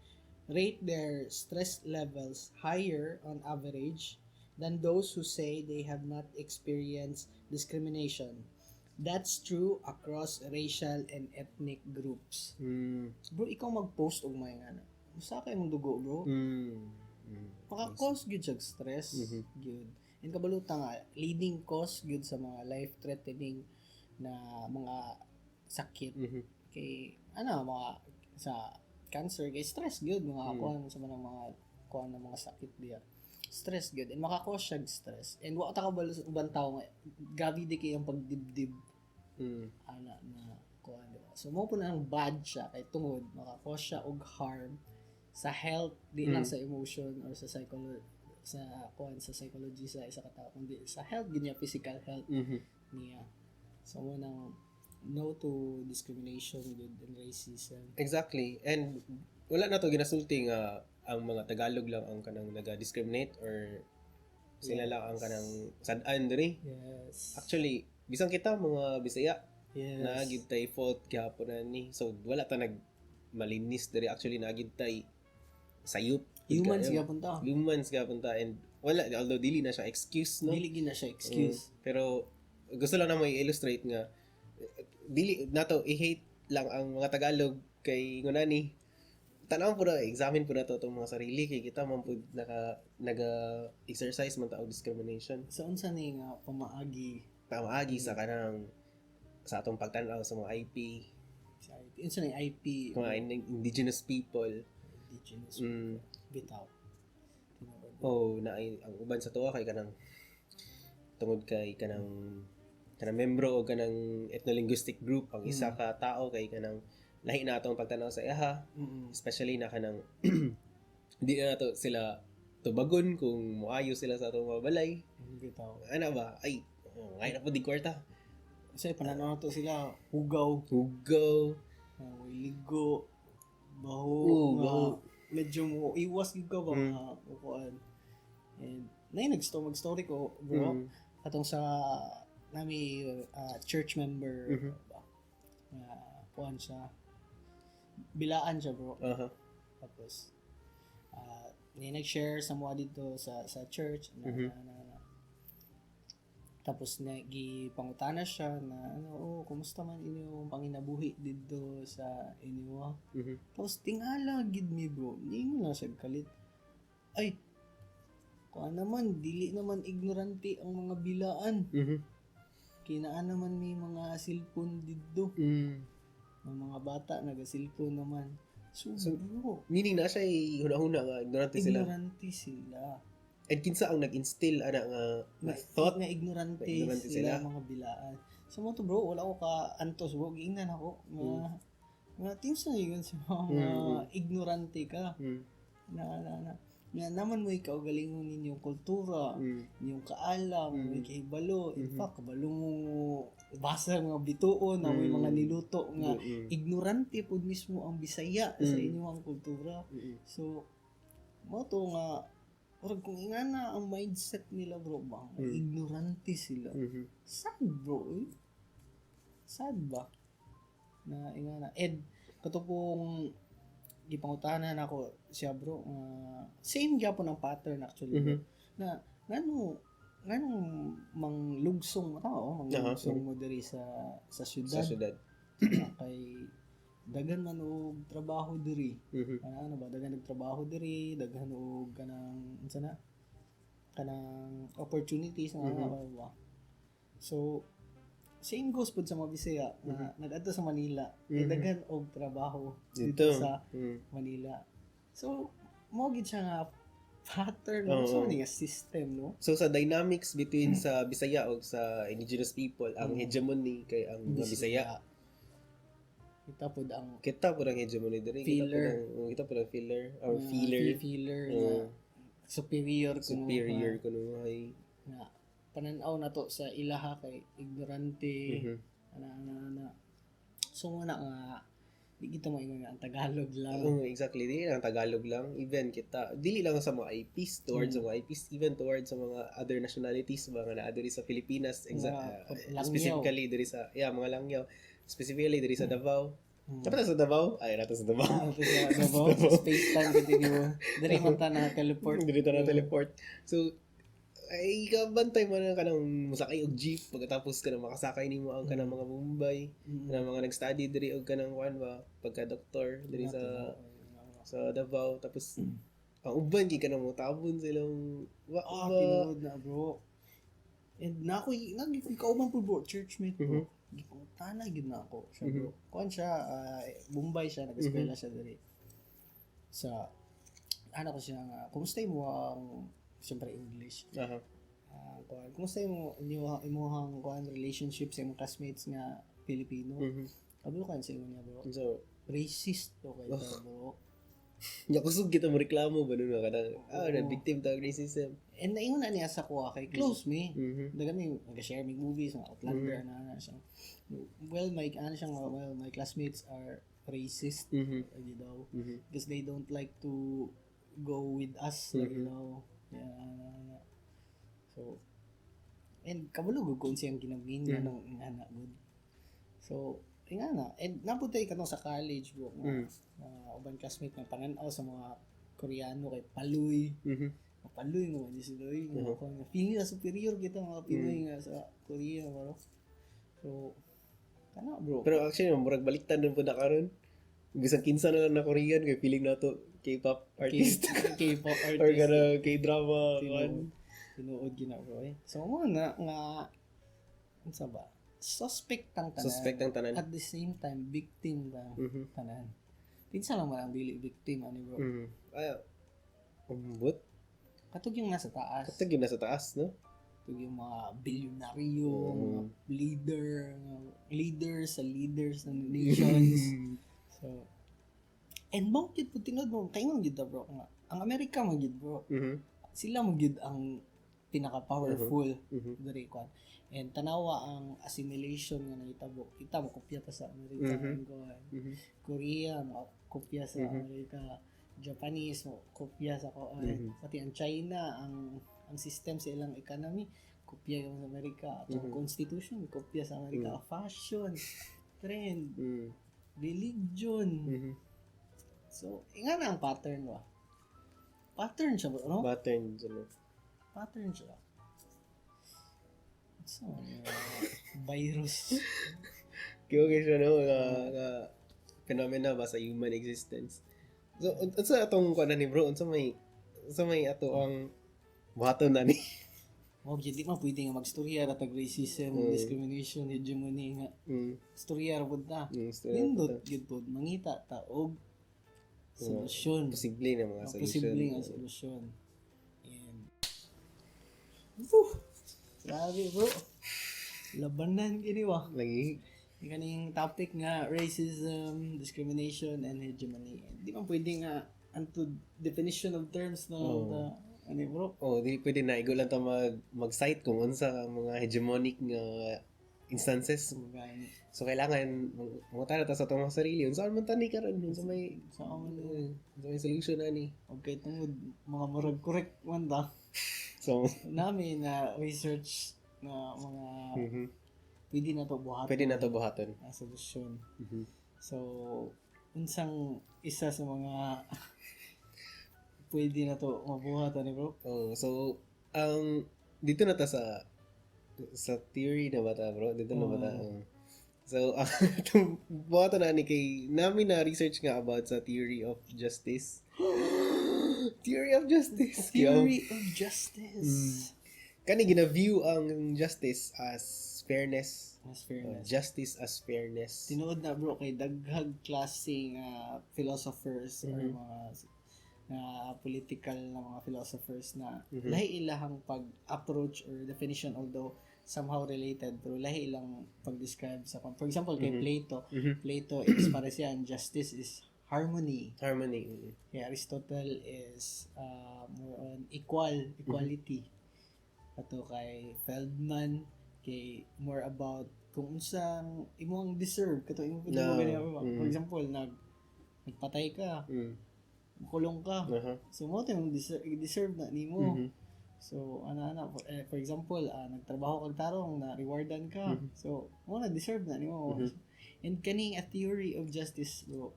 rate their stress levels higher on average than those who say they have not experienced discrimination. That's true across racial and ethnic groups. Bro, ikaw mag-post og may nga na. Usa kay mong dugo, bro. Maka-cause gyud siya stress. Gyud. And kabaluta nga, leading cause gyud sa mga life-threatening na mga sakit. Kay, mga sa cancer, kay stress gyud. Mga kuhan sa mga kuhan ng mga sakit diya. Stress gyud. And maka-cause siya stress. And wa ta kabalo sa ubang tao nga, gabi di kay ang pagdibdib. Na kuhan diba. So mo po na ang bad siya kay tungod maka-cause siya og harm sa health di lang sa emotion or sa psychology sa psychology sa isa ka tao kundi sa health ginya physical health niya. So mo nang no to discrimination and racism. Exactly. And wala na to ginasulti nga ang mga Tagalog lang ang kanang naga-discriminate or sila lang ang kanang sad-an diri. Yes. Actually, bisan kita mga Bisaya na gid tay fault gyapon na ni. So wala ta nag malinis diri actually na gid tay sayop humans gyapon ta and wala, although dili na siya excuse, no? Dili gid na siya excuse. Pero gusto lang na mo i-illustrate nga dili nato i-hate lang ang mga Tagalog kay ngunani tanaw po na examine po na to itong mga sarili kay kita man po naga-exercise man ta og discrimination Sa unsa ni nga pamaagi sa kanang sa atong pagtan-aw sa mga IP sa IP. Unsa ni IP? mga indigenous people Indigenous bitaw. na ang uban sa tuwa kay kanang tungod kay kanang membro o kanang ethno-linguistic group ang isa ka tao kay kanang lahi na atong pagtanaw sa iha especially na kanang di na to sila tubagon kung moayo sila sa atong mga balay Bitaw. ana ba ay ngayon na po di kwarta Kasi pananaw to sila hugaw ligo baho baho. medyo mo iwas gyud ka ba kuan and mag-story ko bro atong sa nami church member ba kuan siya bilaan siya bro tapos nag-share sa mga dito sa church tapos gipangutana siya na kumusta man inyong panginabuhi dito sa inyo tapos tingala gid mi bro ningon na siya kalit ay kuan naman dili naman ignorante ang mga bilaan kinaan naman may mga cellphone dito ng mga bata nagasilpon naman so bro meaning na siya huna-huna nga ignorante sila and kinsa ang nag-instill ana nga thought na ignorante sila mga bilaan so mo to bro wala ko ka antos bro giingnan ako nga teams na yun sa mga ignorante ka na naman mo ikaw galingon ninyong kultura ninyong kaalam may kahibalo in fact kabalo mo basa mga bituon na may mga niluto nga ignorante pud mismo ang Bisaya sa inyong kultura so mo to nga orag kung ingana ang mindset nila bro ba ignorante sila sad bro sad ba na ingana katupong gipangutanan ako siya bro same gyapon ang pattern actually bro, na nganong manglugsong mo diri sa syudad kay daghan man og trabaho diri ano ba daghan og trabaho diri daghan og kanang opportunities na ba so same goes pud sa mga Bisaya na nag-adto sa Manila daghan og trabaho dito sa Manila so mo gid siya nga pattern so nga system no so sa dynamics between sa Bisaya o sa indigenous people ang hegemony kay ang mga Bisaya kita pud ang hegemony diri kita pud ang filler or feeler superior kuno ay na pananaw na to sa ilaha kay ignorante ana so nga di kita maingon ang Tagalog lang exactly dili lang Tagalog lang even kita dili lang sa mga IPs towards sa mga IPs even towards sa mga other nationalities mga naa diri sa Pilipinas specifically diri sa mga langyaw specifically diri sa Davao dapat sa Davao ay nato sa Davao space time continue diri man ta na teleport so ay kabantay mo na kanang musakay og jeep pagkatapos ka na makasakay nimo ang kanang mga Mumbai kanang mga nag-study diri og kanang kuan ba pagka-doktor diri sa Davao tapos ang uban gi kanang mo tabon silang tinuod na bro and nako nagikauban pud bro churchmate bro gipangutana gid na ako siya bro kuan siya Mumbai siya nag-eskwela siya diri sa ko siya nga kumusta mo ang siyempre English. Kumusta yung imuhang relationship sa imong classmates nga Pilipino? Kabalo ka sa inyo niya bro? So, racist to kayo bro. Kusog kita mo reklamo ba nun na victim tag racism. And naingon na niya sa kuha kay close me. Dagan mi nag-share mig movies ng Outlander na siya. My classmates are racist. Daw. Because they don't like to go with us, you know. So and kabalo kung siyang ginabin nga nang ingana good so ingana and naputay ka sa college bro uban classmate ng pananaw sa mga Koreano kay Paloy Mapaloy mo di sila nga feeling na superior kita mga Pinoy nga sa Korea bro. So kana bro. Pero actually murag baliktad nun po na karon. Bisang kinsa na lang na Korean kay feeling nato K-pop artist. K-pop artist. Or kana K-drama Tinuod gina bro eh. So mo na nga unsa ba? Suspect ang tanan. At the same time victim lang tanan. Pinsa lang man ang dili victim ani bro. Umbot. Katog yung nasa taas. No? Katog yung mga bilyonaryo, mga leaders ng nations. So, and mo gid po tinod mo, kayo mo gid bro. Ang Amerika mo gid bro. Sila mo gid ang pinaka-powerful dari kwan. And tanawa ang assimilation nga nahitabo. Kita mo kopya ta sa Amerika. Korea mo kopya sa Amerika. Japanese mo kopya sa pati ang China ang system sa ilang economy kopya sa Amerika ang constitution kopya sa Amerika fashion trend religion so nga na ang pattern siya bro no? pattern siya so virus kaya siya no nga phenomena ba sa human existence. So, unsa atong kuan ni bro? Unsa may ato ang buhaton na ni? Di man pwede nga magstorya ra tag racism, discrimination, hegemony nga. Storya ra pud ta. Nindot gid pud mangita ta og solusyon. Posible na mga solusyon. Posible nga solusyon. And grabe bro. Labanan gini wa. Lagi Kaning topic nga racism, discrimination, and hegemony. Di man pwede nga anto definition of terms na ano bro? Di pwede na igo lang ta mag-cite kung unsa ang mga hegemonic nga instances. So kailangan mangutana ta sa atong mga sarili unsa man tani karon unsa may solution ani. Okay tungod mga murag correct man ta. So namin na research na mga pwede na to buhaton. Solusyon. So, unsang isa sa mga pwede na to mabuhatan ni bro? So, dito na ta sa theory na ba ta bro? Dito na ba ta? So, itong buhatan na ni kay namin na research nga about sa theory of justice. Theory of justice. Kani gina-view ang justice as fairness. Justice as fairness. Tinuod na bro kay daghang klase nga philosophers or mga political na mga philosophers na lahi ilahang pag-approach or definition although somehow related pero lahi ilang pag-describe sa for example kay Plato. Plato is para siya ang justice is harmony. Kay Aristotle is more on equality. Ato kay Feldman kay more about kung unsang imong deserve kato imong for example nagpatay ka kulong ka so mo tayong deserve na nimo so for example nagtrabaho kag tarong na rewardan ka so mo na deserve na nimo and kaning a theory of justice bro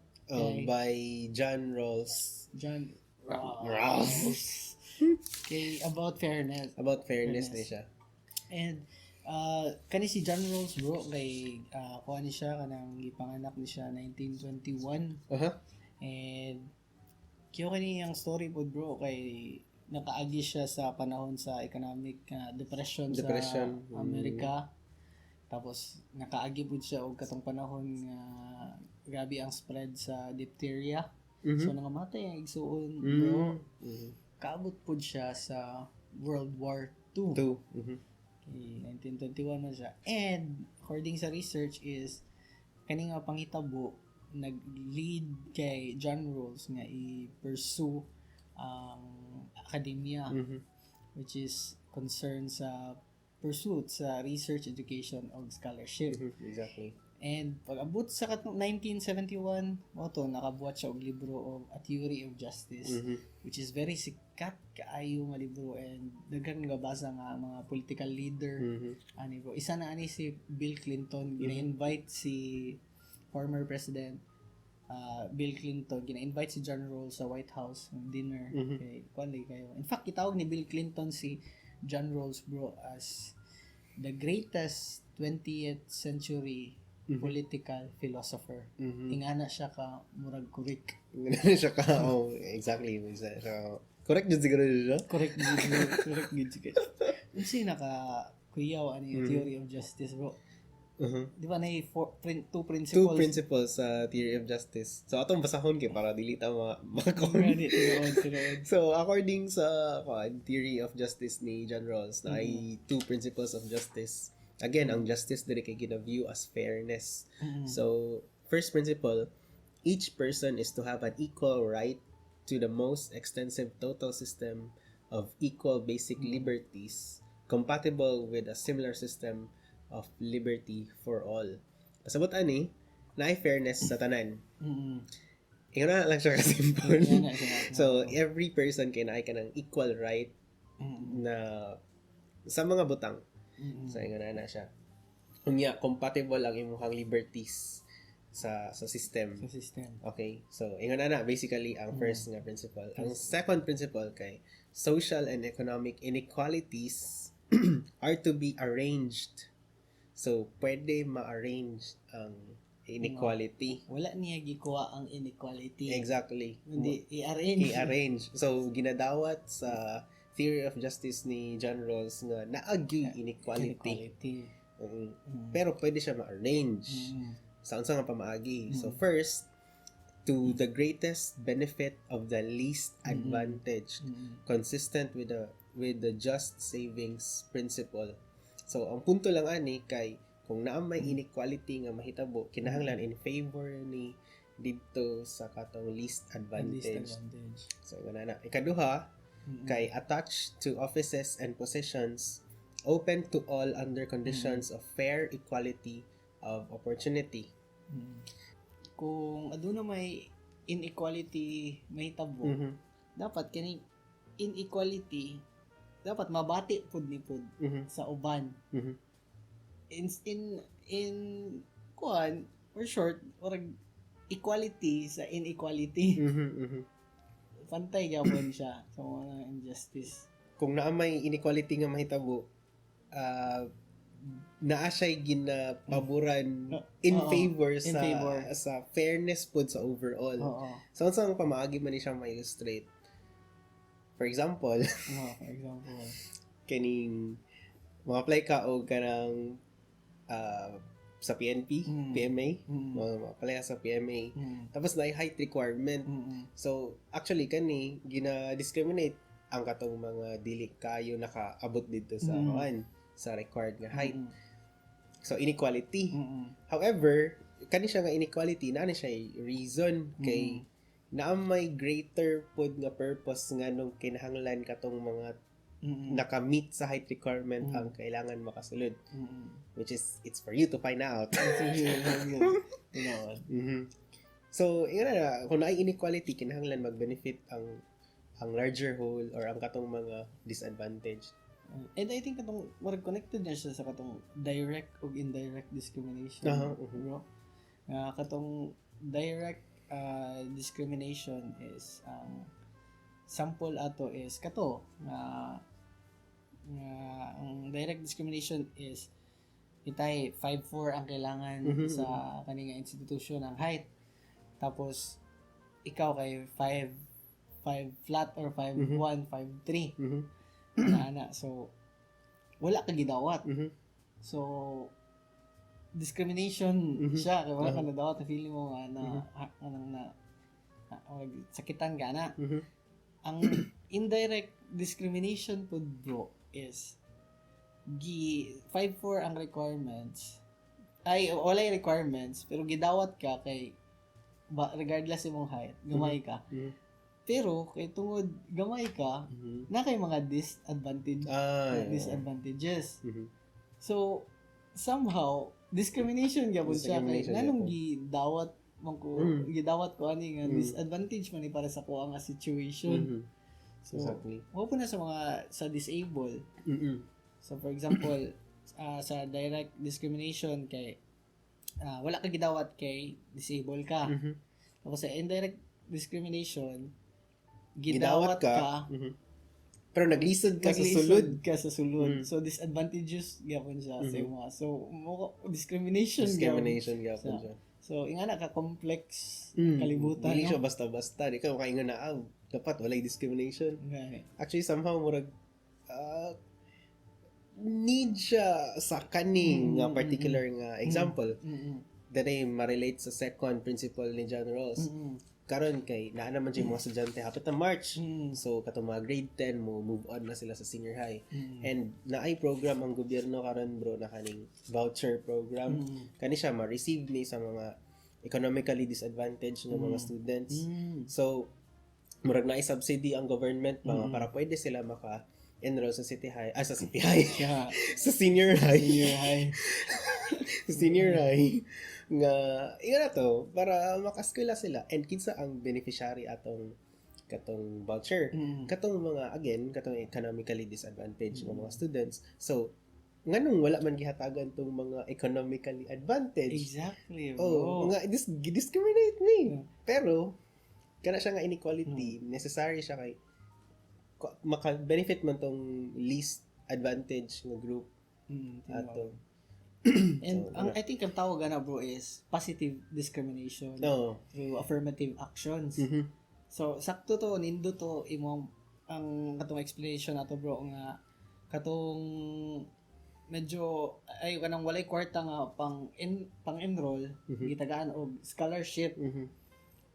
by John Rawls okay about fairness na siya and kani si John Rawls bro kay kuha ni siya kanang gipanganak ni siya 1921 and kiyo kani ang story pod bro kay nakaagi siya sa panahon sa economic depression sa Amerika tapos nakaagi pod siya og katong panahon nga grabe ang spread sa diphtheria so nangamatay ang igsuon bro kaabot pod siya sa World War II. 1921 man siya. And according sa research is kani nga pangitabo nag-lead kay John Rawls nga i-pursue ang academia which is concerned sa pursuit sa research, education o scholarship. Exactly. And pag-abot sa 1971, nakabuhat siya og libro of A Theory of Justice, which is very sikat kaayo nga libro and daghan nga basa nga mga political leader. Ani bro, isa na ani si Bill Clinton, gina-invite si former President Bill Clinton, gina-invite si John Rawls sa White House ng dinner. Kay kuan kayo. In fact, itawag ni Bill Clinton si John Rawls, bro, as the greatest 20th century political philosopher. Ingana siya ka murag Korek. Ingana siya ka, exactly. Correct dyan siguro siya? Correct good siguro. Kasi naka-kuyaw yung theory of justice, bro. Di ba na two principles? Two principles sa theory of justice. So, atong basahon kay para dili ta Tinuod. So, according sa theory of justice ni John Rawls, na ay two principles of justice. Again, ang justice dili kay gina-view as fairness. So, first principle, each person is to have an equal right to the most extensive total system of equal basic liberties compatible with a similar system of liberty for all. Pasabot ani, naay fairness sa tanan. Ikaw na lang siya kasimple. So, every person kay naay ka ng equal right na sa mga butang. So, ikaw na siya. Unya, compatible ang imuhang liberties sa system. Sa system. Okay? So, ikaw na basically ang first nga principle. Ang second principle kay social and economic inequalities are to be arranged. So, pwede ma-arrange ang inequality. Wala niya gikuha ang inequality. Exactly. Hindi, i-arrange. So, ginadawat sa theory of justice ni John Rawls nga naagi inequality. Pero pwede siya ma-arrange. Saan nga pamaagi. So, first, to the greatest benefit of the least advantaged, consistent with the just savings principle. So, ang punto lang ani kay kung naa may inequality nga mahitabo, kinahanglan in favor ni dito sa katong least advantage. So, na. Ikaduha, kay attached to offices and positions open to all under conditions of fair equality of opportunity. Kung aduna may inequality mahitabo, dapat kini inequality dapat mabati pud ni pud sa uban. In kuan or short or equality sa inequality. Pantay gyapon siya sa mga injustice. Kung naa may inequality nga mahitabo, naa siya'y ginapaboran in favor sa fairness pud sa overall. So, saan pamaagi man ni siya ma-illustrate? For example, kaning mga-apply ka o kanang sa PNP, PMA, mga-apply ka sa PMA, tapos na height requirement. So, actually, gina-discriminate ang katong mga dili kayo nakaabot dito sa sa required nga height. So, inequality. However, kani siya nga inequality, na siya reason kay na may greater pod nga purpose nga nung kinahanglan katong mga naka-meet sa height requirement ang kailangan makasulod. Which is, it's for you to find out. So, kung na inequality, kinahanglan mag-benefit ang larger whole or ang katong mga disadvantage. And I think katong connected na siya sa katong direct o indirect discrimination. Bro. Katong direct discrimination is sample ato is kato ang direct discrimination is itay 5'4" ang kailangan sa kaninga institution ang height, tapos ikaw kay 5 flat or 5'1", 5'3" ana. So wala ka gidawat. So discrimination siya kay wala ka nadawat, na feeling mo nga na sakitan ka na. Ang indirect discrimination po, bro, is 5'4" ang requirements, ay walay requirements pero gidawat ka kay regardless imong height gamay ka. Pero kay tungod gamay ka na kay mga disadvantages. So somehow discrimination gyapon siya kay nganong gidawat ko ani nga disadvantage man ni para sa ko nga situation. So mo po na sa disabled. So for example sa direct discrimination kay wala ka gidawat kay disabled ka. Tapos sa indirect discrimination, gidawat ka, pero naglisod ka sa sulod. So disadvantageous gyapon siya sa mga. So discrimination Gyapon siya. So ingana ka complex kalibutan. Dili siya basta-basta. Di ka makaingon na dapat walay discrimination. Okay. Actually somehow murag need siya sa kaning nga particular nga example. Dere ma-relate sa second principle ni John Rawls. Karon kay naa naman siya mga estudyante hapit na March. So katong mga grade 10 mo move on na sila sa senior high. And naay program ang gobyerno karon bro na kaning voucher program. Kani siya ma-receive ni sa mga economically disadvantaged nga mga students. So murag naay subsidy ang government para pwede sila maka-enroll sa city high, sa city high. Sa senior high. Sa senior high nga na to para makaskwela sila and kinsa ang beneficiary katong voucher katong economically disadvantaged nga mga students. So nganong wala man gihatagan tong mga economically advantaged. Exactly. Nga discriminate ni. Pero kana siya nga inequality, necessary siya kay maka-benefit man tong least advantaged nga group ato. And I think ang tawag na bro is positive discrimination through affirmative actions. So sakto to nindo to imong ang katong explanation nato bro nga katong medyo ay kanang walay kwarta nga pang-enroll gitagaan og scholarship.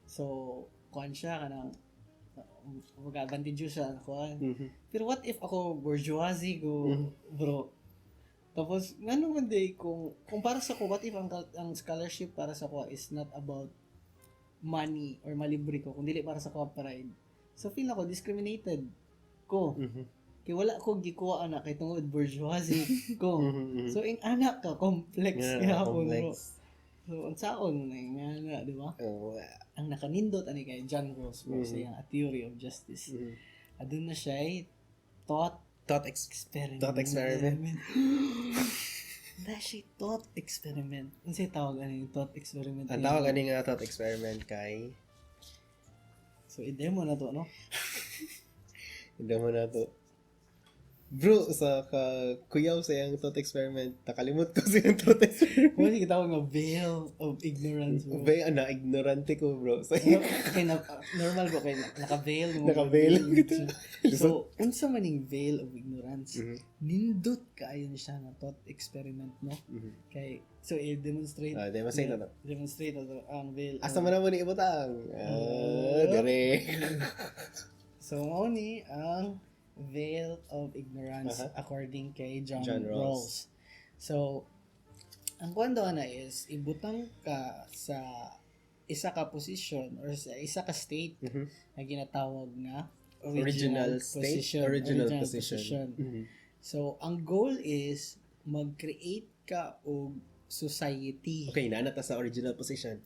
So kuan siya kanang mag-advantage siya kuan. Pero what if ako bourgeoisie go bro? Tapos, ngano man day kung para sa ko, what if ang scholarship para sa ko is not about money or malibre ko, kung dili para sa ko pride. So, feel ako discriminated ko. Kaya wala ko gikuha anak kay tungod bourgeoisie ko. So, in anak ka, complex kaya ako, bro. So, ang saon nga, di ba? Ang nakanindot, ani kay John Rawls, bro, sa A Theory of Justice. Adun na siya ay thought experiment. Dashi thought experiment. Ano siya tawag yung thought experiment? Ang tawag nga thought experiment kay... So, i-demo na to, no? I-demo na to. Bro, sa kuyaw sa yung thought experiment, nakalimot ko sa yung thought experiment. Ano siya tawag nga veil of ignorance, bro? Ignorante ko, bro. So, okay, normal bro, kaya naka-veil. Naka-veil. So, unsa man yung veil of ignorance, nindot kaayon siya na thought experiment, no? Kay, so, i-demonstrate. Demonstrate na to, ang veil. Asa man naman ibutang. Dire. So, ni ang veil of ignorance according kay John Rawls. So, ang kwento na is, ibutang ka sa isa ka position or sa isa ka state na ginatawag na original position. So, ang goal is mag-create ka og society. Okay, naanata sa original position.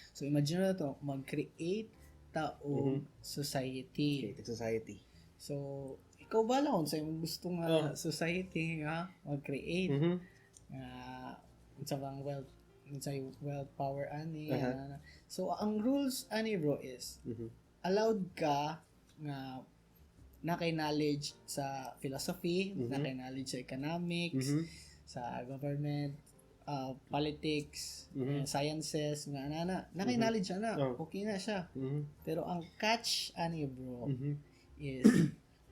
So, imagine na to, mag-create taong society. Okay, society. So, ikaw ba lang kung sa imong gusto nga society nga mag-create sa bang wealth power ani. So, ang rules ani bro is allowed ka nga nakay knowledge sa philosophy, nakay knowledge sa economics, sa government, politics, sciences, nga nakay knowledge na, okay na siya. Pero ang catch ani bro is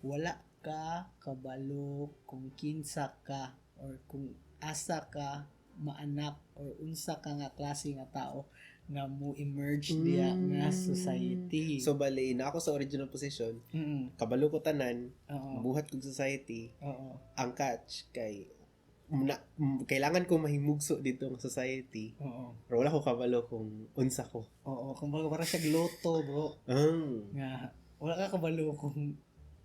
wala ka kabalo kung kinsa ka or kung asa ka maanak or unsa ka nga klase nga tao nga mo emerge diya nga society. So bali na ako sa original position, kabalo ko tanan, buhat kong society. Ang catch kay kailangan ko mahimugso dito ng society. Pero wala ko kabalo kung unsa ko. Kung para siya gloto, bro. Nga wala ka kabalo kung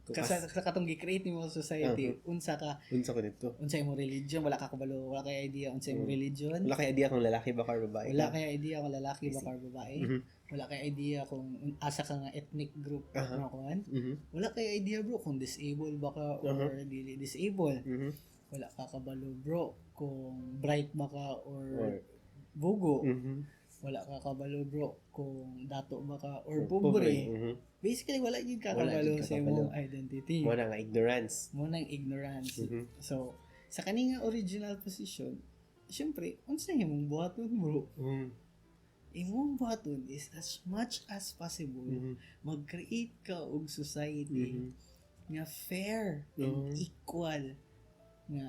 sa katong gi-create mo society, unsa ko dito. Unsa imong religion, wala ka kabalo, wala kay idea unsa imong religion. Wala kay idea kung lalaki ba or babae. Wala kay idea kung lalaki ba or babae. Wala kay idea kung asa ka nga ethnic group ano kuan. Wala kay idea bro kung disabled ba ka or dili disabled. Wala ka kabalo bro kung bright ba ka or bugo. wala ka kabalo bro kung dato ba ka or pobre. Basically wala gid ka kabalo sa imong identity. Mo na nga ignorance. So sa kaninga original position, syempre unsa imong buhaton bro? Imong buhaton is as much as possible mag-create ka og society nga fair and equal, nga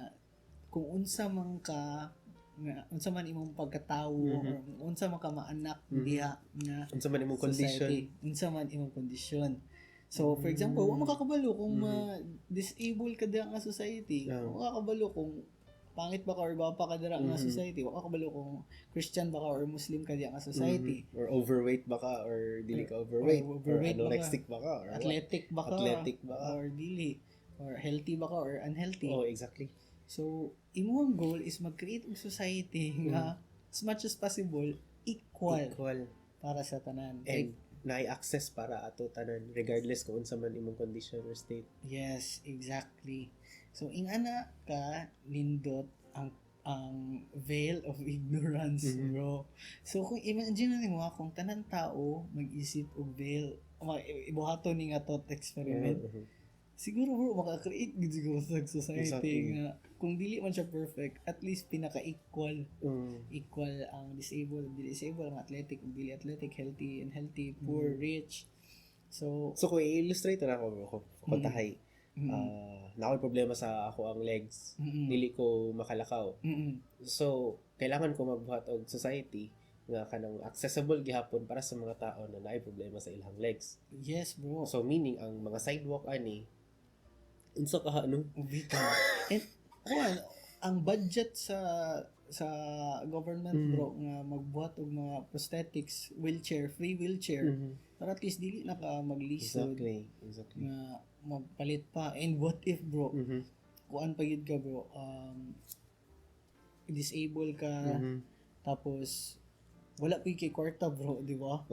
kung unsa man ka nga unsa man imong pagkatawo or unsa man ka maanak diha nga unsa man imong condition, unsa man imong condition. So for example, wa makakabalo kung disable ka diha nga society, wa makakabalo kung pangit ba ka or bapa ka dira nga society, wa makakabalo kung Christian ba ka or Muslim ka diha nga society, or overweight ba ka or dili ka overweight, or anorexic ba ka or athletic ba ka or dili, or healthy ba ka or unhealthy. Exactly. So imong goal is mag-create og society nga as much as possible equal para sa tanan and naay access para ato tanan regardless kung unsa man imong condition or state. Yes, exactly. So ingana ka nindot ang veil of ignorance, bro. So kung imagine mo kung tanan tao mag-isip og veil, ibuhaton ni nga thought experiment. Siguro bro maka-create gid siguro sa society nga kung dili man siya perfect, at least pinaka-equal. Equal ang disabled, ang athletic, dili athletic, healthy and healthy, poor, rich. So kung i-illustrate na ako kontahay. Nakoy problema sa ako ang legs. Dili ko makalakaw. So, kailangan ko magbuhat og society nga kanang accessible gihapon para sa mga tao na naay problema sa ilang legs. Yes, bro. So, meaning ang mga sidewalk ani unsa ka ubita. And ang budget sa government bro nga magbuhat og mga prosthetics, free wheelchair para at least dili na ka maglisod. Exactly. Nga magpalit pa. And what if bro kuan pa gid ka bro, disable ka tapos wala pa kay kwarta bro, di ba?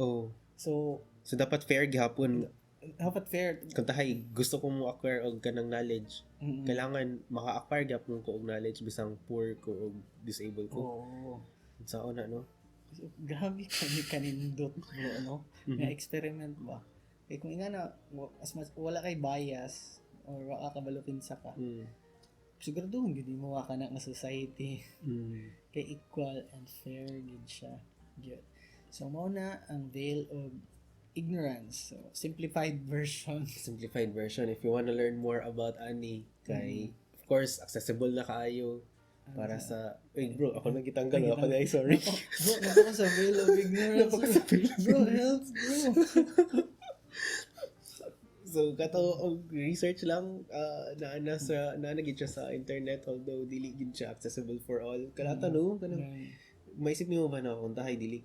So dapat fair gihapon. Dapat fair. Kung tahay gusto ko mo acquire og kanang knowledge, kailangan maka-acquire gihapon ko og knowledge bisang poor ko og disabled ko. Sa una no. So, grabe kanindot bro nga experiment ba. Eh kung ingana as mas wala kay bias or wala ka balupin sa ka. Siguraduhon gid mo ka na nga society. Kay equal and fair gid siya. Good. So mao na ang veil of ignorance. So simplified version. If you wanna learn more about ani kay of course accessible na kaayo para sa bro ako nang gitanggal ako dai sorry. Bro napaka sa veil of ignorance. Bro help bro. So kato og research lang na gid siya sa internet, although dili gid siya accessible for all. Kanata no kanang maisip nimo ba na kung tahay dili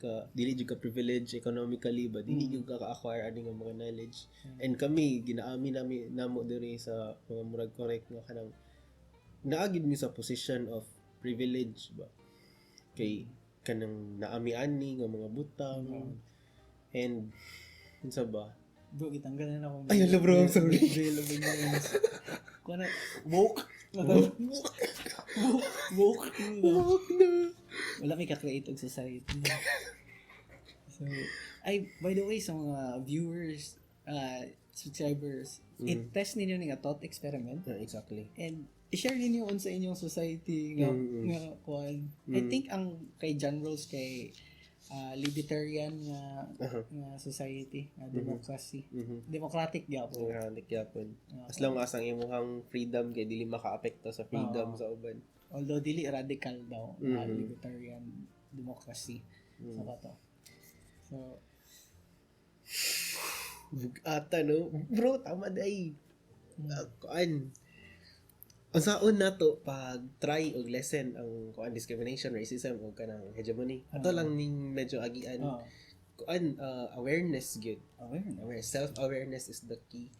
jud ka privileged economically ba dili jud ka acquire ani nga mga knowledge. And kami ginaami namo diri sa mga murag Korek nga kanang naagid mi sa position of privilege ba kay kanang naami ani nga mga butang and unsa ba bro gitanggalan ako. Ay hello bro, I'm sorry. Kuna woke wala may ka-create og society. So by the way sa mga viewers, subscribers, i-test ninyo nga thought experiment. Exactly. And i-share ninyo sa inyong society nga kuan. I think ang kay John Rawls kay libertarian nga society, democracy. Democratic gyapon. As long as ang imong freedom kay dili maka-apekto sa freedom sa uban. Although dili radical daw libertarian democracy. So kato. So ata no bro tama day. Kuan unsaon nato pag try og lesson ang kuan discrimination, racism o kanang hegemony. Ato lang ning medyo agian. Kuan awareness gyud. Awareness, self-awareness is the key.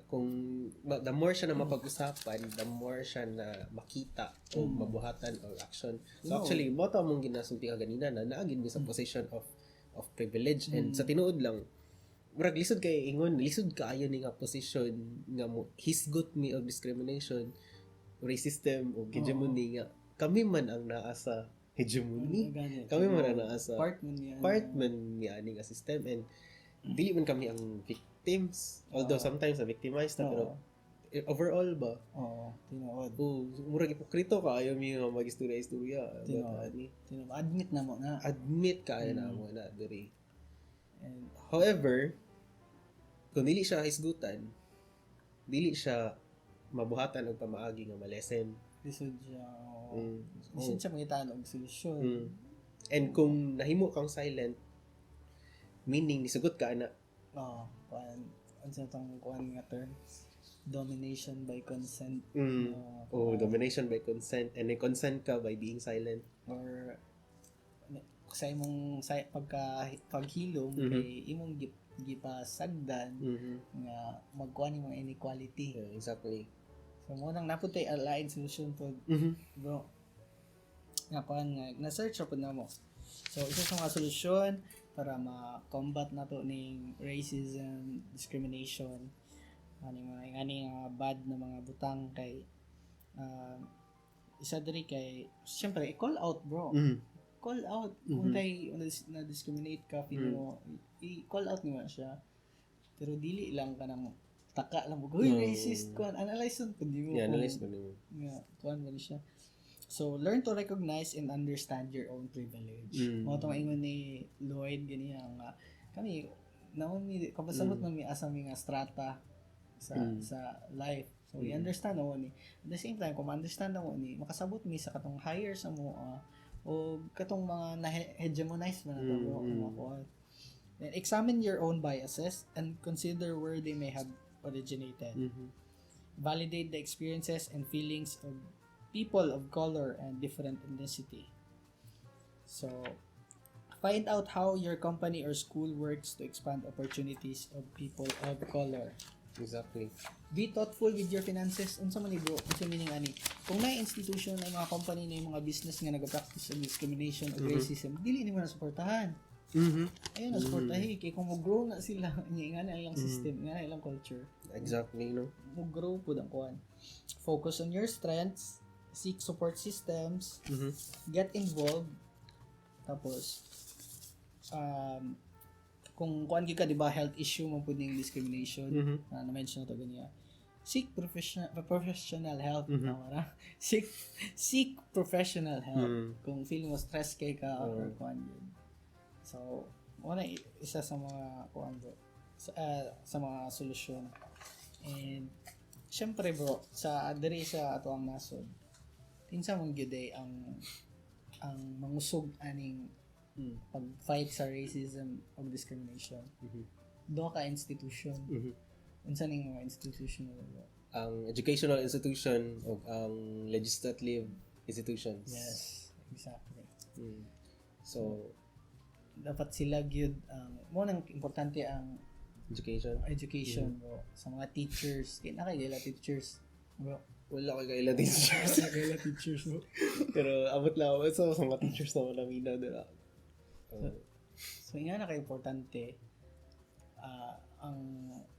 Kung the more siya na mapag-usapan, the more siya na makita o mabuhatan o action. So actually, mo ta mong ginasulti ka ganina na naagid mi sa position of privilege and sa tinuod lang murag lisod kay ingon, lisod kaayo ni nga position nga mo hisgot mi og discrimination, racism o hegemony nga kami man ang naa sa hegemony. Ganit. Kami man na sa part man niya ani nga system, and dili man kami ang victims, although sometimes na victimized na, pero overall ba? Tinuod. Murag ipokrito ka, ayaw mi nga mag-istorya-istorya. Admit na mo na. Admit ka, ayaw na mo na, diri. And, however, kung dili siya hisgutan, dili siya mabuhatan og pamaagi nga malesen. Lisod siya mangitaan og solusyon. And kung nahimo kang silent, meaning nisugot ka na. Ano sa itong kuhan nga term? Domination by consent. Domination by consent. And then consent ka by being silent. Or sa imong paghilom, kay imong gipasagdan nga magkuhan imong inequality. Yeah, exactly. So mo nang naputay alain solution po, bro. Nga kuhan nga na-search po na mo. So isa sa mga solusyon para ma-combat nato ning racism, discrimination, ani bad na mga butang kay isa diri kay syempre i-call out, bro. Call out kung tay na discriminate ka, mo i-call out niyo siya, pero dili lang ka nang taka lang mo racist ko, analyze kundi mo analyze mo kuan mo siya. So learn to recognize and understand your own privilege. Mo to maingon ni Lloyd ganiya nga kami naon mi kapasabot man mi asa mi nga strata sa life. So we understand mo ni, at the same time kung understand mo ni, makasabot mi sa katong higher sa mo o katong mga na-hegemonize man nato, bro. Then examine your own biases and consider where they may have originated. Validate the experiences and feelings of people of color and different ethnicity. So find out how your company or school works to expand opportunities of people of color. Exactly. Be thoughtful with your finances. Unsa man ni, bro? Unsa meaning ani? Kung may institution na mga company na mga business nga nagapractice of discrimination o racism, dili nimo na suportahan. Ayun na suportahi kay kung mo-grow na sila nga na ilang system, nga na ilang culture. Exactly, no. Mo-grow pud ang kuan. Focus on your strengths, seek support systems, get involved. Tapos kung kuan ka, di ba, health issue mo pud ning discrimination, na-mention na to ganiya. Seek professional help. Seek professional help. Kung feeling mo stress kay ka or kuan yun. So, una isa sa mga kuan, bro, sa mga solusyon. And syempre, bro, sa diri sa ato ang nasod, tinsa mong gyud ang mangusog aning pag-fight sa racism o discrimination. Do ka institution. Unsa ning mga institution mo? Ang educational institution o ang legislative institutions. Yes, exactly. So dapat sila gyud mo nang importante ang education, bro, sa mga teachers. Kaya na kayo teachers, bro. Wala ka kaila teachers. Bro. Pero abot lang ako sa mga teachers na malamina nila. So nga na ka-importante ang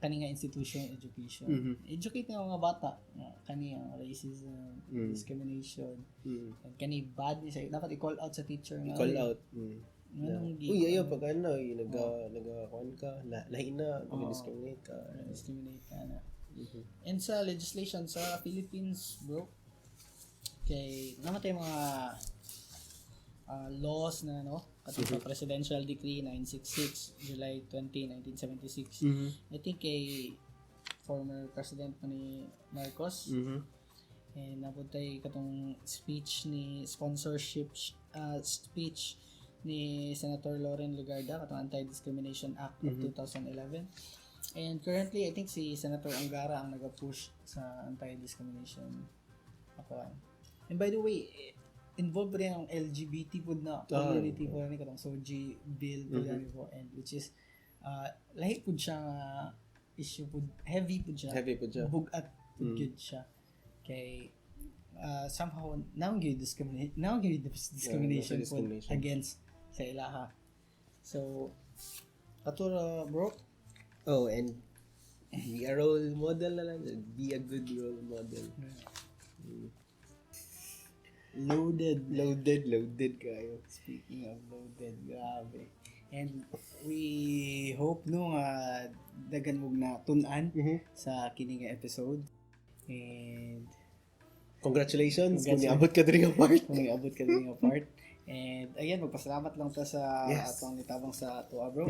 kaninga institution education. Educate nga mga bata nga kani ang racism, discrimination, and kani bad ni sa dapat i-call out sa teacher nga. I-call out. Uy, ayaw pag nag-kuan ka, lahi na, nag-discriminate ka. Discriminate ka na. And sa legislation sa Philippines, bro, kay namatay mga laws na katong Presidential Decree 966 July 20, 1976. I think kay former president ni Marcos, and naputay katong speech ni speech ni Senator Loren Legarda katong Anti-Discrimination Act of 2011. And currently I think si Senator Angara ang nag-push sa anti-discrimination ako. And by the way, involved rin ang LGBT po na community po ni katong SOGI bill po po, and which is lahi po siya issue po, heavy po siya bugat po gyud siya kay somehow now gyud discrimination po against sa ilaha. So katuro, bro. And be a role model na lang, be a good role model. Loaded kayo. Speaking of loaded, grabe. And we hope no nga daghan mo na tun-an sa kini nga episode. And Congratulations kung niabot ka diri nga part. And ayan, magpasalamat lang ta sa atong nitabang sa tuwa bro.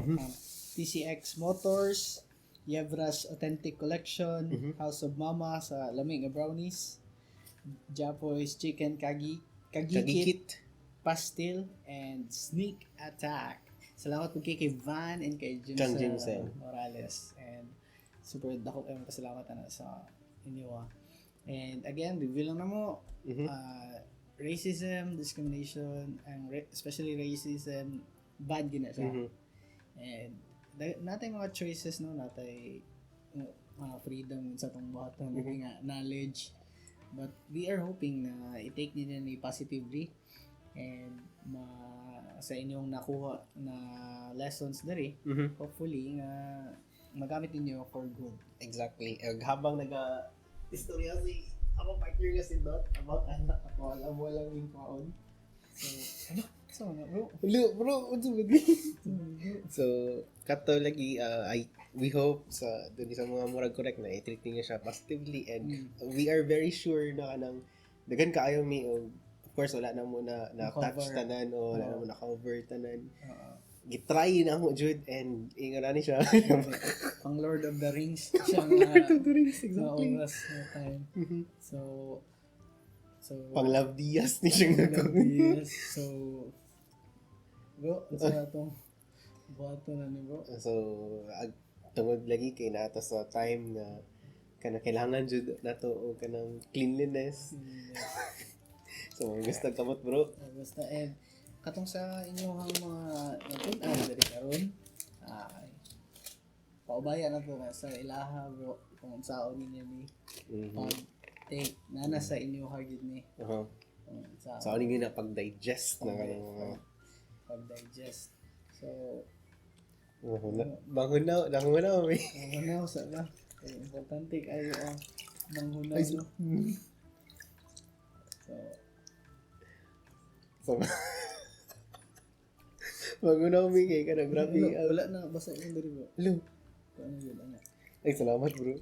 TCX Motors, Yevra's Authentic Collection, House of Mama sa lamig nga brownies, Japoy's Chicken Kagikit, Pastil, and Sneak Attack. Salamat po kay Van and kay Jimson Morales. And super dako kayo pasalamat na sa inyo. And again, review lang na mo. Racism, discrimination, and especially racism, bad gina siya. And natay mga choices no, natay mga freedom sa tong buhaton, nga knowledge. But we are hoping na i-take ninyo ni positively and sa inyong nakuha na lessons dari, hopefully nga magamit ninyo for good. Exactly. Habang istorya si ako partner nga si Dot about anak ako, alam mo lang yung kaon. So, bro. Bro, so, kato lagi, we hope dun sa mga murag correct na i-treat niyo siya positively and we are very sure na kanang dagan kaayo mi of course wala na mo na touch tanan o wala na mo na cover tanan. Gitry na mo jud and ingana ni siya. Pang Lord of the Rings siya Lord of the Rings, exactly. Na oras na time. So pang Love Diaz ni siya Yes. So bro, sa atong buhato na ni bro. So tungod lagi kay nato sa time na kana kailangan jud nato og kanang cleanliness. So gusto kamot bro. Basta and katong sa inyong mga natun-an diri karon paubaya na to sa ilaha bro kung saon ninyo ni take nana sa inyo hagid ni sa aning na pag-digest na kanang pag-digest. So bangunaw mi. Bangunaw sa ba importante kayo ang manghunaw no. So bangunaw mi kay kanang grabe. Wala na basta yung diri bro. Hello. Ano yun ana. Ay salamat bro.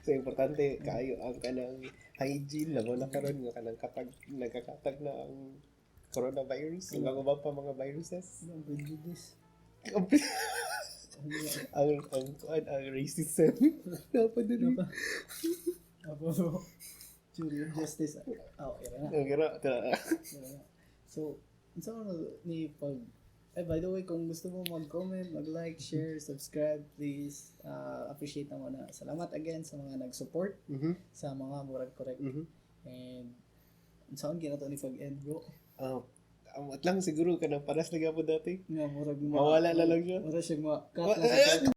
So importante kayo ang kanang hygiene labo na karon nga kanang kapag nagkakatag na ang coronavirus, ang ba pa mga viruses? Ang Prejudice. ang racism. Dapat din pa. Apo jury of justice. So, ni pag by the way, kung gusto mo mag-comment, mag-like, share, subscribe, please appreciate naman na. Salamat again sa mga nag-support sa mga Murag Korek. And saan ginato ni pag-end bro? At lang siguro ka na paras na po dati. Nga, Murag mawala na lang siya. Murag siya cut